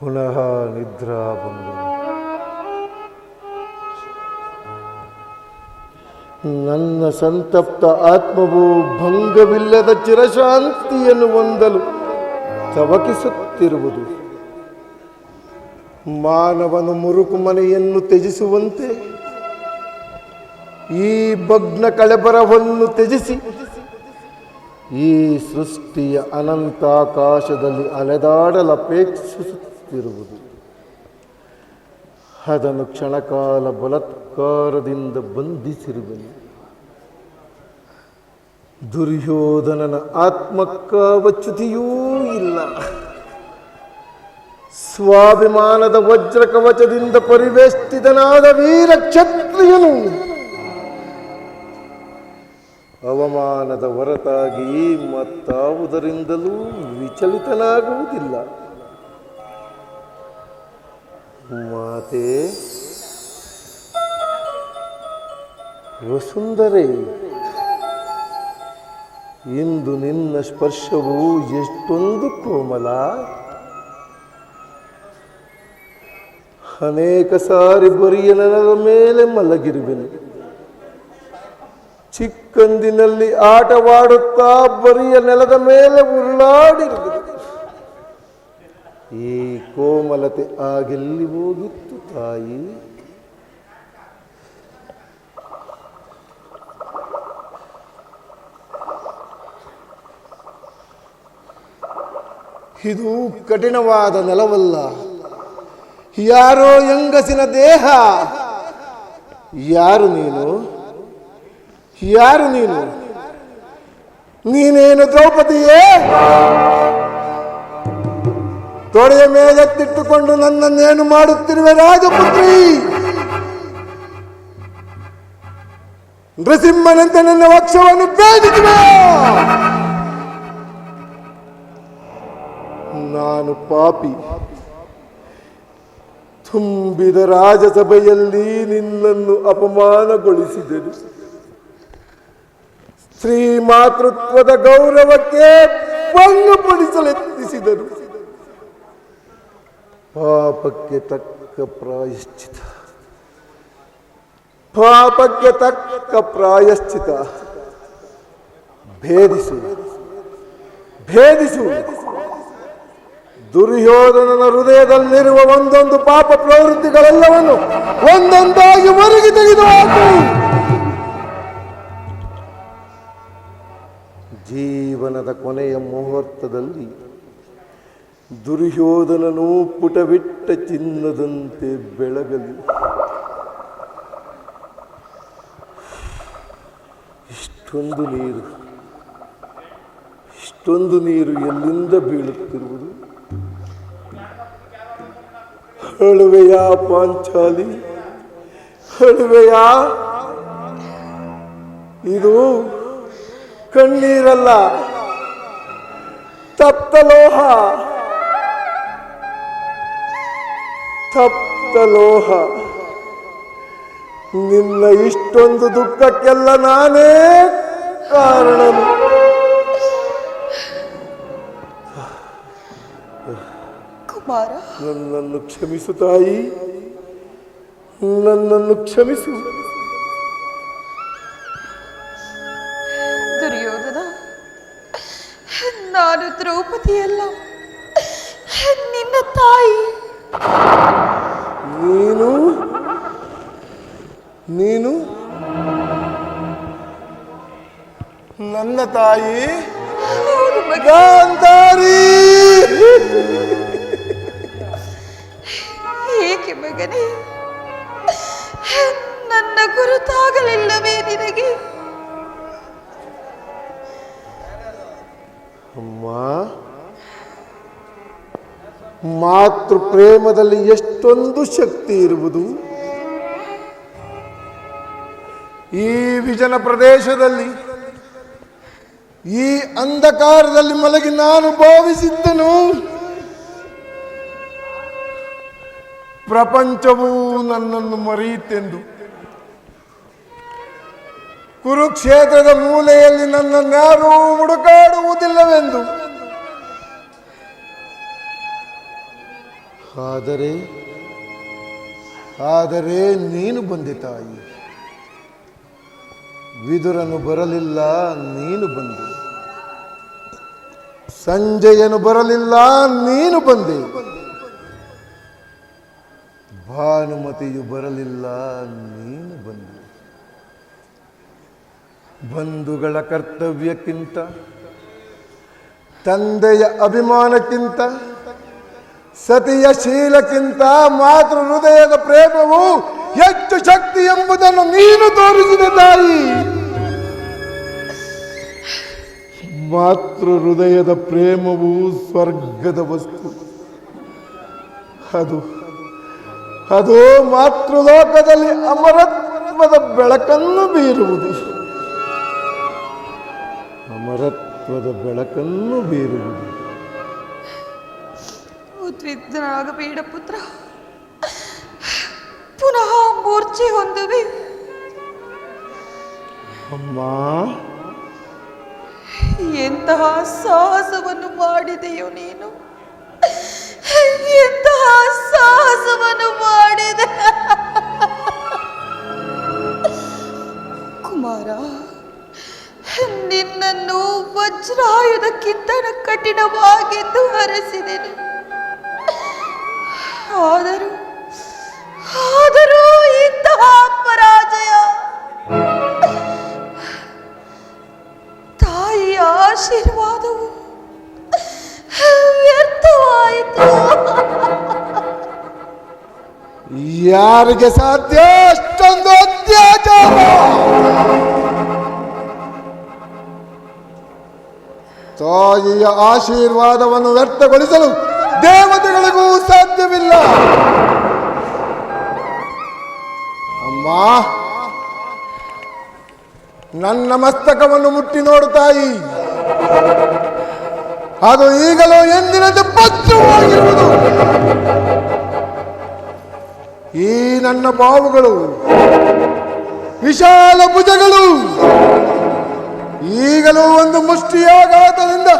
ಪುನಃ ನಿದ್ರಾ ಬಂದು ನನ್ನ ಸಂತಪ್ತ ಆತ್ಮವು ಭಂಗವಿಲ್ಲದ ಚಿರಶಾಂತಿಯನ್ನು ಹೊಂದಲು ತವಕಿಸುತ್ತಿರುವುದು. ಮಾನವನು ಮುರುಕು ಮನೆಯನ್ನು ತ್ಯಜಿಸುವಂತೆ ಈ ಭಗ್ನ ಕಳೆಬರವನ್ನು ತ್ಯಜಿಸಿ ಈ ಸೃಷ್ಟಿಯ ಅನಂತಾಕಾಶದಲ್ಲಿ ಅಲೆದಾಡಲಪೇಕ್ಷಿಸುತ್ತಿರುವುದು. ಅದನ್ನು ಕ್ಷಣಕಾಲ ಬಲಾತ್ಕಾರದಿಂದ ಬಂಧಿಸಿರುವೆನು. ದುರ್ಯೋಧನನ ಆತ್ಮಕ್ಕಾವಚ್ಯುತಿಯೂ ಇಲ್ಲ. ಸ್ವಾಭಿಮಾನದ ವಜ್ರ ಕವಚದಿಂದ ಪರಿವೇಷ್ಟಿತನಾದ ವೀರ ಕ್ಷತ್ರಿಯನು ಅವಮಾನದ ಹೊರತಾಗಿ ಮತ್ತಾವುದರಿಂದಲೂ ವಿಚಲಿತನಾಗುವುದಿಲ್ಲ. ಮಾತೆ ವಸುಂಧರೆ, ಇಂದು ನಿನ್ನ ಸ್ಪರ್ಶವು ಎಷ್ಟೊಂದು ಕೋಮಲ. ಅನೇಕ ಸಾರಿ ಬರಿಯ ನೆಲದ ಮೇಲೆ ಮಲಗಿರುವೆನು. ಚಿಕ್ಕಂದಿನಲ್ಲಿ ಆಟವಾಡುತ್ತಾ ಬರಿಯ ನೆಲದ ಮೇಲೆ ಉರುಳಾಡಿರುವುದು. ಈ ಕೋಮಲತೆ ಆಗೆಲ್ಲಿ ಹೋಗಿತ್ತು ತಾಯಿ? ಇದು ಕಠಿಣವಾದ ನೆಲವಲ್ಲ, ಯಾರೋ ಹೆಂಗಸಿನ ದೇಹ. ಯಾರು ನೀನು? ಯಾರು ನೀನು? ನೀನೇನು ದ್ರೌಪದಿಯೇ? ತೊಡೆಯ ಮೇಲೆತ್ತಿಟ್ಟುಕೊಂಡು ನನ್ನನ್ನೇನು ಮಾಡುತ್ತಿರುವೆ ರಾಜಪುತ್ರಿ? ನೃಸಿಂಹನಂತೆ ನನ್ನ ವಕ್ಷವನ್ನು ಬೇಡಿಸುವೆ. ನಾನು ಪಾಪಿ. ತುಂಬಿದ ರಾಜಸಭೆಯಲ್ಲಿ ನಿನ್ನನ್ನು ಅಪಮಾನಗೊಳಿಸಿದೆನು. ಸ್ತ್ರೀ ಮಾತೃತ್ವದ ಗೌರವಕ್ಕೆ ಭಂಗಪಡಿಸಲೆತ್ತಿಸಿದರು. ಪಾಪಕ್ಕೆ ತಕ್ಕ ಪ್ರಾಯಶ್ಚಿತ, ಪಾಪಕ್ಕೆ ತಕ್ಕ ಪ್ರಾಯಶ್ಚಿತ. ಭೇದಿಸು, ಭೇದಿಸು. ದುರ್ಯೋಧನನ ಹೃದಯದಲ್ಲಿರುವ ಒಂದೊಂದು ಪಾಪ ಪ್ರವೃತ್ತಿಗಳೆಲ್ಲವನ್ನು ಒಂದೊಂದಾಗಿ ಹೊರಗೆ ತೆಗೆದುಹಾಕು. ಜೀವನದ ಕೊನೆಯ ಮುಹೂರ್ತದಲ್ಲಿ ದುರ್ಯೋಧನನು ಪುಟವಿಟ್ಟ ಚಿನ್ನದಂತೆ ಬೆಳಗಲಿ. ಇಷ್ಟೊಂದು ನೀರು ಎಲ್ಲಿಂದ ಬೀಳುತ್ತಿರುವುದು? ಅಳುವೆಯಾ ಪಾಂಚಾಲಿ, ಅಳುವೆಯಾ? ಇದು ಕಣ್ಣೀರಲ್ಲ, ತಪ್ತಲೋಹ, ತಪ್ತಲೋಹ. ನಿನ್ನ ಇಷ್ಟೊಂದು ದುಃಖಕ್ಕೆಲ್ಲ ನಾನೇ ಕಾರಣನು. ಕುಮಾರ, ನನ್ನನ್ನು ಕ್ಷಮಿಸು ತಾಯಿ, ನನ್ನನ್ನು ಕ್ಷಮಿಸು. ದುರ್ಯೋಧನ, ನಾನು ದ್ರೌಪದಿಯಲ್ಲ, ನಿನ್ನ ತಾಯಿ. ನೀನು ನನ್ನ ತಾಯಿ? ಗಾಂಧಾರಿ! ಏಕೆ ಮಗನೇ, ನನ್ನ ಗುರುತಾಗಲಿಲ್ಲವೇ ನಿನಗೆ? ಅಮ್ಮ, ಮಾತೃ ಪ್ರೇಮದಲ್ಲಿ ಎಷ್ಟೊಂದು ಶಕ್ತಿ ಇರುವುದು. ಈ ವಿಜನ ಪ್ರದೇಶದಲ್ಲಿ, ಈ ಅಂಧಕಾರದಲ್ಲಿ ಮಲಗಿ ನಾನು ಭಾವಿಸಿದ್ದನು ಪ್ರಪಂಚವು ನನ್ನನ್ನು ಮರೆಯಿತೆಂದು. ಕುರುಕ್ಷೇತ್ರದ ಮೂಲೆಯಲ್ಲಿ ನನ್ನನ್ಯಾರೂ ಹುಡುಕಾಡುವುದಿಲ್ಲವೆಂದು. ಆದರೆ ನೀನು ಬಂದೆ ತಾಯಿ. ವಿದುರನು ಬರಲಿಲ್ಲ, ನೀನು ಬಂದೆ. ಸಂಜಯನು ಬರಲಿಲ್ಲ, ನೀನು ಬಂದೆ. ಭಾನುಮತಿಯು ಬರಲಿಲ್ಲ, ನೀನು ಬಂದೆ. ಬಂಧುಗಳ ಕರ್ತವ್ಯಕ್ಕಿಂತ, ತಂದೆಯ ಅಭಿಮಾನಕ್ಕಿಂತ, ಸತಿಯ ಶೀಲಕ್ಕಿಂತ ಮಾತೃ ಹೃದಯದ ಪ್ರೇಮವು ಹೆಚ್ಚು ಶಕ್ತಿ ಎಂಬುದನ್ನು ನೀನು ತೋರಿಸಿದ ತಾಯಿ. ಮಾತೃ ಹೃದಯದ ಪ್ರೇಮವು ಸ್ವರ್ಗದ ವಸ್ತು. ಅದು ಮಾತೃಲೋಕದಲ್ಲಿ ಅಮರತ್ವದ ಬೆಳಕನ್ನು ಬೀರುವುದು. ಅಮರತ್ವದ ಬೆಳಕನ್ನು ಬೀರುವುದು. ಉದ್ವಿಗ್ನಾಗಬೇಡ ಪುತ್ರ, ಪುನಃ ಮೂರ್ಛೆ ಹೊಂದುವೆ. ಅಮ್ಮ, ಎಂತಹ ಸಾಹಸವನ್ನು ಮಾಡಿದೆಯೋ ನೀನು, ಎಂತಹ ಸಾಹಸವನ್ನು ಮಾಡಿದೆ ಕುಮಾರ. ನಿನ್ನನ್ನು ವಜ್ರಾಯುಧಕ್ಕಿಂತ ಕಠಿಣವಾಗಿದ್ದು ಹರಸಿದೆನು. ಆದರೂ ಇಂತಹ ಪರಾಜಯ. ತಾಯಿಯ ಆಶೀರ್ವಾದವು ವ್ಯರ್ಥವಾಯಿತು. ಯಾರಿಗೆ ಸಾಧ್ಯ ಅಷ್ಟೊಂದು ಅತ್ಯಾಚಾರ? ತಾಯಿಯ ಆಶೀರ್ವಾದವನ್ನು ವ್ಯರ್ಥಗೊಳಿಸಲು ದೇವತೆಗಳಿಗೂ ಸಾಧ್ಯವಿಲ್ಲ. ಅಮ್ಮ, ನನ್ನ ಮಸ್ತಕವನ್ನು ಮುಟ್ಟಿ ನೋಡು ತಾಯಿ. ಅದು ಈಗಲೂ ಎಂದಿನಂತೆ ಪಚ್ಚವಾಗಿರುವುದು. ಈ ನನ್ನ ಬಾವುಗಳು, ವಿಶಾಲ ಭುಜಗಳು ಈಗಲೂ ಒಂದು ಮುಷ್ಟಿಯಾಘಾತದಿಂದ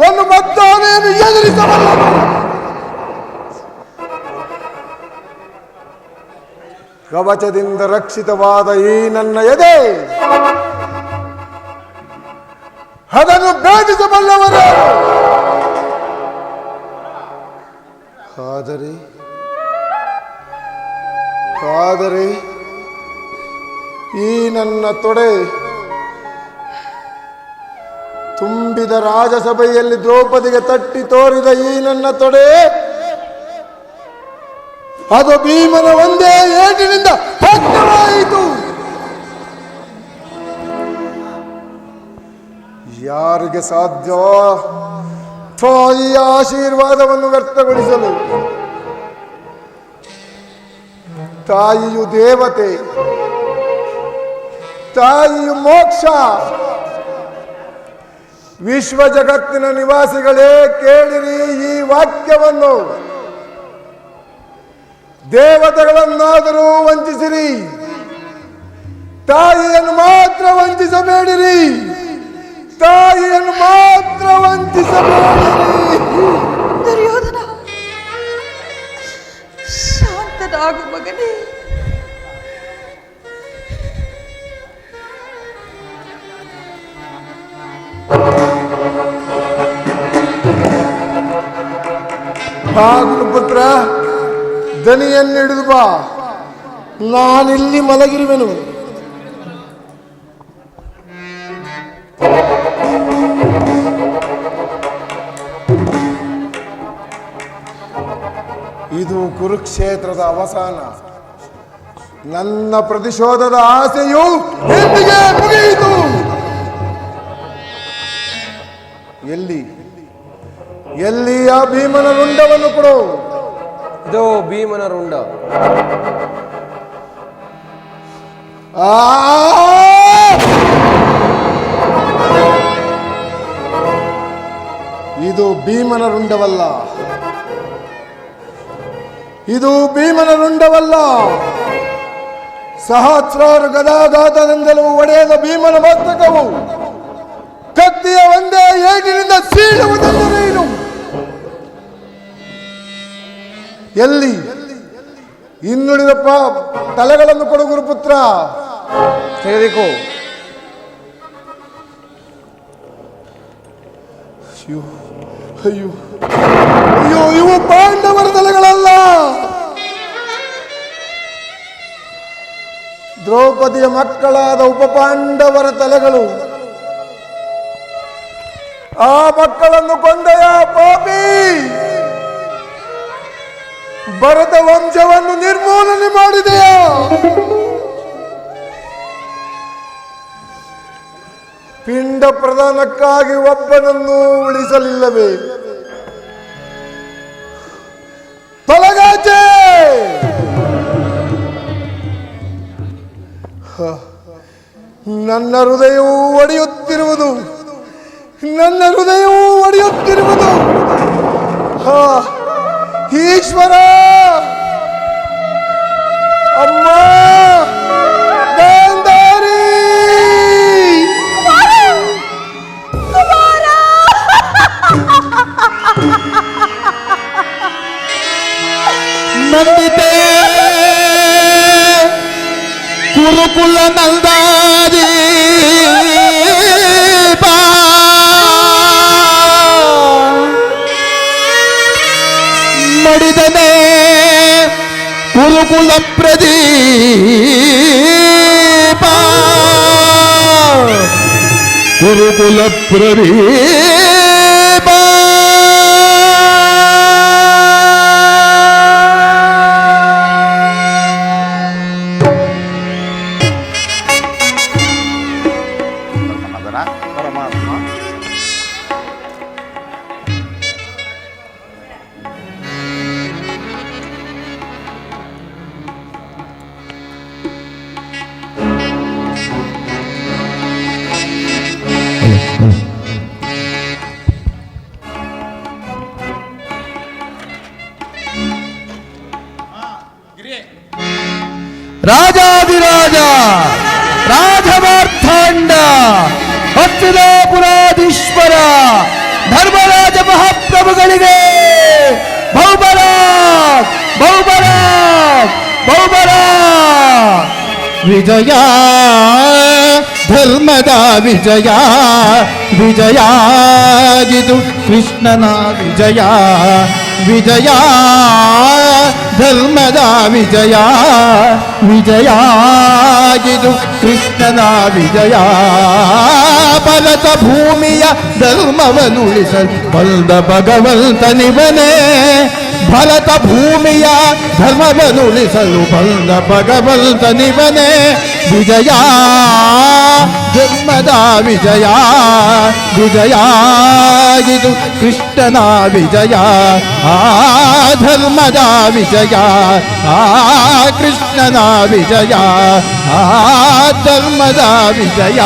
ಒಂದು ಮತ್ತಾನೆಯನ್ನು ಎದುರಿಸಬಲ್ಲದು. ಕವಚದಿಂದ ರಕ್ಷಿತವಾದ ಈ ನನ್ನ ಎದೆ ಅದನ್ನು ಭೇದಿಸಬಲ್ಲವರೇ. ಆದರೆ ಈ ನನ್ನ ತೊಡೆ ತುಂಬಿದ ರಾಜಸಭೆಯಲ್ಲಿ ದ್ರೌಪದಿಗೆ ತಟ್ಟಿ ತೋರಿದ ಈ ನನ್ನ ತೊಡೆ, ಅದು ಭೀಮನ ಒಂದೇ ಏಟಿನಿಂದ ಭಗ್ನವಾಯಿತು. ಯಾರಿಗೆ ಸಾಧ್ಯ ತಾಯಿಯ ಆಶೀರ್ವಾದವನ್ನು ವ್ಯರ್ಥಗೊಳಿಸಲು? ತಾಯಿಯು ದೇವತೆ, ತಾಯಿಯು ಮೋಕ್ಷ. ವಿಶ್ವ ಜಗತ್ತಿನ ನಿವಾಸಿಗಳೇ ಕೇಳಿರಿ ಈ ವಾಕ್ಯವನ್ನು. ದೇವತೆಗಳನ್ನಾದರೂ ವಂಚಿಸಿರಿ, ತಾಯಿಯನ್ನು ಮಾತ್ರ ವಂಚಿಸಬೇಡಿರಿ. ತಾಯಿಯನ್ನು ಮಾತ್ರ ವಂಚಿಸಬೇಡಿರಿ. ದುರ್ಯೋಧನ, ಶಾಂತನಾಗು ಮಗನೇ. ಪುತ್ರ, ದನಿಯನ್ನು ಹಿಡಿದು ಬಾ, ನಾನಿಲ್ಲಿ ಮಲಗಿರುವೆನು. ಇದು ಕುರುಕ್ಷೇತ್ರದ ಅವಸಾನ. ನನ್ನ ಪ್ರತಿಶೋಧದ ಆಸೆಯು ಎಂದಿಗೆ ಮುಗಿಯಿತು. ಎಲ್ಲಿ ಆ ಭೀಮನ ರುಂಡವನ್ನು ಕೊಡು. ಇದೋ ಭೀಮನ ರುಂಡ. ಇದು ಭೀಮನ ರುಂಡವಲ್ಲ, ಇದು ಭೀಮನ ರುಂಡವಲ್ಲ. ಸಹಸ್ರಾರು ಗದಾಘಾತದಿಂದಲೂ ಒಡೆಯದ ಭೀಮನ ಮಸ್ತಕವು ಕತ್ತಿಯ ಒಂದೇ ಏಟಿನಿಂದ ಸೀಳುವುದೆಂದರೆ ಇದು. ಎಲ್ಲಿ ಇನ್ನುಳಿದ ತಲೆಗಳನ್ನು ಕೊಡು ಗುರುಪುತ್ರ. ತೆಗೆದುಕೋ. ಅಯ್ಯೋ ಅಯ್ಯೋ ಅಯ್ಯೋ, ಇವು ಪಾಂಡವರ ತಲೆಗಳಲ್ಲ, ದ್ರೌಪದಿಯ ಮಕ್ಕಳಾದ ಉಪಪಾಂಡವರ ತಲೆಗಳು. ಆ ಮಕ್ಕಳನ್ನು ಕೊಂದೆಯ ಪಾಪಿ, ಭರತ ವಂಶವನ್ನು ನಿರ್ಮೂಲನೆ ಮಾಡಿದೆಯಾ? ಪಿಂಡ ಪ್ರದಾನಕ್ಕಾಗಿ ಒಬ್ಬನನ್ನು ಉಳಿಸಲಿಲ್ಲವೇ? ತೊಲಗಾಚೆ! ನನ್ನ ಹೃದಯವು ಒಡೆಯುತ್ತಿರುವುದು, ನನ್ನ ಹೃದಯವು ಒಡೆಯುತ್ತಿರುವುದು. ಈಶ್ವರ, ಅಮ್ಮ, ಗಾಂಧಾರಿ! ನಂದಿತೆ ಕುರುಕುಲ ನಂದಾದಿ ಮಡಿದನೆ ಕುರುಕುಲ ಪ್ರದೀಪ, ಕುರುಕುಲ ಪ್ರದೀಪ. ರಾಜಾದಿರಾಜ ರಾಜಮಾರ್ಥಾಂಡ ಹಸ್ತಿನಾಪುರಾಧೀಶ್ವರ ಧರ್ಮರಾಜ ಮಹಾಪ್ರಭುಗಳಿಗೆ ಬಹುಬರಾಕ್ ಬಹುಬರಾಕ್ ಬಹುಬರಾಕ್. ವಿಜಯ ಧರ್ಮದ ವಿಜಯ, ವಿಜಯ ಇದು ಕೃಷ್ಣನ ವಿಜಯ, ವಿಜಯ ಧರ್ಮದ ವಿಜಯ, ವಿಜಯ ಇದು ಕೃಷ್ಣನ ವಿಜಯ. ಭರತ ಭೂಮಿಯ ಧರ್ಮವನ್ನುಳಿಸಲು ಬಂದ ಭಗವಂತನಿವನೇ, ಭರತ ಭೂಮಿಯ ಧರ್ಮವನ್ನುಳಿಸಲು ಬಂದ ಭಗವಂತನಿವನೇ. ವಿಜಯ ಧರ್ಮದ ವಿಜಯ, ವಿಜಯ ಇದು ಕೃಷ್ಣನ ವಿಜಯ. ಆ ಧರ್ಮದ ವಿಜಯ, ಆ ಕೃಷ್ಣನ ವಿಜಯ, ಆ ಧರ್ಮದ ವಿಜಯ.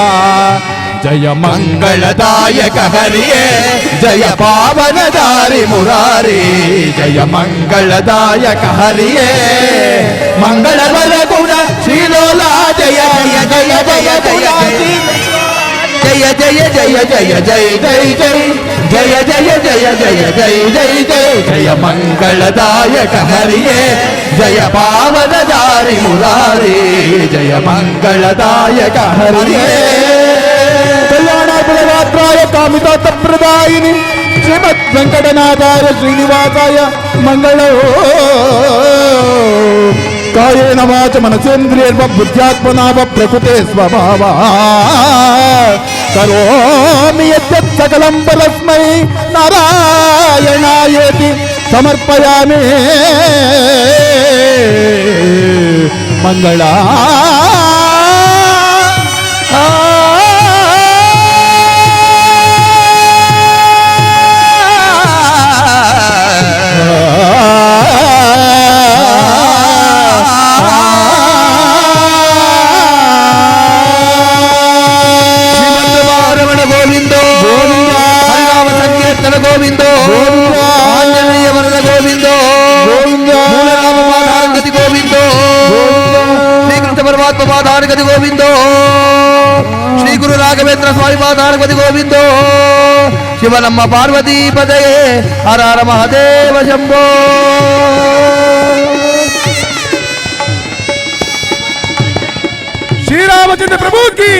ಜಯ ಮಂಗಳದಾಯಕ ಹರಿಯೇ, ಜಯ ಪಾವನದಾರಿ ಮುರಾರಿ. ಜಯ ಮಂಗಳದಾಯಕ ಹರಿಯೇ, ಮಂಗಳವರ ಗುಣ ಶ್ರೀಲೋಲ. ಜಯ ಜಯ ಜಯ ಜಯ ಜಯ ಜಯ ಜಯ ಜಯ ಜಯ ಜಯ ಜಯ ಜಯ ಜಯ ಜಯ ಜಯ ಜಯ ಜಯ ಜಯ. ಜಯ ಮಂಗಳದಾಯಕ ಹರಿಯೇ, ಜಯ ಪಾವನದಾರಿ ಮುರಾರಿ. ಜಯ ಮಂಗಳದಾಯಕ ಹರಿಯೇ. ಕಲ್ಯಾಣ ಗುಣರಾತ್ರಾಯ ಕಾಮಿತಾತ ಪ್ರದಾಯಿನಿ ಶ್ರೀಮದ್ ವೆಂಕಟನಾಥಾಯ ಶ್ರೀನಿವಾಸಾಯ ಮಂಗಳೋ. ಕಾಯೇನ ವಾಚ ಮನಸೇಂದ್ರಿಯರ್ವ ಬುದ್ಧ್ಯಾತ್ಮನಾ ವ ಪ್ರಕೃತೆ ಸ್ವಭಾವ ಕರೋಮಿ ಯದ್ಯತ್ ಸಕಲಂ ಪರಸ್ಮೈ ನಾರಾಯಣಾಯೇತಿ ಸಮರ್ಪಯಾಮಿ. ಮಂಗಳ ಗೋವಿಂದೋ ಆಂಜನೇಯ ವರದ ಗೋವಿಂದೋ ಮೂಲರಾಮಪಾದಾನಗತಿ ಗೋವಿಂದೋ ಶ್ರೀ ಕೃಷ್ಣ ಪರಮಾತ್ಮ ಪಾದಾನಗತಿ ಗೋವಿಂದೋ ಶ್ರೀ ಗುರು ರಾಘವೇಂದ್ರ ಸ್ವಾಮಿ ಪಾದಾನಗತಿ ಗೋವಿಂದೋ ಶಿವ ನಮ್ಮ ಪಾರ್ವತಿ ಪದಯೇ ಹರ ಹರ ಮಹಾದೇವ ಶಂಭೋ. श्री रामचंद्र प्रभु की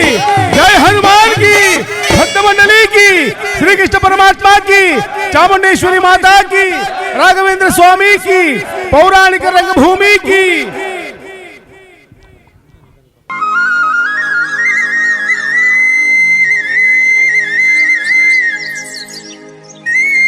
जय, हनुमान की, भक्त मंडली की, श्री कृष्ण परमात्मा की, चामुंडेश्वरी माता की, राघवेंद्र स्वामी की, पौराणिक रंगभूमि की।